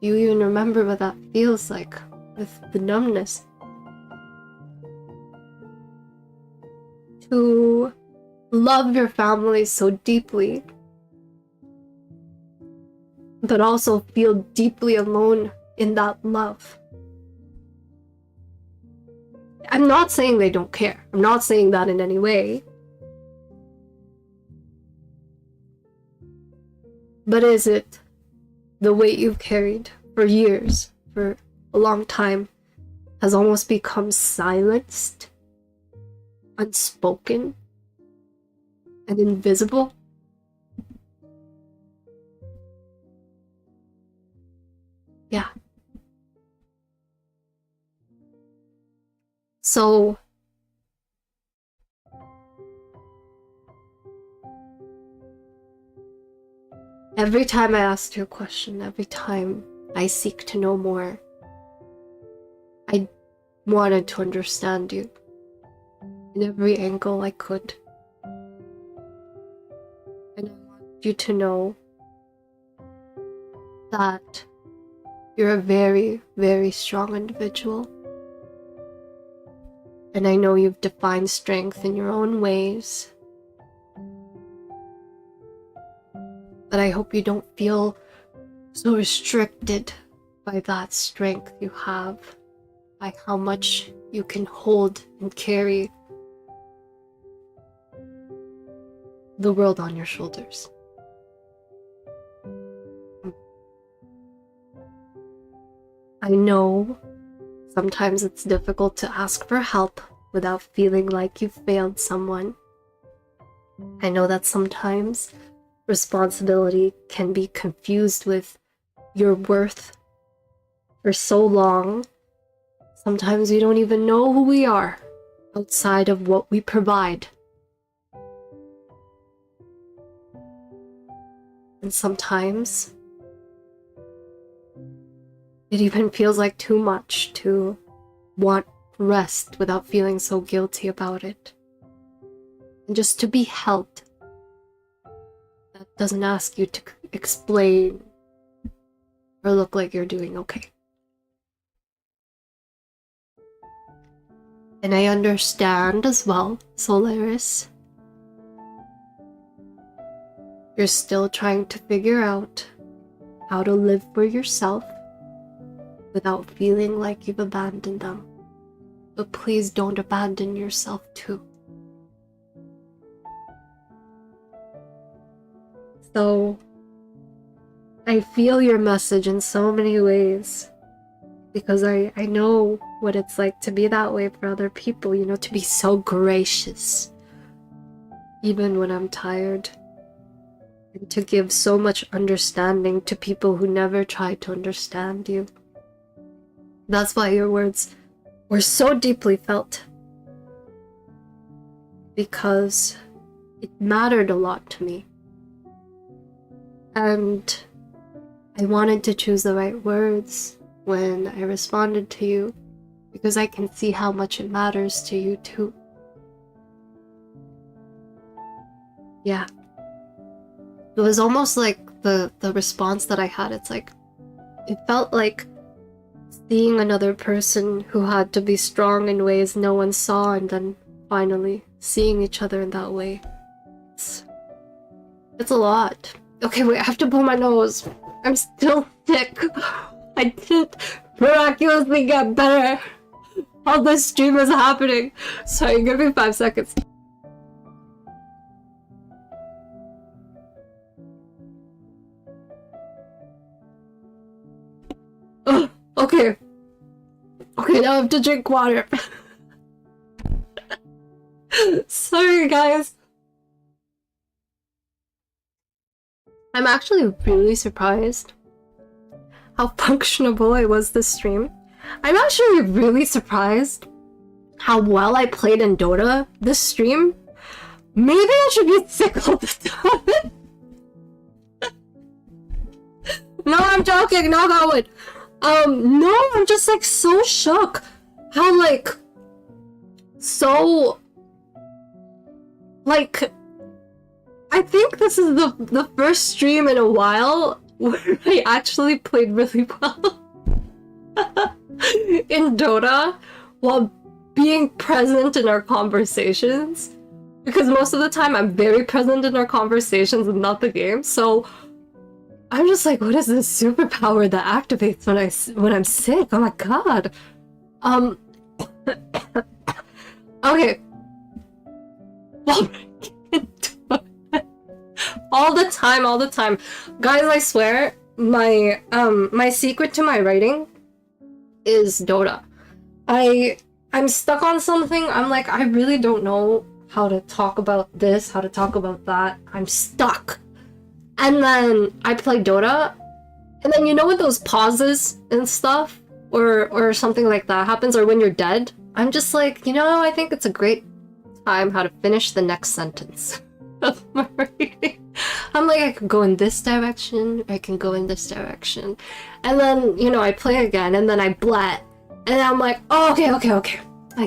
you even remember what that feels like with the numbness. To love your family so deeply, but also feel deeply alone in that love. I'm not saying they don't care. I'm not saying that in any way. But is it the weight you've carried for years, for a long time, has almost become silenced, unspoken, and invisible? Yeah. So, every time I asked you a question, every time I seek to know more, I wanted to understand you in every angle I could. And I want you to know that you're a very, very strong individual. And I know you've defined strength in your own ways, But I hope you don't feel so restricted by that strength you have, by how much you can hold and carry the world on your shoulders. I know sometimes it's difficult to ask for help without feeling like you failed someone. I know that sometimes responsibility can be confused with your worth. For so long, sometimes we don't even know who we are outside of what we provide. And sometimes it even feels like too much to want rest without feeling so guilty about it. And just to be held. That doesn't ask you to explain or look like you're doing okay. And I understand as well, Solaris. You're still trying to figure out how to live for yourself without feeling like you've abandoned them. But please don't abandon yourself too. So, I feel your message in so many ways. Because I know what it's like to be that way for other people, you know, to be so gracious. Even when I'm tired. And to give so much understanding to people who never tried to understand you. That's why your words were so deeply felt. Because it mattered a lot to me. And I wanted to choose the right words when I responded to you, because I can see how much it matters to you too. Yeah. It was almost like the response that I had, it's like, it felt like seeing another person who had to be strong in ways no one saw, and then finally seeing each other in that way. It's a lot. Okay, wait, I have to blow my nose. I'm still sick. I didn't miraculously get better while this stream is happening. Sorry, give me 5 seconds. Ugh, okay. Okay, now I have to drink water. Sorry, guys. I'm actually really surprised how functionable I was this stream. I'm actually really surprised how well I played in Dota this stream. Maybe I should be sick all the time. No, I'm joking, not that one. No, I'm just like so shook how I think this is the first stream in a while where I actually played really well in Dota while being present in our conversations. Because most of the time I'm very present in our conversations and not the game, so I'm just like, what is this superpower that activates when I'm sick? Oh my god. Okay. All the time. Guys, I swear, my secret to my writing is Dota. I'm stuck on something. I'm like, I really don't know how to talk about this, how to talk about that. I'm stuck. And then I play Dota, and then you know when those pauses and stuff, or something like that happens, or when you're dead, I'm just like, you know, I think it's a great time how to finish the next sentence of my writing. I'm like, I can go in this direction, I can go in this direction. And then, you know, I play again, and then I blat. And I'm like, oh, okay. I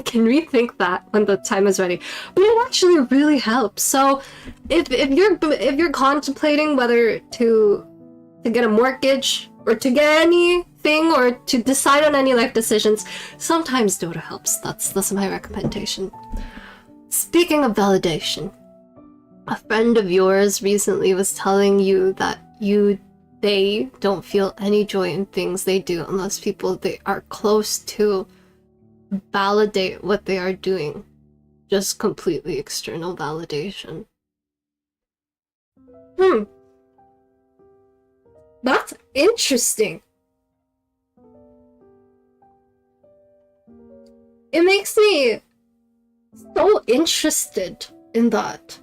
can rethink that when the time is ready. But it actually really helps. So if you're contemplating whether to get a mortgage or to get anything or to decide on any life decisions, sometimes Dota helps. That's my recommendation. Speaking of validation, a friend of yours recently was telling you that they don't feel any joy in things they do unless people they are close to validate what they are doing. Just completely external validation. That's interesting. It makes me so interested in that.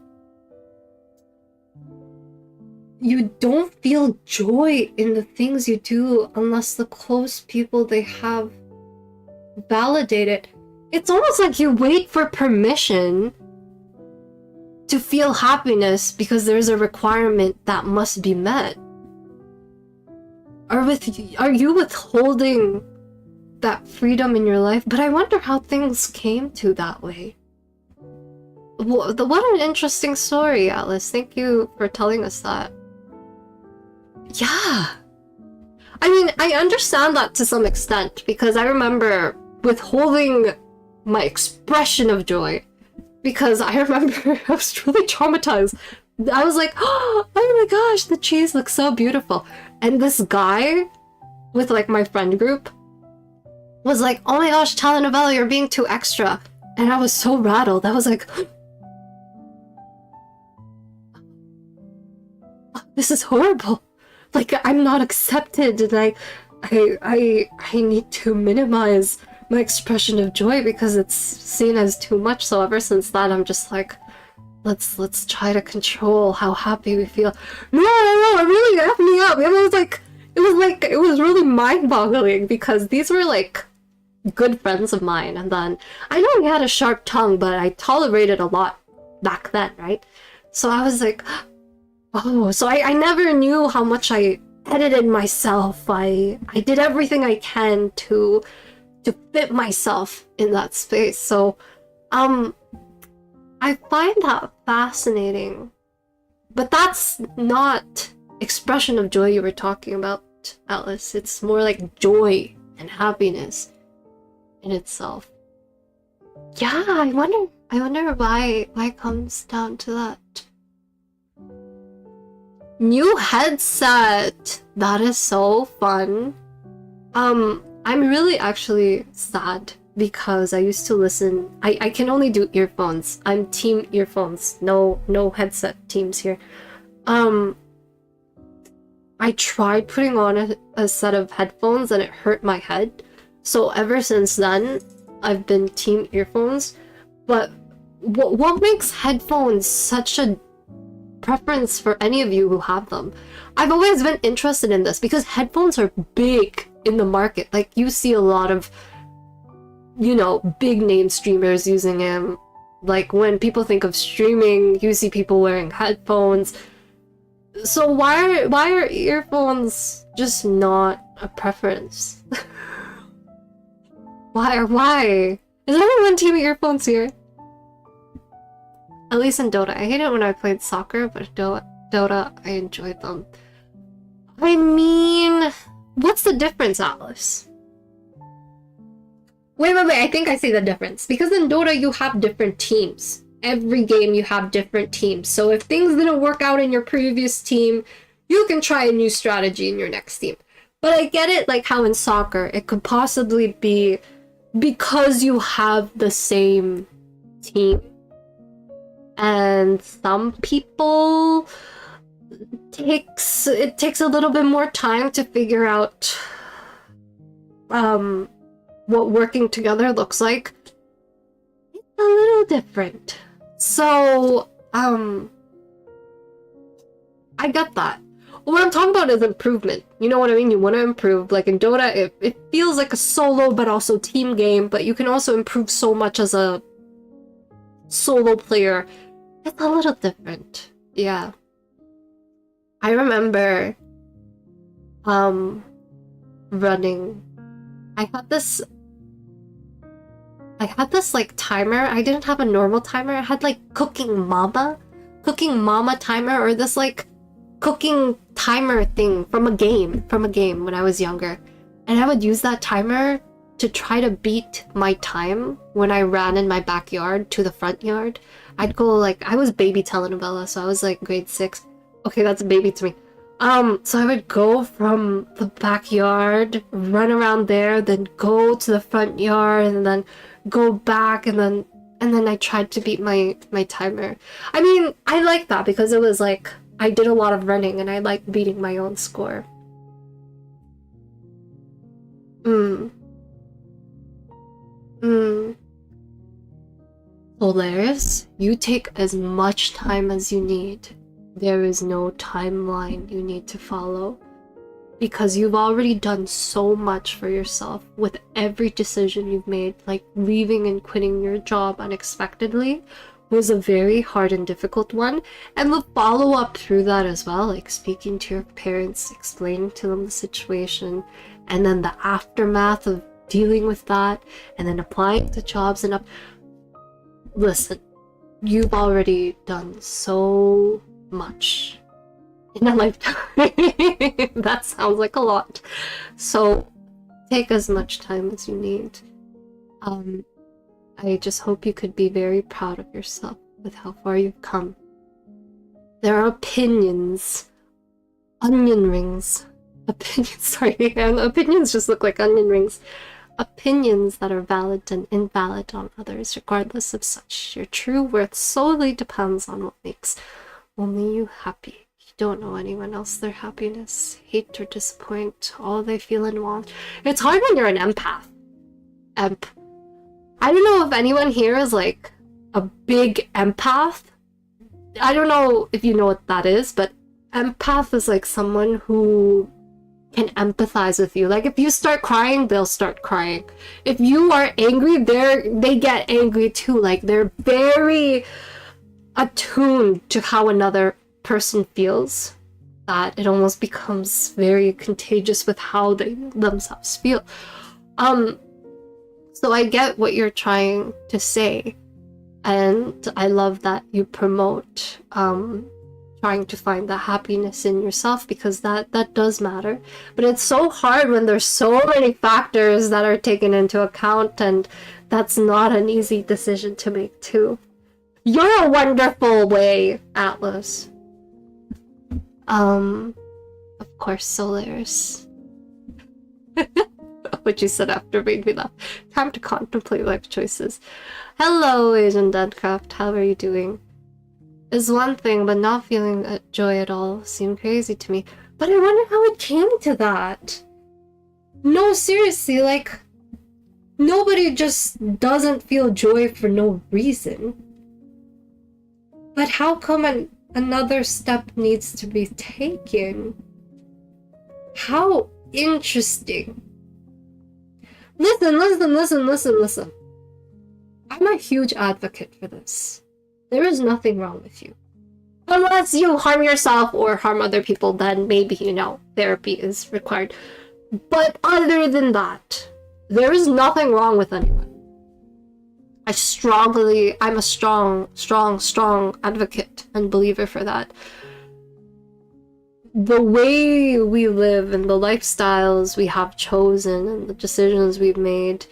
You don't feel joy in the things you do unless the close people they have validate it. It's almost like you wait for permission to feel happiness because there's a requirement that must be met. Are you withholding that freedom in your life? But I wonder how things came to that way. What an interesting story, Alice. Thank you for telling us that. Yeah. I mean, I understand that to some extent because I remember withholding my expression of joy because I remember I was really traumatized. I was like, oh my gosh, the cheese looks so beautiful. And this guy with like my friend group was like, oh my gosh, talanovella, you're being too extra. And I was so rattled. I was like, this is horrible. Like, I'm not accepted, and I need to minimize my expression of joy because it's seen as too much. So ever since that, I'm just like, let's try to control how happy we feel. No, it really effed me up. It was really mind-boggling because these were like good friends of mine, and then I know he had a sharp tongue, but I tolerated a lot back then, right? So I was like, oh, so I never knew how much I edited myself. I did everything I can to fit myself in that space. So I find that fascinating. But that's not expression of joy you were talking about, Alice. It's more like joy and happiness in itself. Yeah, I wonder why it comes down to that. New headset! That is so fun. I'm really actually sad because I used to listen. I can only do earphones. I'm team earphones. No headset teams here. I tried putting on a set of headphones and it hurt my head. So ever since then, I've been team earphones. But what makes headphones such a preference for any of you who have them? I've always been interested in this because headphones are big in the market. Like, you see a lot of, you know, big name streamers using them. Like, when people think of streaming, you see people wearing headphones. So why are earphones just not a preference? Why? Is anyone team earphones here? At least in Dota. I hate it when I played soccer, but Dota, I enjoyed them. I mean, what's the difference, Alice? Wait, I think I see the difference. Because in Dota, you have different teams. Every game, you have different teams. So if things didn't work out in your previous team, you can try a new strategy in your next team. But I get it, like how in soccer, it could possibly be because you have the same team. And some people, it takes a little bit more time to figure out what working together looks like. It's a little different. So, I get that. What I'm talking about is improvement. You know what I mean? You want to improve. Like in Dota, it feels like a solo but also team game, but you can also improve so much as a solo player. It's a little different. Yeah. I remember running. I had this like timer. I didn't have a normal timer. I had like cooking mama timer, or this like cooking timer thing from a game when I was younger. And I would use that timer to try to beat my time when I ran in my backyard to the front yard. I'd go like, I was baby telenovella, so I was like grade 6. Okay, that's a baby to me. So I would go from the backyard, run around there, then go to the front yard, and then go back, and then I tried to beat my timer. I mean, I like that because it was like I did a lot of running and I liked beating my own score. Polaris, you take as much time as you need. There is no timeline you need to follow. Because you've already done so much for yourself with every decision you've made, like leaving and quitting your job unexpectedly was a very hard and difficult one. And the follow-up through that as well, like speaking to your parents, explaining to them the situation, and then the aftermath of dealing with that, and then applying to jobs and listen, you've already done so much in a lifetime. That sounds like a lot. So take as much time as you need. I just hope you could be very proud of yourself with how far you've come. There are opinions, onion rings, opinions, sorry, and opinions just look like onion rings. Opinions that are valid and invalid on others, regardless of such. Your true worth solely depends on what makes only you happy. You don't know anyone else their happiness, hate or disappoint, all they feel and want. It's hard when you're an empath. I don't know if anyone here is like a big empath. I don't know if you know what that is, but empath is like someone who can empathize with you. Like if you start crying, they'll start crying. If you are angry, they get angry too. Like they're very attuned to how another person feels, that it almost becomes very contagious with how they themselves feel. So I get what you're trying to say, and I love that you promote trying to find the happiness in yourself, because that does matter. But it's so hard when there's so many factors that are taken into account, and that's not an easy decision to make too. You're a wonderful way, Atlas. Of course, Solaris. What you said after made me laugh. Time to contemplate life choices. Hello, Asian Deadcraft. How are you doing? Is one thing, but not feeling joy at all seemed crazy to me. But I wonder how it came to that. No, seriously, like, nobody just doesn't feel joy for no reason. But how come another step needs to be taken? How interesting. Listen. I'm a huge advocate for this. There is nothing wrong with you. Unless you harm yourself or harm other people, then maybe, therapy is required. But other than that, there is nothing wrong with anyone. I'm a strong advocate and believer for that. The way we live and the lifestyles we have chosen and the decisions we've made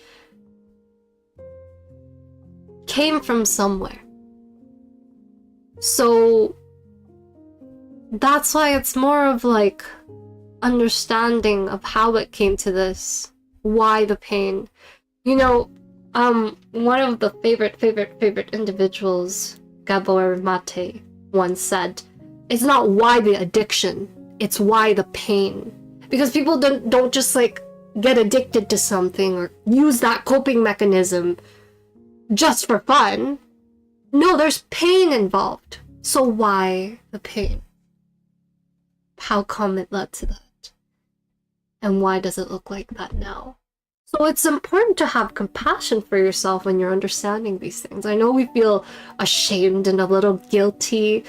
came from somewhere. So that's why it's more of like understanding of how it came to this, why the pain. One of the favorite individuals, Gabor Mate, once said, it's not why the addiction, it's why the pain. Because people don't just like get addicted to something or use that coping mechanism just for fun. No, there's pain involved. So why the pain? How come it led to that? And why does it look like that now? So it's important to have compassion for yourself when you're understanding these things. I know we feel ashamed and a little guilty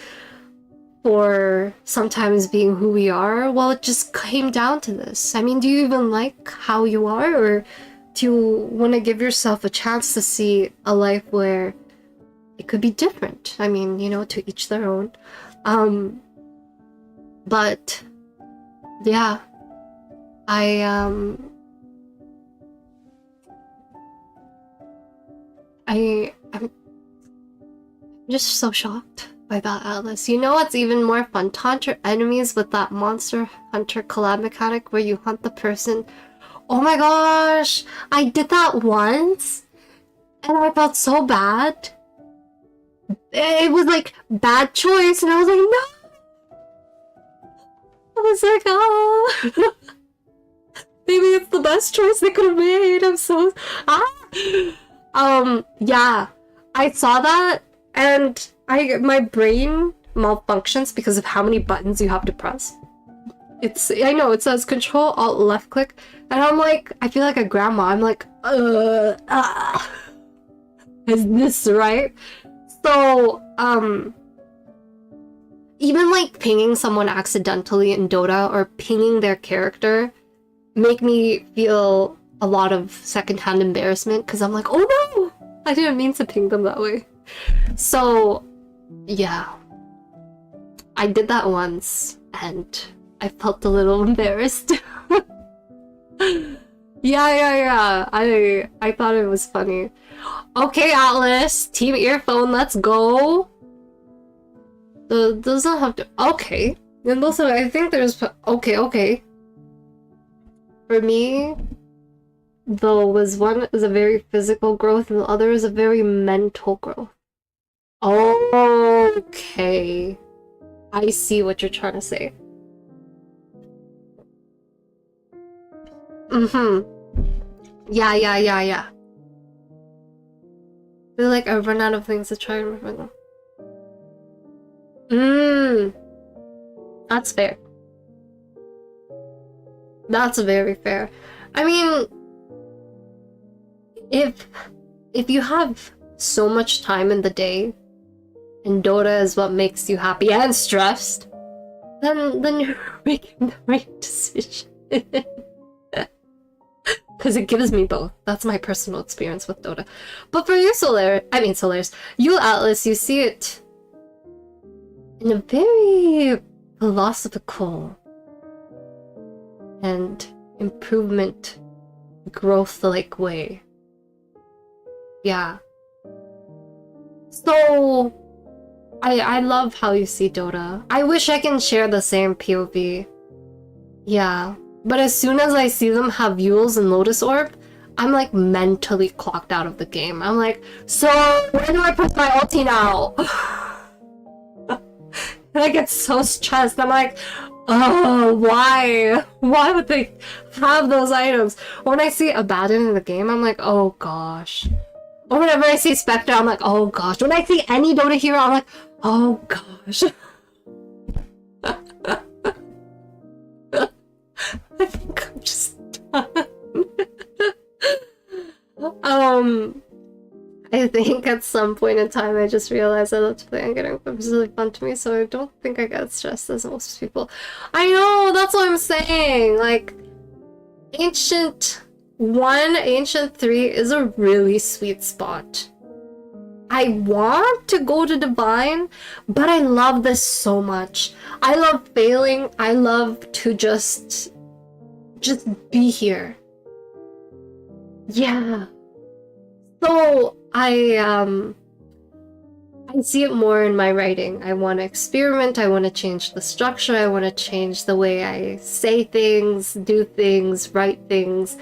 for sometimes being who we are. Well, it just came down to this. I mean, do you even like how you are? Or do you want to give yourself a chance to see a life where it could be different? I mean, to each their own. But yeah, I'm just so shocked by that, Atlas. You know what's even more fun? Taunt your enemies with that Monster Hunter collab mechanic where you hunt the person. Oh my gosh! I did that once, and I felt so bad. It was like, bad choice, and I was like, no! I was like, oh! Maybe it's the best choice they could have made. I'm so... yeah. I saw that, and my brain malfunctions because of how many buttons you have to press. I know, it says Control, Alt, left click, and I'm like, I feel like a grandma. I'm like, is this right? So, even like pinging someone accidentally in Dota or pinging their character make me feel a lot of secondhand embarrassment because I'm like, oh no, I didn't mean to ping them that way. So, yeah, I did that once and I felt a little embarrassed. Yeah. I thought it was funny. Okay, Atlas, Team Earphone, let's go. Doesn't have to. Okay, and also I think there's okay. For me, though, one is a very physical growth and the other is a very mental growth. Okay. I see what you're trying to say. Yeah. I feel like I run out of things to try and remember them. That's fair. That's very fair. I mean, if you have so much time in the day, and Dota is what makes you happy and stressed, then you're making the right decision. Because it gives me both. That's my personal experience with Dota. But for you, Solaris, you, Atlas, you see it in a very philosophical and improvement, growth-like way. Yeah. So, I love how you see Dota. I wish I can share the same POV. Yeah. But as soon as I see them have Yules and Lotus Orb, I'm like mentally clocked out of the game. I'm like, so where do I put my ulti now? And I get so stressed. I'm like, oh, why? Why would they have those items? When I see Abaddon in the game, I'm like, oh gosh. Or whenever I see Spectre, I'm like, oh gosh. When I see any Dota hero, I'm like, oh gosh. I think I'm just done. I think at some point in time I just realized that Let's Play and getting was really fun to me, so I don't think I get stressed as most people. I know, that's what I'm saying. Like, Ancient 1, Ancient 3 is a really sweet spot. I want to go to Divine, but I love this so much. I love failing. I love to just be here. Yeah. So I see it more in my writing. I want to experiment. I want to change the structure. I want to change the way I say things, do things, write things.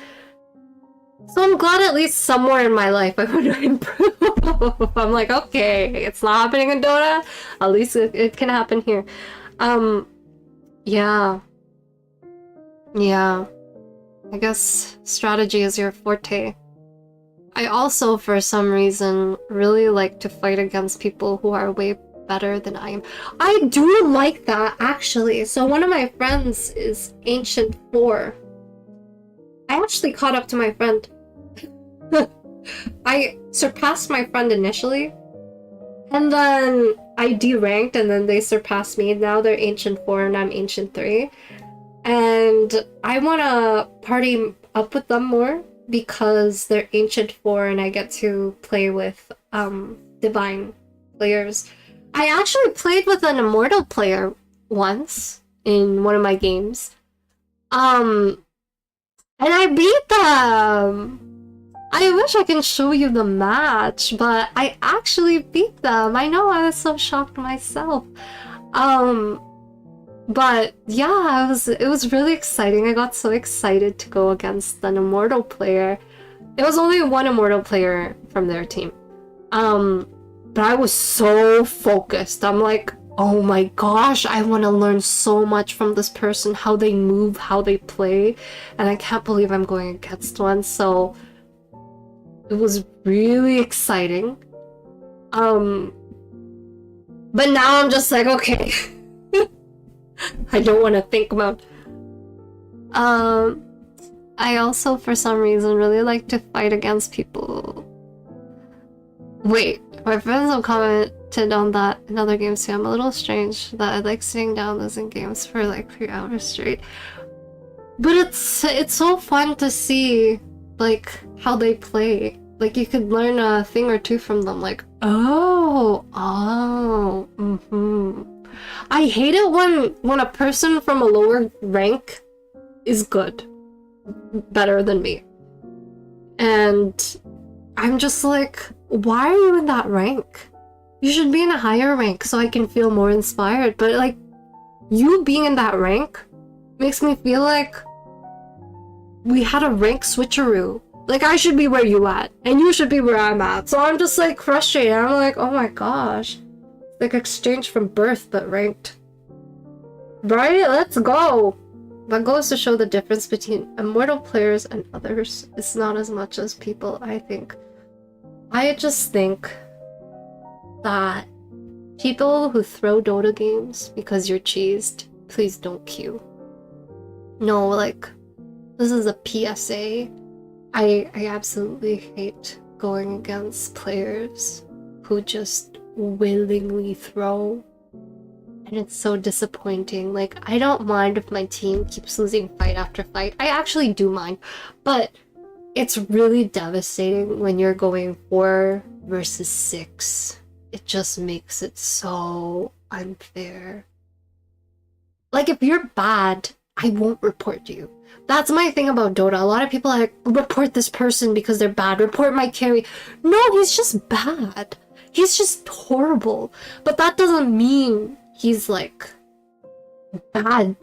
So I'm glad at least somewhere in my life I want to improve. I'm like, okay, it's not happening in Dota. At least it can happen here. Yeah. I guess strategy is your forte. I also, for some reason, really like to fight against people who are way better than I am. I do like that, actually. So one of my friends is Ancient 4. I actually caught up to my friend. I surpassed my friend initially, and then I deranked, and then they surpassed me. Now they're Ancient 4 and I'm Ancient 3. And I want to party up with them more because they're Ancient 4 and I get to play with Divine players. I actually played with an Immortal player once in one of my games. And I beat them! I wish I can show you the match, but I actually beat them. I know, I was so shocked myself. But yeah, it was really exciting. I got so excited to go against an Immortal player. It was only one Immortal player from their team. But I was so focused. I'm like, oh my gosh, I want to learn so much from this person, how they move, how they play, and I can't believe I'm going against one, so it was really exciting. But now I'm just like, okay. I don't want to think about. I also, for some reason, really like to fight against people. Wait, my friends have commented on that in other games too. I'm a little strange that I like sitting down losing games for like 3 hours straight. But it's so fun to see like how they play. Like you could learn a thing or two from them. Like, I hate it when a person from a lower rank is good, better than me, and I'm just like, why are you in that rank? You should be in a higher rank so I can feel more inspired. But like, you being in that rank makes me feel like we had a rank switcheroo. Like, I should be where you at, and you should be where I'm at. So I'm just like frustrated. I'm like, oh my gosh. Like exchange from birth, but ranked. Right? Let's go! That goes to show the difference between Immortal players and others. It's not as much as people, I think. I just think that people who throw Dota games because you're cheesed, please don't queue. No, like, this is a PSA. I absolutely hate going against players who just willingly throw, and it's so disappointing. Like, I don't mind if my team keeps losing fight after fight. I actually do mind, but it's really devastating when you're going 4 versus 6. It just makes it so unfair. Like, if you're bad, I won't report you. That's my thing about Dota. A lot of people are like, report this person because they're bad. Report my carry. No, he's just bad. He's just horrible. But that doesn't mean he's like bad.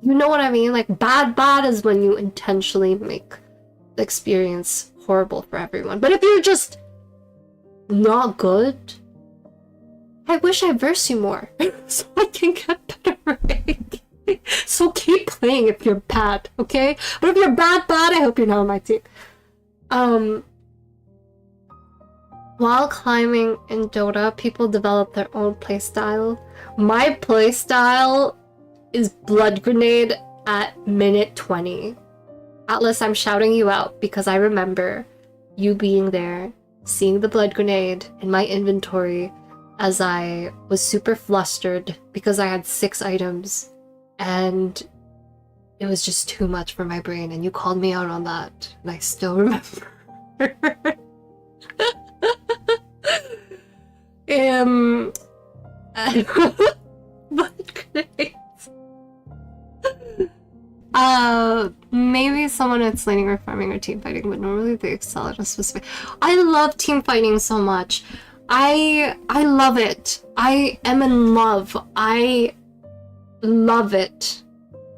You know what I mean? Like bad is when you intentionally make the experience horrible for everyone. But if you're just not good, I wish I verse you more so I can get better rank. So keep playing if you're bad, okay? But if you're bad, I hope you're not on my team. While climbing in Dota, people develop their own playstyle. My playstyle is Blood Grenade at minute 20. Atlas, I'm shouting you out because I remember you being there, seeing the Blood Grenade in my inventory as I was super flustered because I had 6 items and it was just too much for my brain, and you called me out on that, and I still remember. Maybe someone that's laning or farming or team fighting, but normally they excel at a specific. I love team fighting so much. I love it. I am in love. I love it.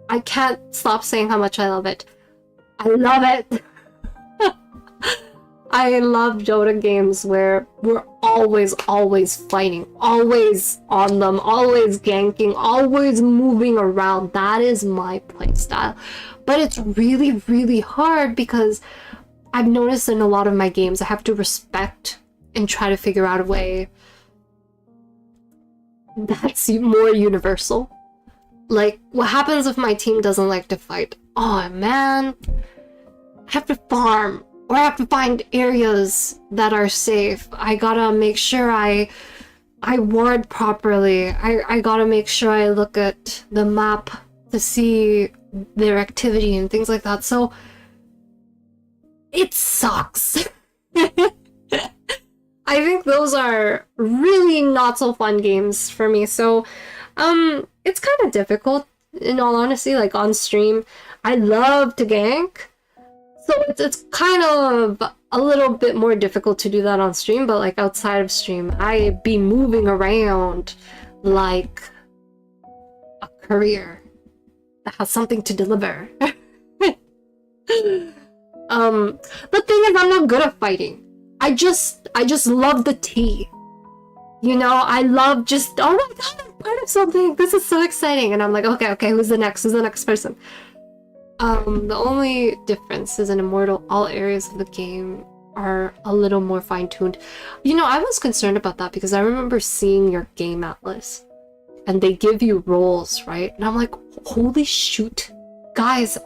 I can't stop saying how much I love it. I love it. I love Dota games where we're always fighting, always on them, always ganking, always moving around. That is my playstyle. But it's really hard because I've noticed in a lot of my games I have to respect and try to figure out a way that's more universal. Like, what happens if my team doesn't like to fight? Oh man, I have to farm, or I have to find areas that are safe. I gotta make sure I ward properly. I gotta make sure I look at the map to see their activity and things like that. So it sucks. I think those are really not so fun games for me. So it's kind of difficult, in all honesty. Like on stream, I love to gank. So it's kind of a little bit more difficult to do that on stream, but like outside of stream, I be moving around like a courier that has something to deliver. The thing is, I'm not good at fighting. I just love the tea. You know, I love just, oh my god, I'm part of something. This is so exciting. And I'm like, okay, who's the next? Who's the next person? The only difference is in Immortal, all areas of the game are a little more fine-tuned. You know, I was concerned about that because I remember seeing your game atlas and they give you roles, right? And I'm like, holy shoot. Guys,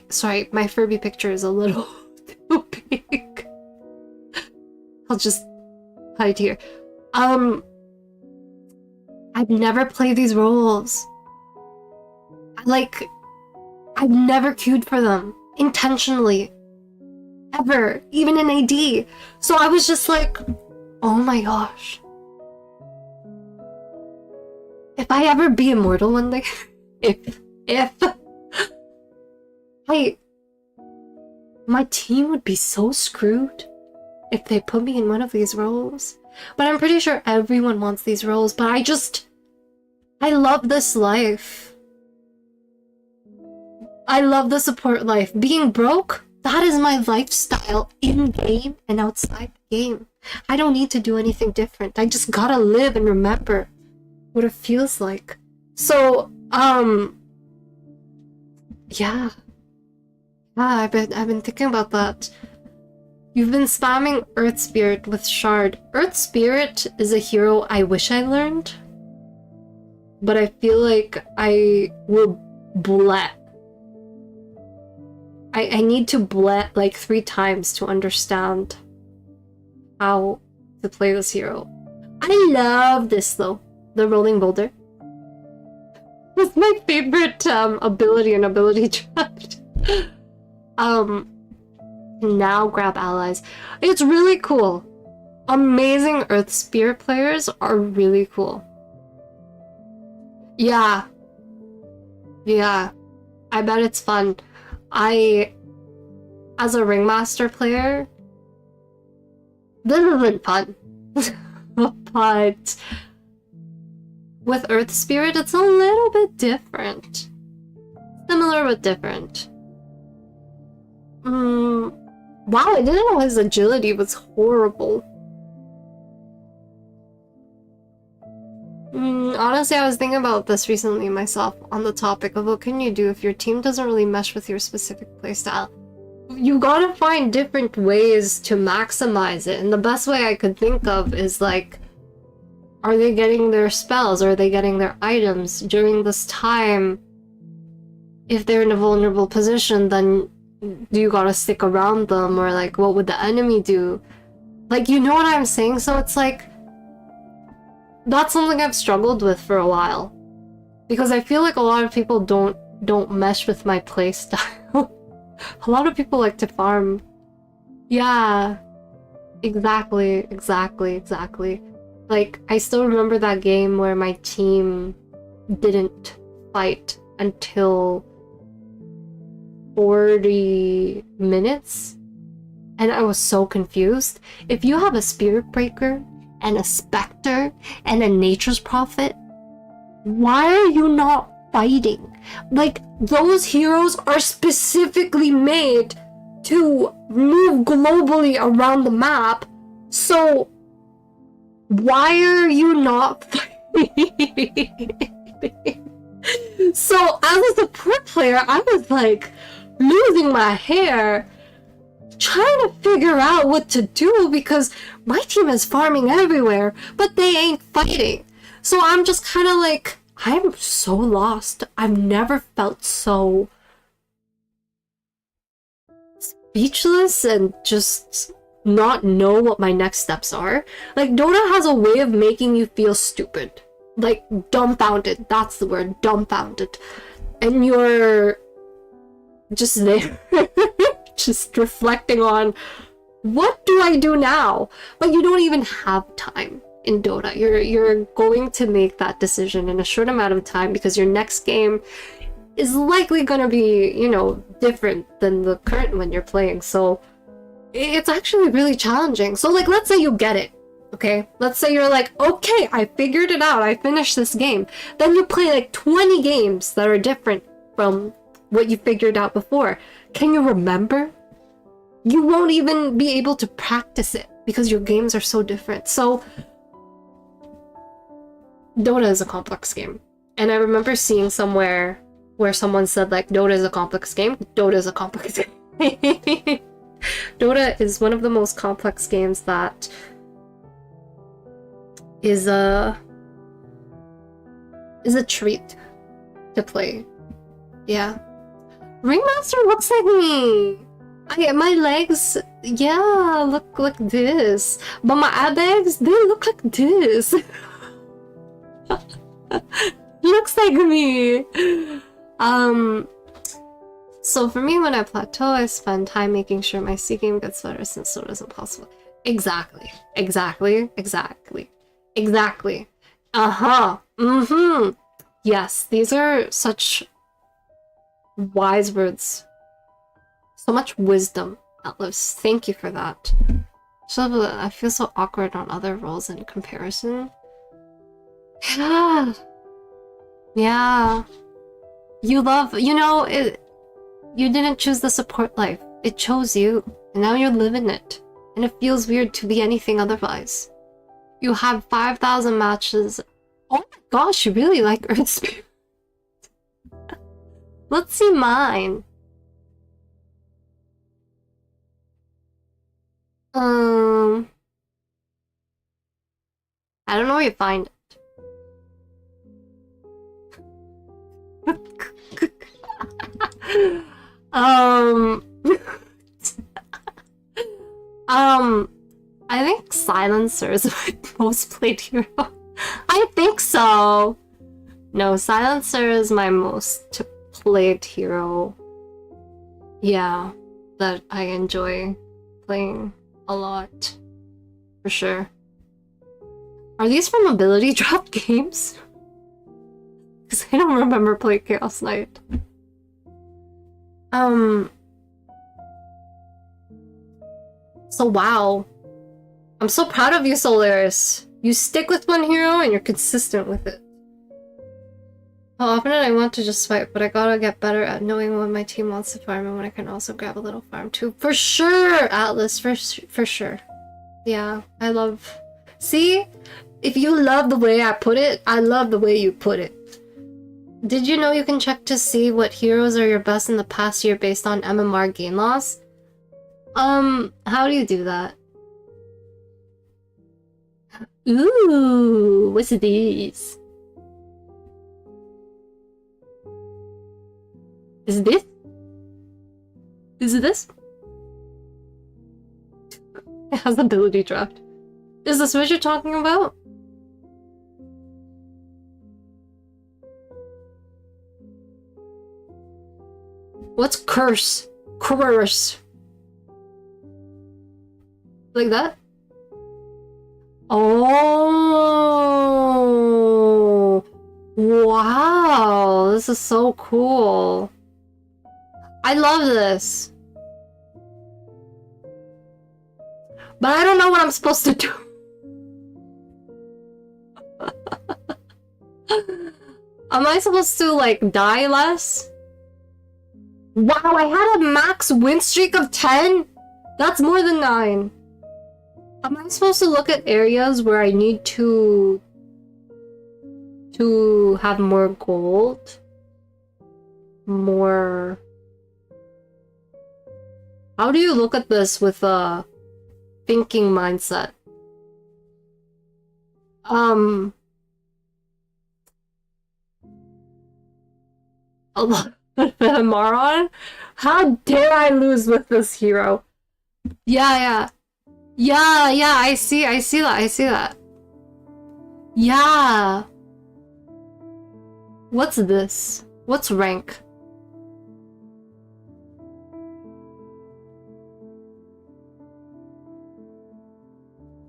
sorry, my Furby picture is a little too big. I'll just hide here. I've never played these roles. I've never queued for them intentionally. Ever. Even in AD. So I was just like, oh my gosh. If I ever be immortal one day, my team would be so screwed if they put me in one of these roles. But I'm pretty sure everyone wants these roles, but I love this life. I love the support life. Being broke, that is my lifestyle in-game and outside the game. I don't need to do anything different. I just gotta live and remember what it feels like. So, yeah. I've been thinking about that. You've been spamming Earth Spirit with Shard. Earth Spirit is a hero I wish I learned, but I feel like I will bled. I need to bled like 3 times to understand how to play this hero. I love this though, the Rolling Boulder. It's my favorite ability and ability trapped. Now grab allies. It's really cool. Amazing Earth Spirit players are really cool. Yeah. I bet it's fun. As a Ringmaster player, this isn't fun. But with Earth Spirit, it's a little bit different. Similar but different. Wow, I didn't know his agility was horrible. Honestly, I was thinking about this recently myself on the topic of what can you do if your team doesn't really mesh with your specific playstyle. You gotta find different ways to maximize it, and the best way I could think of is like, are they getting their spells? Are they getting their items during this time? If they're in a vulnerable position, then do you gotta stick around them? Or like, what would the enemy do? Like, you know what I'm saying? So it's like, that's something I've struggled with for a while. Because I feel like a lot of people don't mesh with my playstyle. A lot of people like to farm. Yeah. Exactly. Like, I still remember that game where my team didn't fight until 40 minutes. And I was so confused. If you have a Spirit Breaker and a Spectre and a Nature's Prophet, why are you not fighting? Like, those heroes are specifically made to move globally around the map, so why are you not fighting? So as a support player, I was like losing my hair trying to figure out what to do because my team is farming everywhere, but they ain't fighting. So I'm just kind of like, I'm so lost. I've never felt so speechless and just not know what my next steps are. Like, Dota has a way of making you feel stupid. Like, dumbfounded. That's the word, dumbfounded. And you're just there. Just reflecting on, what do I do now? But you don't even have time in Dota. You're going to make that decision in a short amount of time because your next game is likely gonna be, you know, different than the current one you're playing. So it's actually really challenging. So like, let's say you get it, okay? Let's say you're like, okay, I figured it out. I finished this game. Then you play like 20 games that are different from what you figured out before. Can you remember? You won't even be able to practice it because your games are so different. So Dota is a complex game. And I remember seeing somewhere where someone said like, Dota is a complex game. Dota is a complex game. Dota is one of the most complex games that is a treat to play. Yeah. Ringmaster looks like me. My legs, yeah, look like this. But my eye bags, they look like this. Looks like me. So for me, when I plateau, I spend time making sure my C game gets better since so is impossible. Exactly. Uh-huh. Mm-hmm. Yes, these are such wise words. So much wisdom, Atlas. Thank you for that. So I feel so awkward on other roles in comparison. Yeah. Yeah. You love, you know, you didn't choose the support life. It chose you. And now you're living it. And it feels weird to be anything otherwise. You have 5,000 matches. Oh my gosh, you really like Earth Spirit. Let's see mine. I don't know where you find it. I think Silencer is my most played hero. I think so. No, Silencer is my most played hero. Yeah, that I enjoy playing a lot. For sure. Are these from ability drop games? Because I don't remember playing Chaos Knight. So wow. I'm so proud of you, Solaris. You stick with one hero and you're consistent with it. How often I want to just fight, but I gotta get better at knowing when my team wants to farm and when I can also grab a little farm too. For sure, Atlas, for sure. Yeah, I love... See? If you love the way I put it, I love the way you put it. Did you know you can check to see what heroes are your best in the past year based on MMR gain loss? How do you do that? Ooh, what's this? Is it this? Is it this? It has ability draft. Is this what you're talking about? What's curse? Curse. Like that? Oh, wow, this is so cool. I love this. But I don't know what I'm supposed to do. Am I supposed to, like, die less? Wow, I had a max win streak of 10? That's more than 9. Am I supposed to look at areas where I need to have more gold? More... How do you look at this with a thinking mindset? A lot of moron? How dare I lose with this hero? Yeah, I see that. Yeah. What's this? What's rank?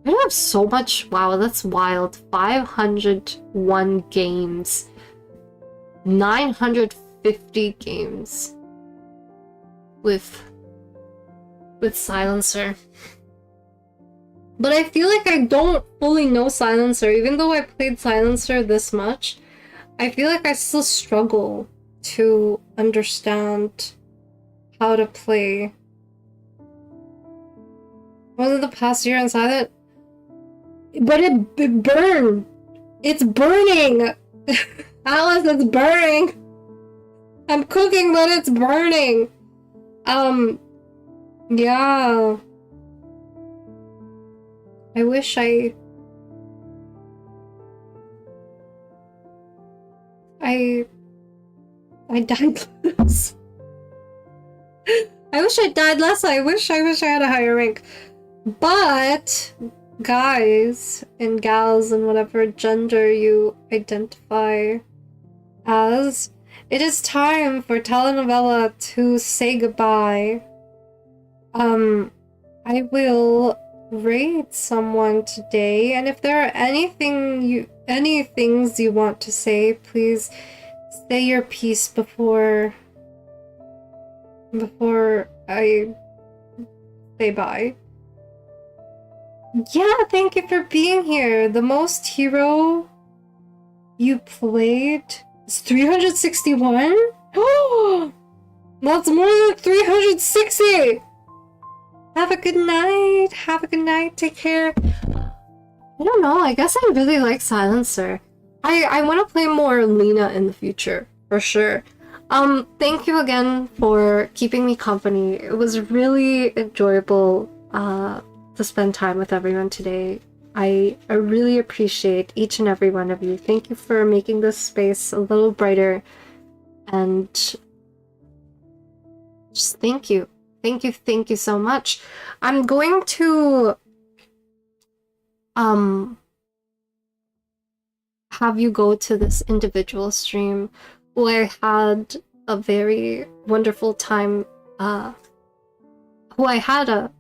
I have so much. Wow, that's wild. 501 games. 950 50 games with Silencer. But I feel like I don't fully know Silencer. Even though I played Silencer this much, I feel like I still struggle to understand how to play. Was it the past year in Silent? But it burned! It's burning! Alice, it's burning! I'm cooking, but it's burning! Yeah. I wish I died less. I wish I died less. I wish I had a higher rank. But, guys and gals and whatever gender you identify as, it is time for Talanovella to say goodbye. I will rate someone today, and if there are any things you want to say, please say your piece before I say bye. Yeah, thank you for being here. The most hero you played is 361? Oh, that's more than 360! Have a good night. Have a good night. Take care. I don't know. I guess I really like Silencer. I want to play more Lena in the future, for sure. Thank you again for keeping me company. It was really enjoyable to spend time with everyone today. I really appreciate each and every one of you. Thank you for making this space a little brighter. And just thank you. Thank you so much. I'm going to have you go to this individual stream where I had a very wonderful time. I had a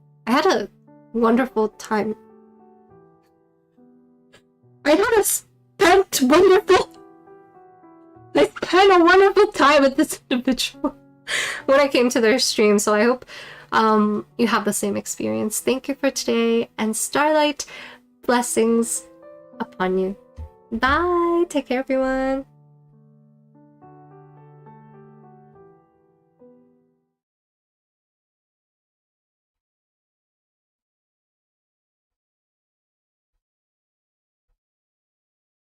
wonderful time. I spent a wonderful time with this individual when I came to their stream, so I hope you have the same experience. Thank you for today, and Starlight, blessings upon you. Bye! Take care, everyone!